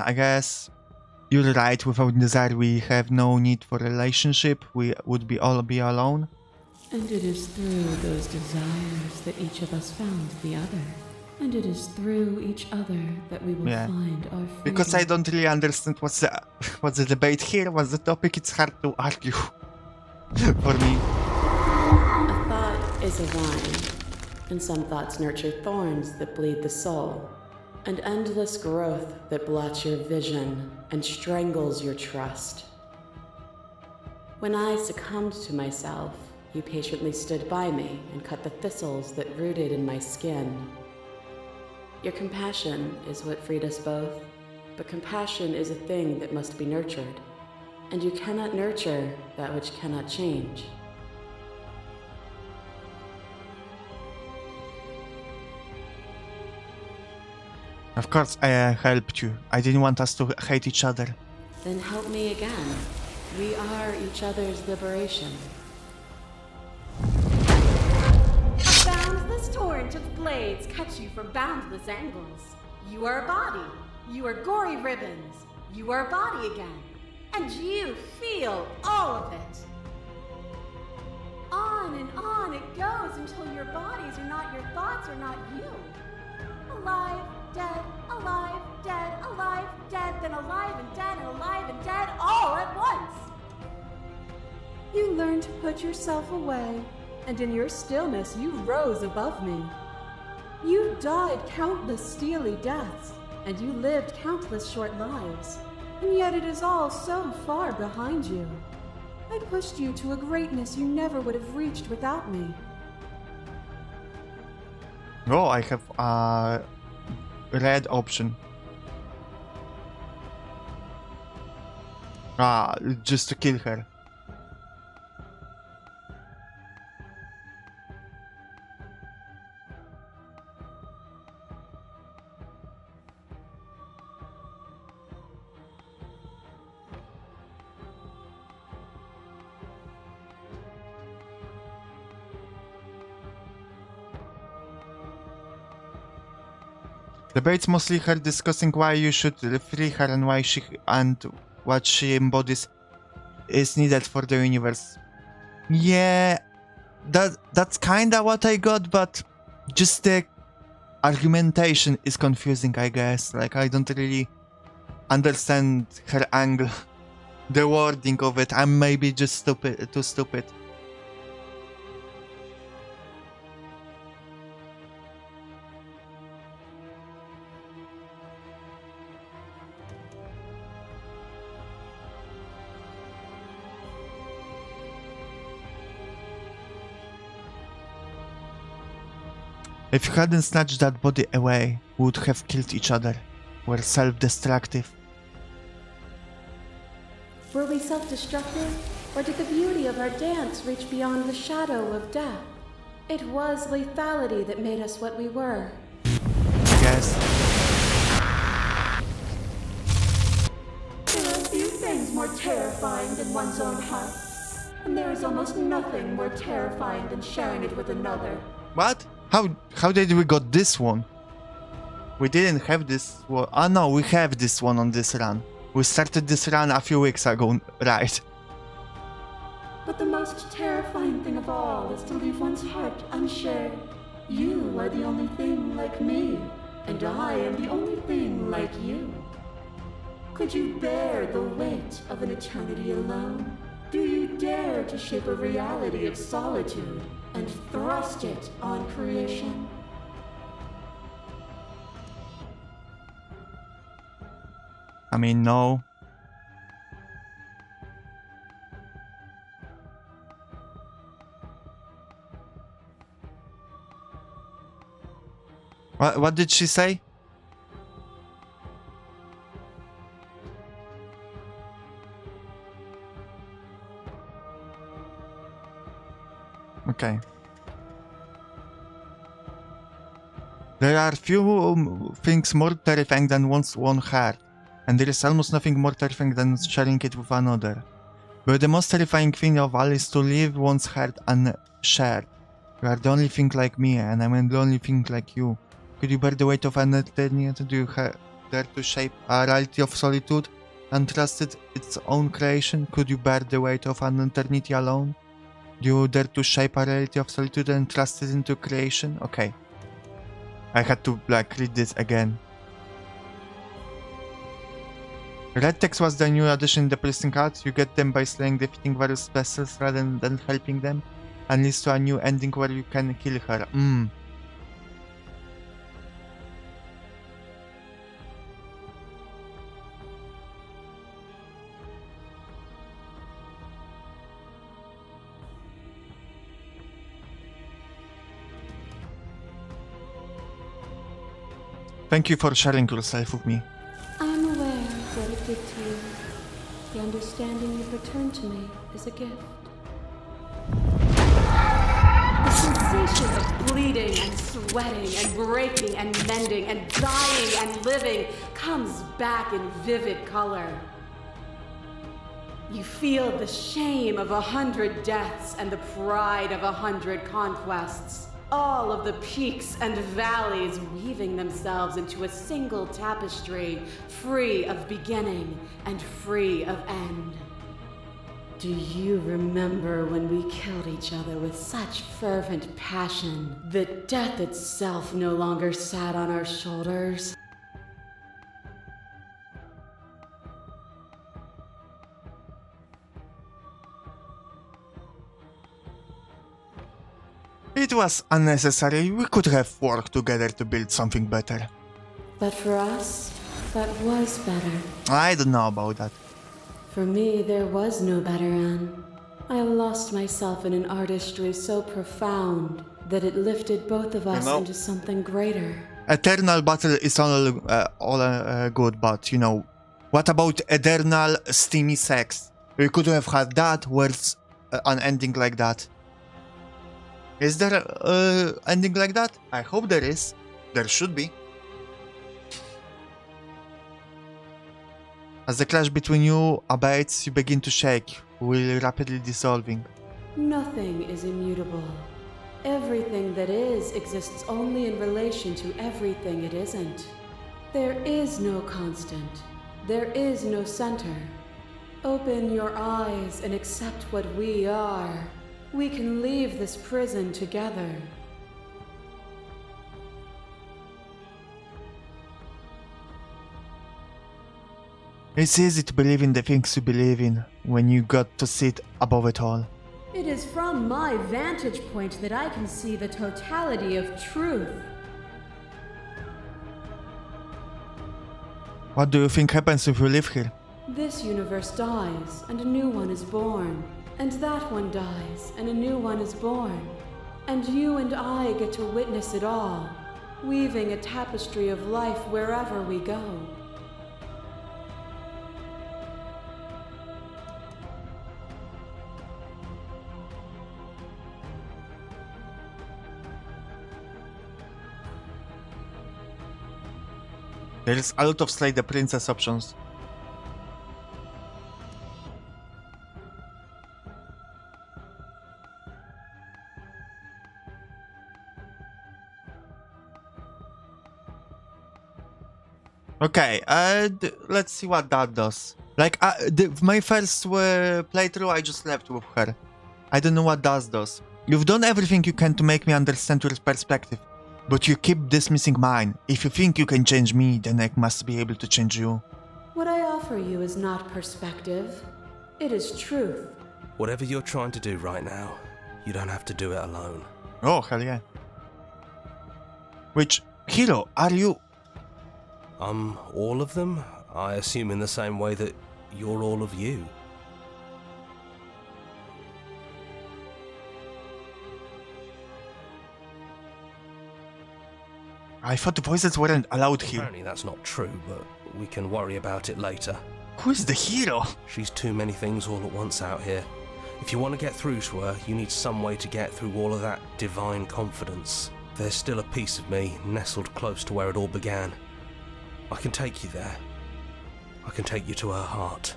I guess you're right. Without desire, we have no need for relationship. We would all be alone. And it is through those desires that each of us found the other. And it is through each other that we will find our freedom. Because I don't really understand what's the debate here, what's the topic. It's hard to argue for me. A thought is a vine, and some thoughts nurture thorns that bleed the soul. And endless growth that blots your vision and strangles your trust. When I succumbed to myself, you patiently stood by me and cut the thistles that rooted in my skin. Your compassion is what freed us both, but compassion is a thing that must be nurtured, and you cannot nurture that which cannot change. Of course, I helped you. I didn't want us to hate each other. Then help me again. We are each other's liberation. Found the endless torrent of blades cut you from boundless angles. You are a body. You are gory ribbons. You are a body again. And you feel all of it. On and on it goes until your bodies are not your thoughts or not you. Alive, dead, alive, dead, alive, dead, then alive and dead and alive and dead all at once. You learn to put yourself away, and in your stillness you rose above me. You died countless steely deaths, and you lived countless short lives, and yet it is all so far behind you. I pushed you to a greatness you never would have reached without me. Oh, I have a red option. Just to kill her. Debates mostly her discussing why you should free her and why she and what she embodies is needed for the universe. Yeah, that's kinda what I got, but just the argumentation is confusing, I guess. Like, I don't really understand her angle, the wording of it. I'm maybe just too stupid. If you hadn't snatched that body away, we would have killed each other. We're self-destructive. Were we self-destructive, or did the beauty of our dance reach beyond the shadow of death? It was lethality that made us what we were. Yes. There are few things more terrifying than one's own heart. And there is almost nothing more terrifying than sharing it with another. What? How did we got this one? We didn't have this one. Oh no, we have this one on this run. We started this run a few weeks ago, right? But the most terrifying thing of all is to leave one's heart unshared. You are the only thing like me, and I am the only thing like you. Could you bear the weight of an eternity alone? Do you dare to shape a reality of solitude and thrust it on creation? I mean, no. What did she say? Okay. There are few things more terrifying than one's own heart, and there is almost nothing more terrifying than sharing it with another. But the most terrifying thing of all is to leave one's heart unshared. You are the only thing like me, and I'm the only thing like you. Could you bear the weight of an eternity? Do you dare to shape a reality of solitude and trust it its own creation? Could you bear the weight of an eternity alone? Do you dare to shape a reality of solitude and trust it into creation? Okay. I had to read this again. Red text was the new addition in the Pressing Arts. You get them by slaying defeating various vessels rather than helping them. And leads to a new ending where you can kill her. Thank you for sharing yourself with me. I am aware of what it did to you. The understanding you've returned to me is a gift. The sensation of bleeding and sweating and breaking and mending and dying and living comes back in vivid color. You feel the shame of 100 deaths and the pride of 100 conquests. All of the peaks and valleys weaving themselves into a single tapestry, free of beginning and free of end. Do you remember when we killed each other with such fervent passion that death itself no longer sat on our shoulders? It was unnecessary. We could have worked together to build something better. But for us, that was better. I don't know about that. For me, there was no better end. I lost myself in an artistry so profound that it lifted both of us know- into something greater. Eternal battle is all good, but you know, what about eternal steamy sex? We could have had that worth an ending like that. Is there an ending like that? I hope there is. There should be. As the clash between you abates, you begin to shake, will rapidly dissolving. Nothing is immutable. Everything that is exists only in relation to everything it isn't. There is no constant. There is no center. Open your eyes and accept what we are. We can leave this prison together. It's easy to believe in the things you believe in when you got to sit above it all. It is from my vantage point that I can see the totality of truth. What do you think happens if you live here? This universe dies, and a new one is born. And that one dies, and a new one is born. And you and I get to witness it all, weaving a tapestry of life wherever we go. There's a lot of Slay the Princess options. Okay, let's see what that does. Like, my first playthrough, I just left with her. I don't know what that does. You've done everything you can to make me understand your perspective, but you keep dismissing mine. If you think you can change me, then I must be able to change you. What I offer you is not perspective. It is truth. Whatever you're trying to do right now, you don't have to do it alone. Oh, hell yeah. Which hero are you? All of them? I assume in the same way that you're all of you. I thought the voices weren't allowed here. Apparently that's not true, but we can worry about it later. Who is the hero? She's too many things all at once out here. If you want to get through to her, you need some way to get through all of that divine confidence. There's still a piece of me nestled close to where it all began. I can take you there. I can take you to her heart.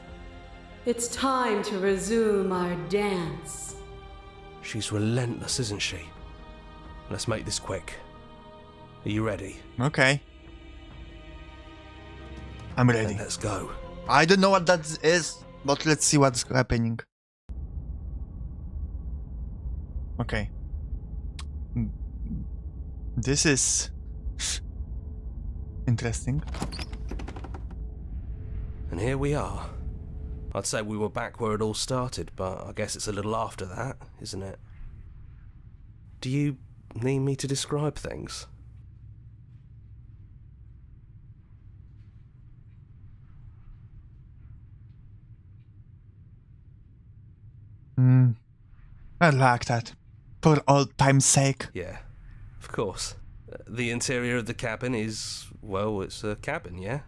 It's time to resume our dance. She's relentless, isn't she? Let's make this quick. Are you ready? Okay. I'm ready. Then let's go. I don't know what that is, but let's see what's happening. Okay. This is interesting. And here we are. I'd say we were back where it all started, but I guess it's a little after that, isn't it? Do you need me to describe things? I like that. For old time's sake. Yeah, of course. The interior of the cabin is, well, it's a cabin, yeah?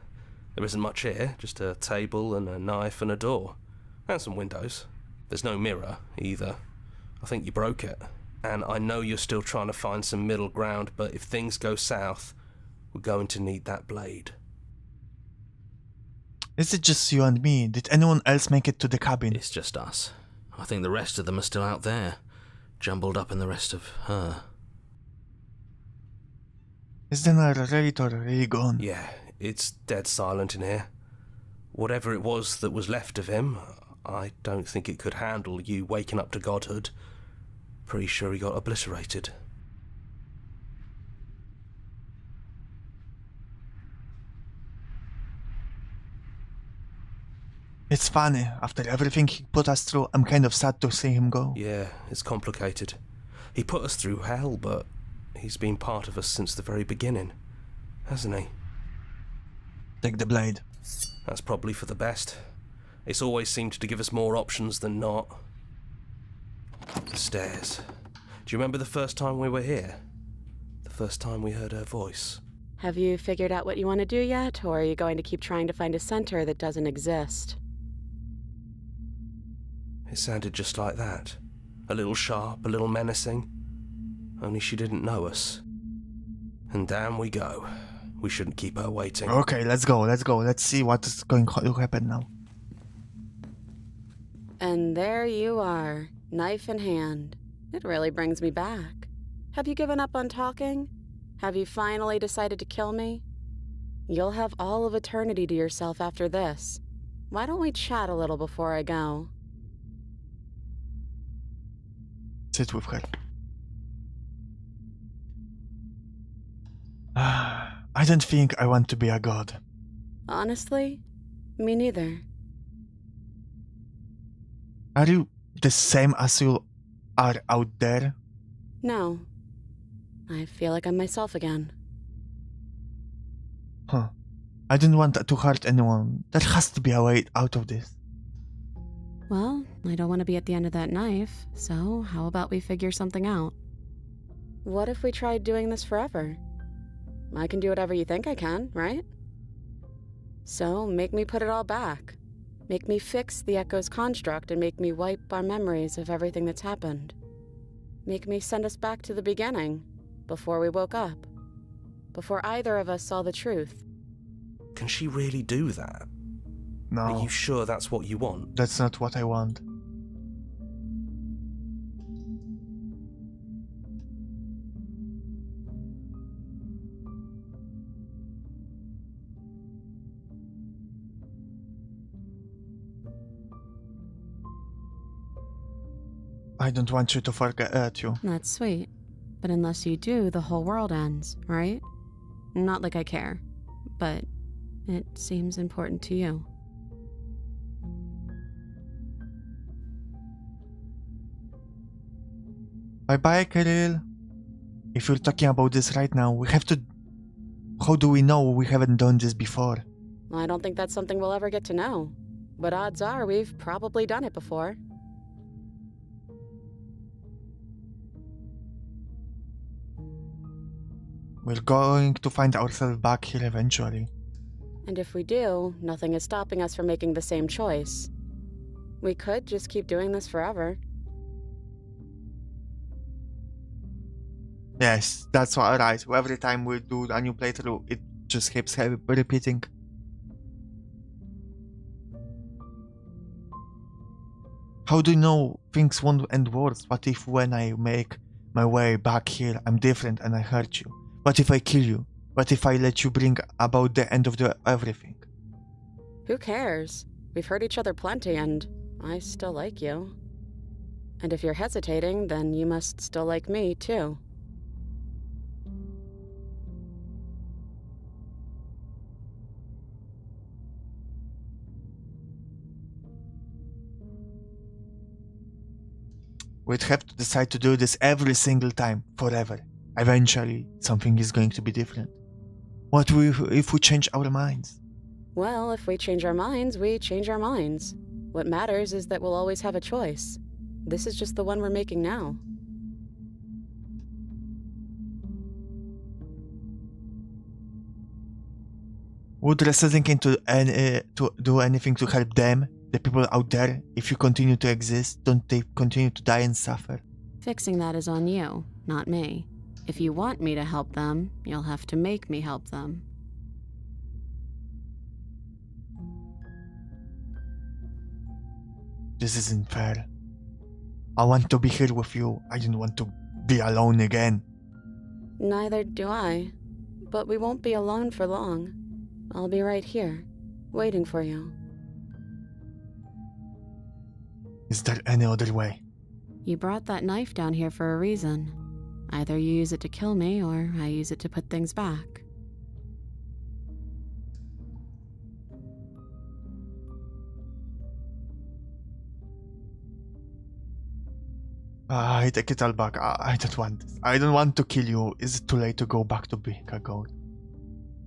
There isn't much here, just a table and a knife and a door. And some windows. There's no mirror, either. I think you broke it. And I know you're still trying to find some middle ground, but if things go south, we're going to need that blade. Is it just you and me? Did anyone else make it to the cabin? It's just us. I think the rest of them are still out there, jumbled up in the rest of her. Is the narrator really gone? Yeah, it's dead silent in here. Whatever it was that was left of him, I don't think it could handle you waking up to godhood. Pretty sure he got obliterated. It's funny, after everything he put us through, I'm kind of sad to see him go. Yeah, it's complicated. He put us through hell, but he's been part of us since the very beginning, hasn't he? Take the blade. That's probably for the best. It's always seemed to give us more options than not. The stairs. Do you remember the first time we were here? The first time we heard her voice? Have you figured out what you want to do yet, or are you going to keep trying to find a center that doesn't exist? It sounded just like that. A little sharp, a little menacing. Only she didn't know us. And down we go. We shouldn't keep her waiting. Okay, let's go. Let's see what is going to happen now. And there you are, knife in hand. It really brings me back. Have you given up on talking? Have you finally decided to kill me? You'll have all of eternity to yourself after this. Why don't we chat a little before I go? Sit with her. I don't think I want to be a god. Honestly, me neither. Are you the same as you are out there? No. I feel like I'm myself again. Huh. I don't want to hurt anyone. There has to be a way out of this. Well, I don't want to be at the end of that knife, so how about we figure something out? What if we tried doing this forever? I can do whatever you think I can, right? So make me put it all back. Make me fix the Echo's construct and make me wipe our memories of everything that's happened. Make me send us back to the beginning, before we woke up. Before either of us saw the truth. Can she really do that? No, Are you sure that's what you want? that's not what I want. I don't want you to forget you. That's sweet. But unless you do, the whole world ends, right? Not like I care, but it seems important to you. Bye-bye, Kirill. If you're talking about this right now, we have to... How do we know we haven't done this before? I don't think that's something we'll ever get to know. But odds are we've probably done it before. We're going to find ourselves back here eventually. And if we do, nothing is stopping us from making the same choice. We could just keep doing this forever. Yes, that's all right. Every time we do a new playthrough, it just keeps repeating. How do you know things won't end worse? What if when I make my way back here, I'm different and I hurt you? What if I kill you? What if I let you bring about the end of everything? Who cares? We've hurt each other plenty and I still like you. And if you're hesitating, then you must still like me, too. We'd have to decide to do this every single time, forever. Eventually, something is going to be different. What if we change our minds? Well, if we change our minds, we change our minds. What matters is that we'll always have a choice. This is just the one we're making now. Would Loreseeker to do anything to help them, the people out there? If you continue to exist, don't they continue to die and suffer? Fixing that is on you, not me. If you want me to help them, you'll have to make me help them. This isn't fair. I want to be here with you. I don't want to be alone again. Neither do I. but we won't be alone for long. I'll be right here, waiting for you. Is there any other way? You brought that knife down here for a reason. Either you use it to kill me, or I use it to put things back. I take it all back. I don't want this. I don't want to kill you. Is it too late to go back to being a goat?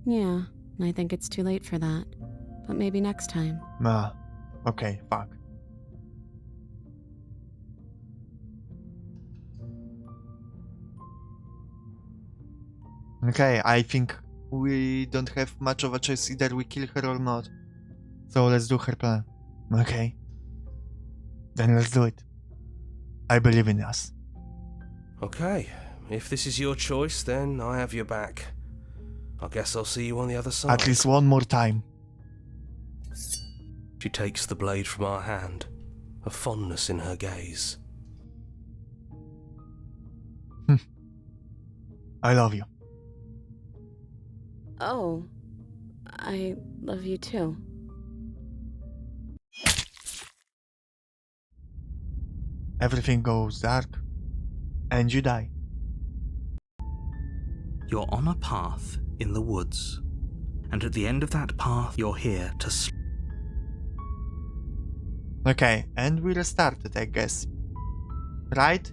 Yeah, I think it's too late for that. But maybe next time. Nah. Okay, fuck. Okay, I think we don't have much of a choice. Either we kill her or not. So let's do her plan. Okay. Then let's do it. I believe in us. Okay, if this is your choice, then I have your back. I guess I'll see you on the other side. At least one more time. She takes the blade from our hand, a fondness in her gaze. I love you. Oh, I love you too. Everything goes dark. And you die. You're on a path in the woods, and at the end of that path, you're here to Okay, and we restarted, I guess. Right?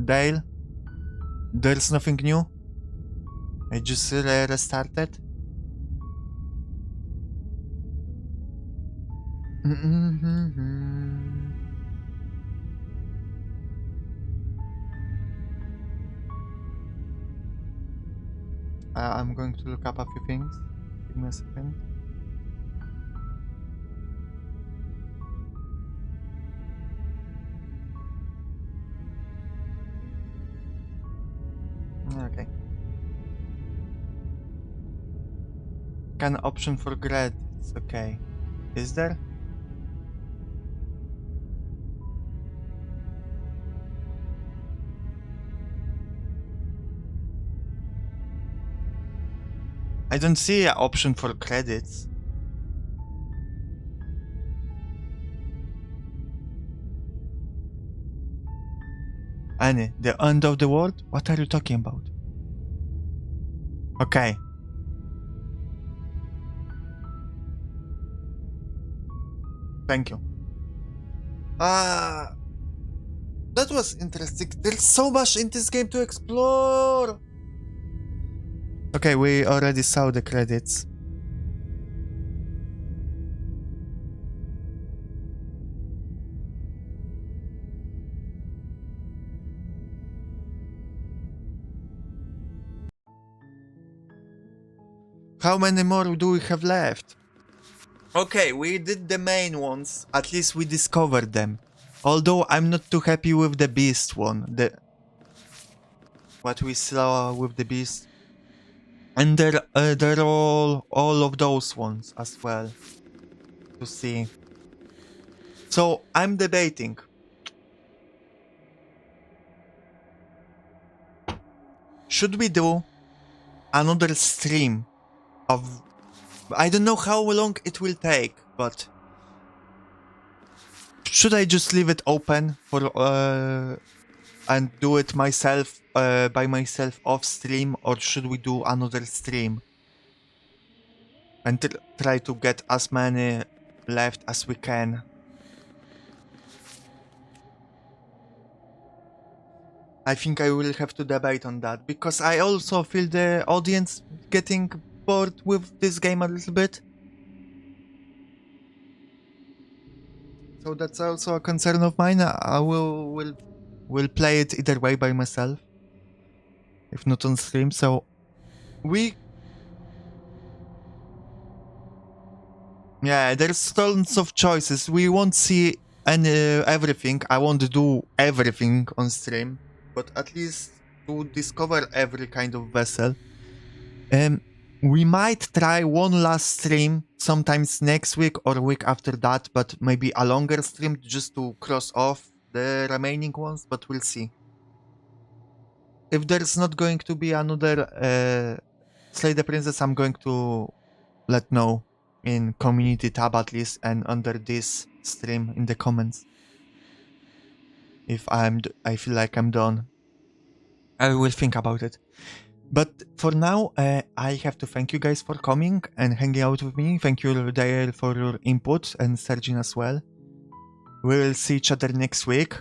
Dale? There's nothing new? I just restarted? I'm going to look up a few things. Give me a second. Okay. Can option for credits. Okay. Is there? I don't see an option for credits. Annie, the end of the world? What are you talking about? Okay. Thank you. That was interesting. There's so much in this game to explore. Okay, we already saw the credits. How many more do we have left? Okay, we did the main ones. At least we discovered them. Although I'm not too happy with the beast one. What we saw with the beast. And there are all of those ones as well to see. So I'm debating. Should we do another stream of... I don't know how long it will take, but... Should I just leave it open for and do it myself by myself off stream, or should we do another stream and try to get as many left as we can? I think I will have to debate on that, because I also feel the audience getting bored with this game a little bit. So that's also a concern of mine. I will play it either way by myself, if not on stream. So there's tons of choices. We won't see everything. I won't do everything on stream, but at least to discover every kind of vessel. We might try one last stream, sometimes next week or week after that, but maybe a longer stream just to cross off the remaining ones, but we'll see. If there's not going to be another Slay the Princess, I'm going to let know in community tab at least and under this stream in the comments. If I feel like I'm done. I will think about it. But for now, I have to thank you guys for coming and hanging out with me. Thank you, Dale, for your input and Sergin as well. We will see each other next week.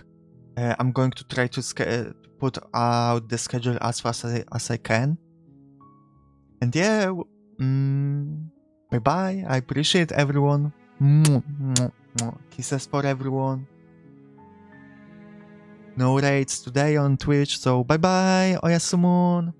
I'm going to try to put out the schedule as fast as I can. And yeah, bye-bye. I appreciate everyone. Kisses for everyone. No raids today on Twitch, so bye-bye. Oyasumon.